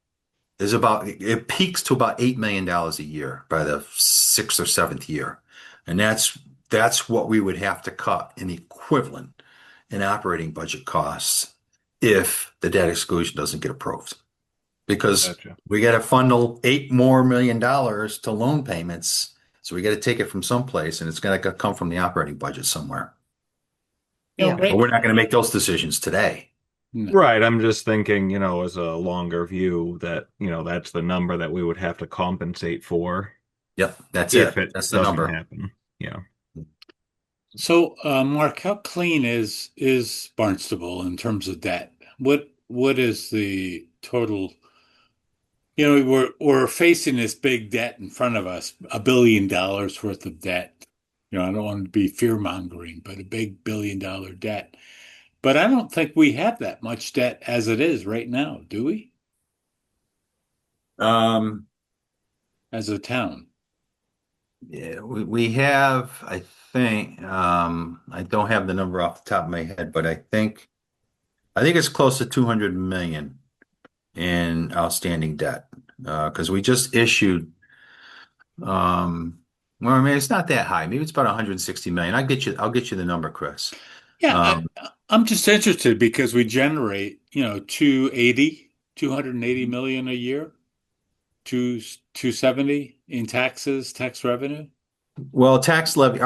is about it peaks to about $8 million a year by the sixth or seventh year, and that's what we would have to cut in equivalent in operating budget costs if the debt exclusion doesn't get approved, because Gotcha. we got to funnel $8 more million to loan payments, so we got to take it from someplace, and it's going to come from the operating budget somewhere. Yeah. But we're not going to make those decisions today. No. Right. I'm just thinking, as a longer view that, that's the number that we would have to compensate for Yep, that's if it. it That's the doesn't number. happen. Yeah. So, Mark, how clean is Barnstable in terms of debt? What is the total? We're facing this big debt in front of us, $1 billion worth of debt. I don't want to be fear-mongering, but a big $1 billion debt. But I don't think we have that much debt as it is right now, do we? Um, As a town. yeah, we have, I think, I don't have the number off the top of my head, but I think it's close to 200 million in outstanding debt. Because we just issued, well, I mean, it's not that high. Maybe it's about 160 million. I'll get you the number, Chris. Yeah, Um, I'm just interested because we generate, 280 million a year, 270 in tax revenue. well, our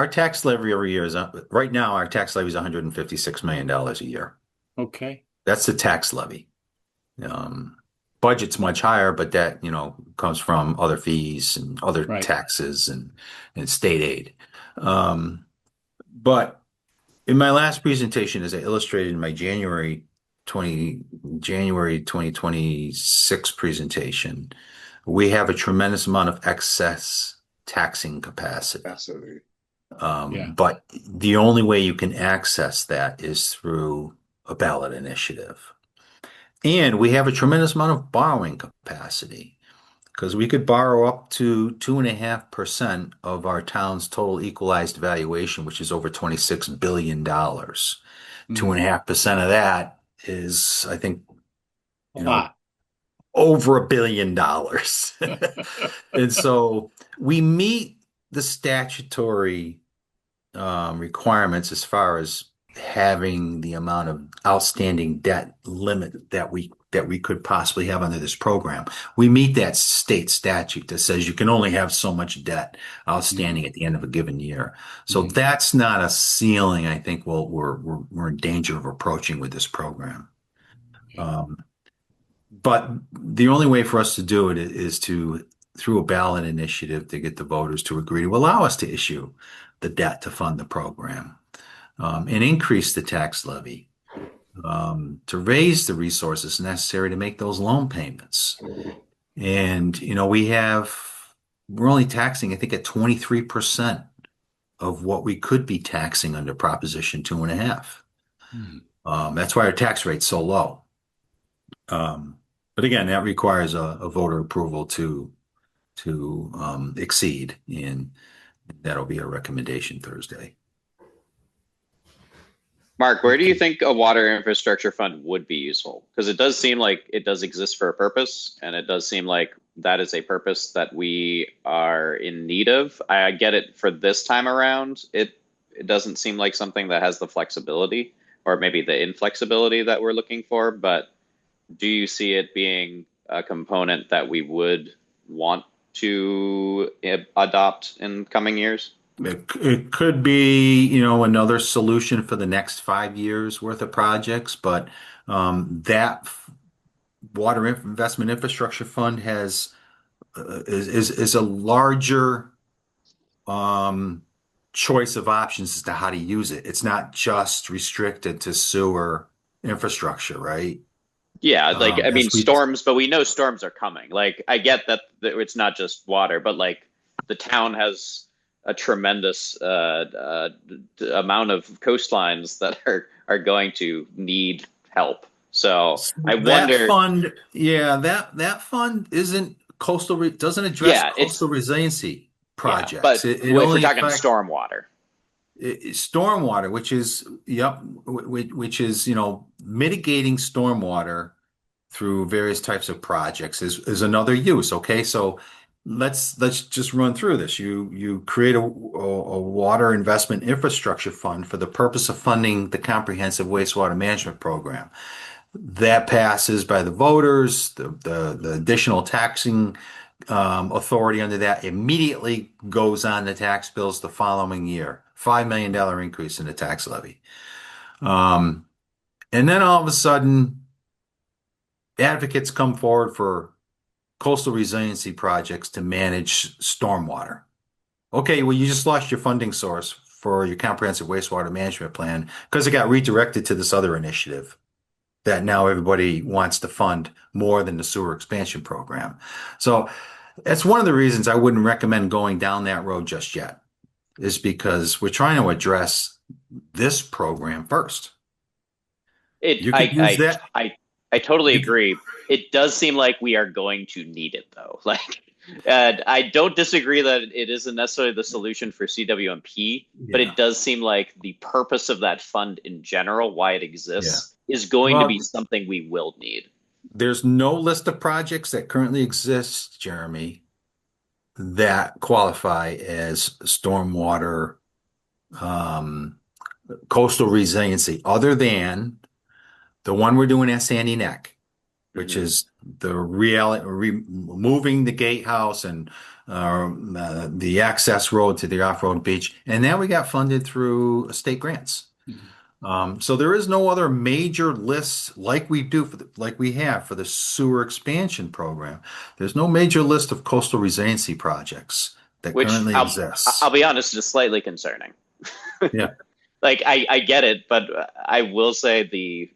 tax levy every year right now, our tax levy is $156 million a year. Okay. That's the tax levy. Um, Budget's much higher, but that, comes from other fees and other Right. taxes and state aid. But in my last presentation, as I illustrated in my January 2026 presentation, we have a tremendous amount of excess taxing capacity. Capacity. Yeah. But the only way you can access that is through a ballot initiative. And we have a tremendous amount of borrowing capacity because we could borrow up to 2.5% of our town's total equalized valuation, which is over $26 billion. 2.5% of that is, I think, A lot. over $1 billion. And so we meet the statutory requirements as far as having the amount of outstanding debt limit that we could possibly have under this program. We meet that state statute that says you can only have so much debt outstanding at the end of a given year. So that's not a ceiling I think we're in danger of approaching with this program. But the only way for us to do it is through a ballot initiative to get the voters to agree to allow us to issue the debt to fund the program, and increase the tax levy, to raise the resources necessary to make those loan payments. And, we're only taxing, I think, at 23% of what we could be taxing under Proposition 2.5. That's why our tax rate's so low. But again, that requires a voter approval to exceed, and that'll be a recommendation Thursday. Mark, where do you think a water infrastructure fund would be useful? Because it does seem like it does exist for a purpose, and it does seem like that is a purpose that we are in need of. I get it for this time around. It doesn't seem like something that has the flexibility or maybe the inflexibility that we're looking for, but do you see it being a component that we would want to adopt in coming years? It could be, another solution for the next 5 years worth of projects, but that investment infrastructure fund is a larger um, choice of options as to how to use it. It's not just restricted to sewer infrastructure, right? Yeah, like I mean As we storms, but we know storms are coming. Like I get that it's not just water, but like the town has a tremendous amount of coastlines that are going to need help. So I That wonder, fund, yeah, that fund isn't doesn't address yeah, coastal resiliency yeah, but projects. It if we're only talking affects stormwater, stormwater, which is, yep, which is, mitigating stormwater through various types of projects is another use. Okay, so let's just run through this. You create a water investment infrastructure fund for the purpose of funding the comprehensive wastewater management program. That passes by the voters. The additional taxing authority under that immediately goes on the tax bills the following year. $5 million increase in the tax levy. Um, and then all of a sudden, advocates come forward for coastal resiliency projects to manage stormwater. Okay, well, you just lost your funding source for your comprehensive wastewater management plan because it got redirected to this other initiative that now everybody wants to fund more than the sewer expansion program. So that's one of the reasons I wouldn't recommend going down that road just yet, is because we're trying to address this program first. it You could use that. I totally You could, agree. It does seem like we are going to need it though. Like, I don't disagree that it isn't necessarily the solution for CWMP, but yeah, it does seem like the purpose of that fund in general, why it yeah. exists, is going to be Well, something we will need. there's no list of projects that currently exist, Jeremy, that qualify as stormwater um, coastal resiliency, other than the one we're doing at Sandy Neck, which Hmm. is the removing the gatehouse and the access road to the off-road beach. And now we got funded through state grants. So there is no other major list like we do like we have for the sewer expansion program. There's no major list of coastal resiliency projects that Which currently I'll exists. be honest, is slightly concerning. Yeah. Like I get it, but I will say the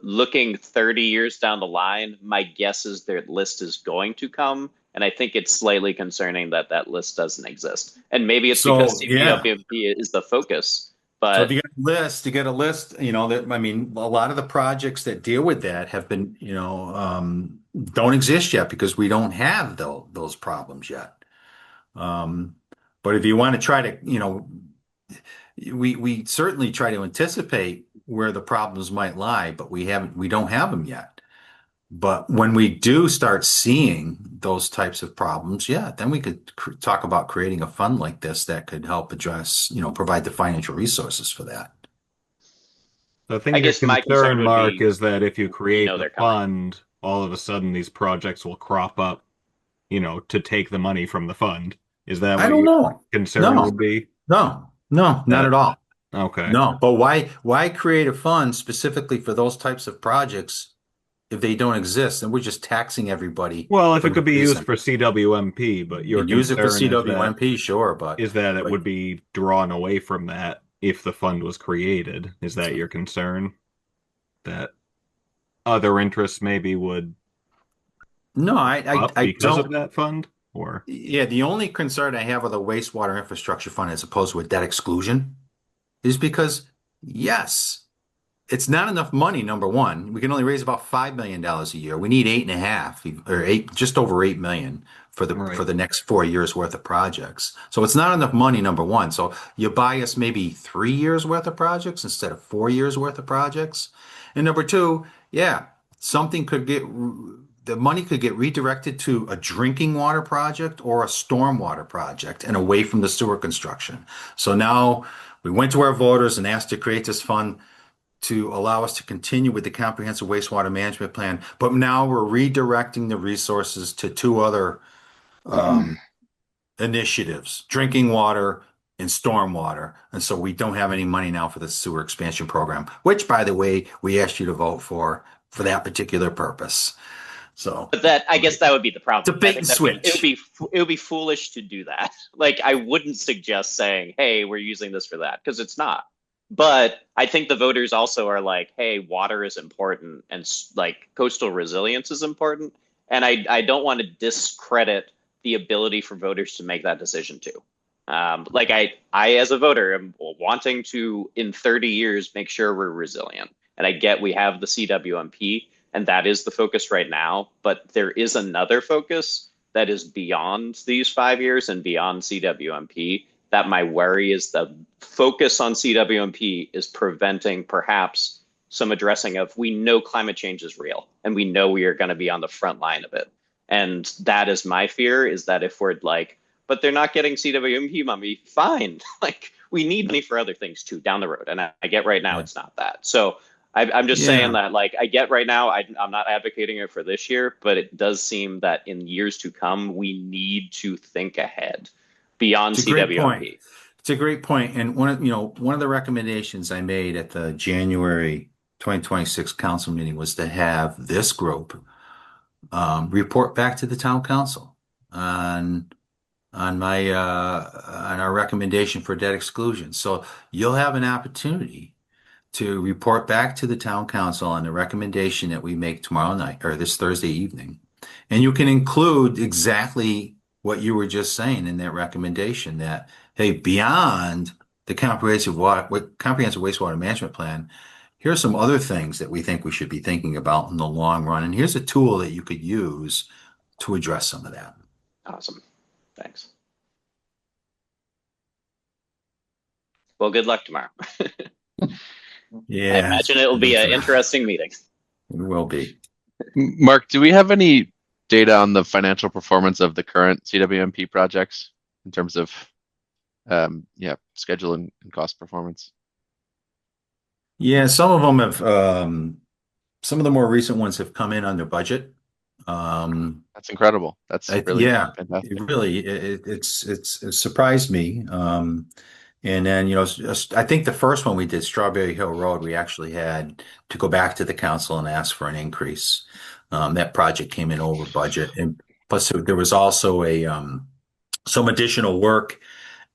looking 30 years down the line, my guess is their list is going to come. And I think it's slightly concerning that that list doesn't exist. And maybe it's because So yeah. CPWP is the focus, So if but you get a list, that I mean, a lot of the projects that deal with that have been, don't exist yet because we don't have those problems yet. Um, but if you want to try to, we certainly try to anticipate where the problems might lie, but we don't have them yet. But when we do start seeing those types of problems, yeah, then we could talk about creating a fund like this that could help address, provide the financial resources for that. So I I think your guess my concern concern, would Mark, be is that if you we create know the they're coming. fund, all of a sudden these projects will crop up, to take the money from the fund. Is that I what don't your know. concern No, would be? no, not That, at all. okay. No, but why create a fund specifically for those types of projects if they don't exist? And we're just taxing everybody Well, if for it no could be used reason. for CWMP, but You your can use it for concern CWMP, sure, is that it but would be drawn away from that if the fund was created. Is that your concern? That other interests maybe would no, up I because of don't. that fund? Or Yeah, the only concern I have with a wastewater infrastructure fund as opposed to a debt exclusion is because, yes, it's not enough money, number one. We can only raise about $5 million a year. We need eight and a half or eight, just over 8 million for right. the next 4 years worth of projects. So it's not enough money, number one. So you buy us maybe 3 years worth of projects instead of 4 years worth of projects. And number two, yeah, something could get the money could get redirected to a drinking water project or a stormwater project and away from the sewer construction. So now we went to our voters and asked to create this fund to allow us to continue with the comprehensive wastewater management plan. But now we're redirecting the resources to two other um, initiatives, drinking water in stormwater. And so we don't have any money now for the sewer expansion program, which, by the way, we asked you to vote for that particular purpose. So, but that, I guess that would be the problem. it's a bait I think and that switch. it would be foolish to do that. Like, I wouldn't suggest saying, "Hey, we're using this for that," because it's not. But I think the voters also are like, "Hey, water is important, and like coastal resilience is important," and I don't want to discredit the ability for voters to make that decision too. Like I as a voter am wanting to in 30 years make sure we're resilient, and I get we have the CWMP, and that is the focus right now. But there is another focus that is beyond these 5 years and beyond CWMP. That my worry is the focus on CWMP is preventing perhaps some addressing of, we know climate change is real and we know we are going to be on the front line of it. And that is my fear, is that if we're like, but they're not getting CWMP money, fine. Like, we need money for other things too down the road. And I get right now it's not that. So I'm just saying that, like, I get right now, I'm not advocating it for this year, but it does seem that in years to come, we need to think ahead beyond It's a great point. CWMP. It's a great point. And one of the recommendations I made at the January 2026 council meeting was to have this group report back to the town council on on our recommendation for debt exclusion. So you'll have an opportunity to report back to the town council on the recommendation that we make tomorrow night or this Thursday evening. And you can include exactly what you were just saying in that recommendation, that, hey, beyond the comprehensive wastewater management plan, here's some other things that we think we should be thinking about in the long run. And here's a tool that you could use to address some of that. Awesome. Thanks. Well, good luck tomorrow. Yeah. I imagine it will be an interesting meeting. It will be. Mark, do we have any data on the financial performance of the current CWMP projects in terms of schedule and cost performance? Yeah, some of them have some of the more recent ones have come in under budget. That's incredible. That's really fantastic. It surprised me. And then, I think the first one we did, Strawberry Hill Road, we actually had to go back to the council and ask for an increase. That project came in over budget. And plus there was also some additional work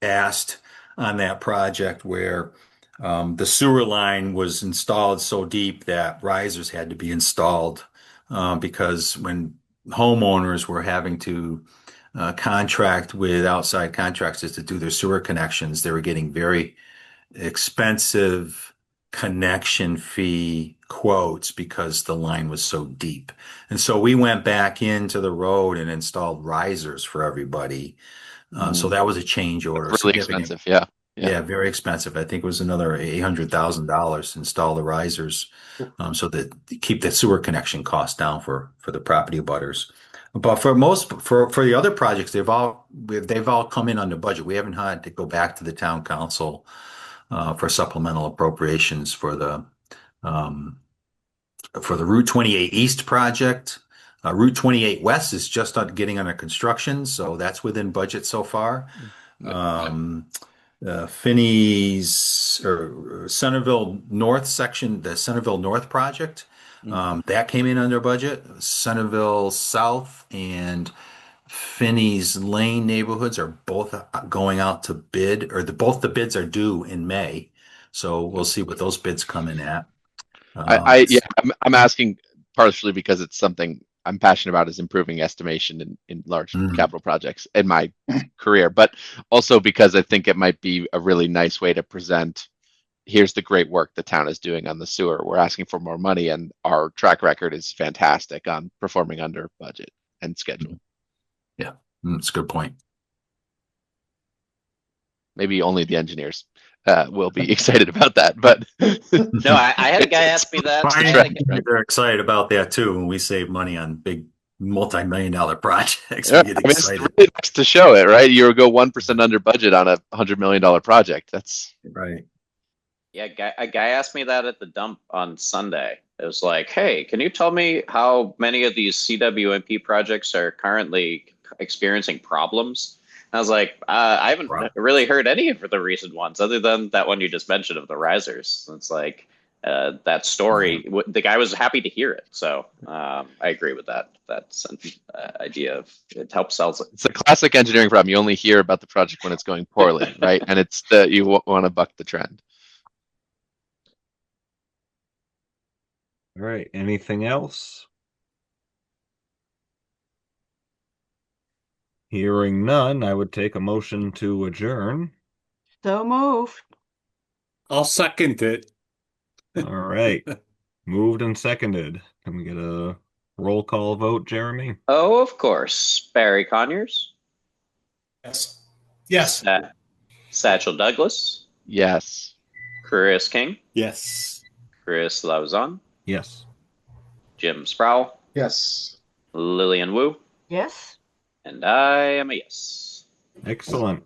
asked on that project where the sewer line was installed so deep that risers had to be installed because when homeowners were having to contract with outside contractors to do their sewer connections, they were getting very expensive connection fee quotes because the line was so deep. And so we went back into the road and installed risers for everybody. So that was a change order. That's really expensive. Yeah. Yeah, very expensive. I think it was another $800,000 to install the risers, so that keep the sewer connection cost down for the property abutters. But for the other projects, they've all come in under budget. We haven't had to go back to the town council for supplemental appropriations for the Route 28 East project. Route 28 West is just getting under construction, so that's within budget so far. Finney's or Centerville North section, the Centerville North project, that came in under budget. Centerville South and Finney's Lane neighborhoods are both going out to bid, or both the bids are due in May. So we'll see what those bids come in at. I'm asking partially because it's something I'm passionate about, is improving estimation in large capital projects in my career, but also because I think it might be a really nice way to present, here's the great work the town is doing on the sewer. We're asking for more money and our track record is fantastic on performing under budget and schedule. Yeah, that's a good point. Maybe only the engineers will be excited about that, but no, I had a guy ask me that. They're excited about that too. When we save money on big multi-million-dollar projects, yeah, we get excited. It's really nice to show it, right? You go 1% under budget on a $100 million project. That's right. Yeah, a guy asked me that at the dump on Sunday. It was like, hey, can you tell me how many of these CWMP projects are currently experiencing problems? I was like, I haven't really heard any of the recent ones other than that one you just mentioned of the risers. It's like that story. The guy was happy to hear it, so I agree with that. That idea of it helps sells it. It's a classic engineering problem. You only hear about the project when it's going poorly, right? And it's you want to buck the trend. All right. Anything else? Hearing none, I would take a motion to adjourn. So moved. I'll second it. All right. Moved and seconded. Can we get a roll call vote, Jeremy? Oh, of course. Barry Conyers. Yes. Yes. Satchel Douglas. Yes. Chris King. Yes. Chris Lauzon. Yes. Jim Sproul. Yes. Lillian Wu. Yes. And I am a yes. Excellent.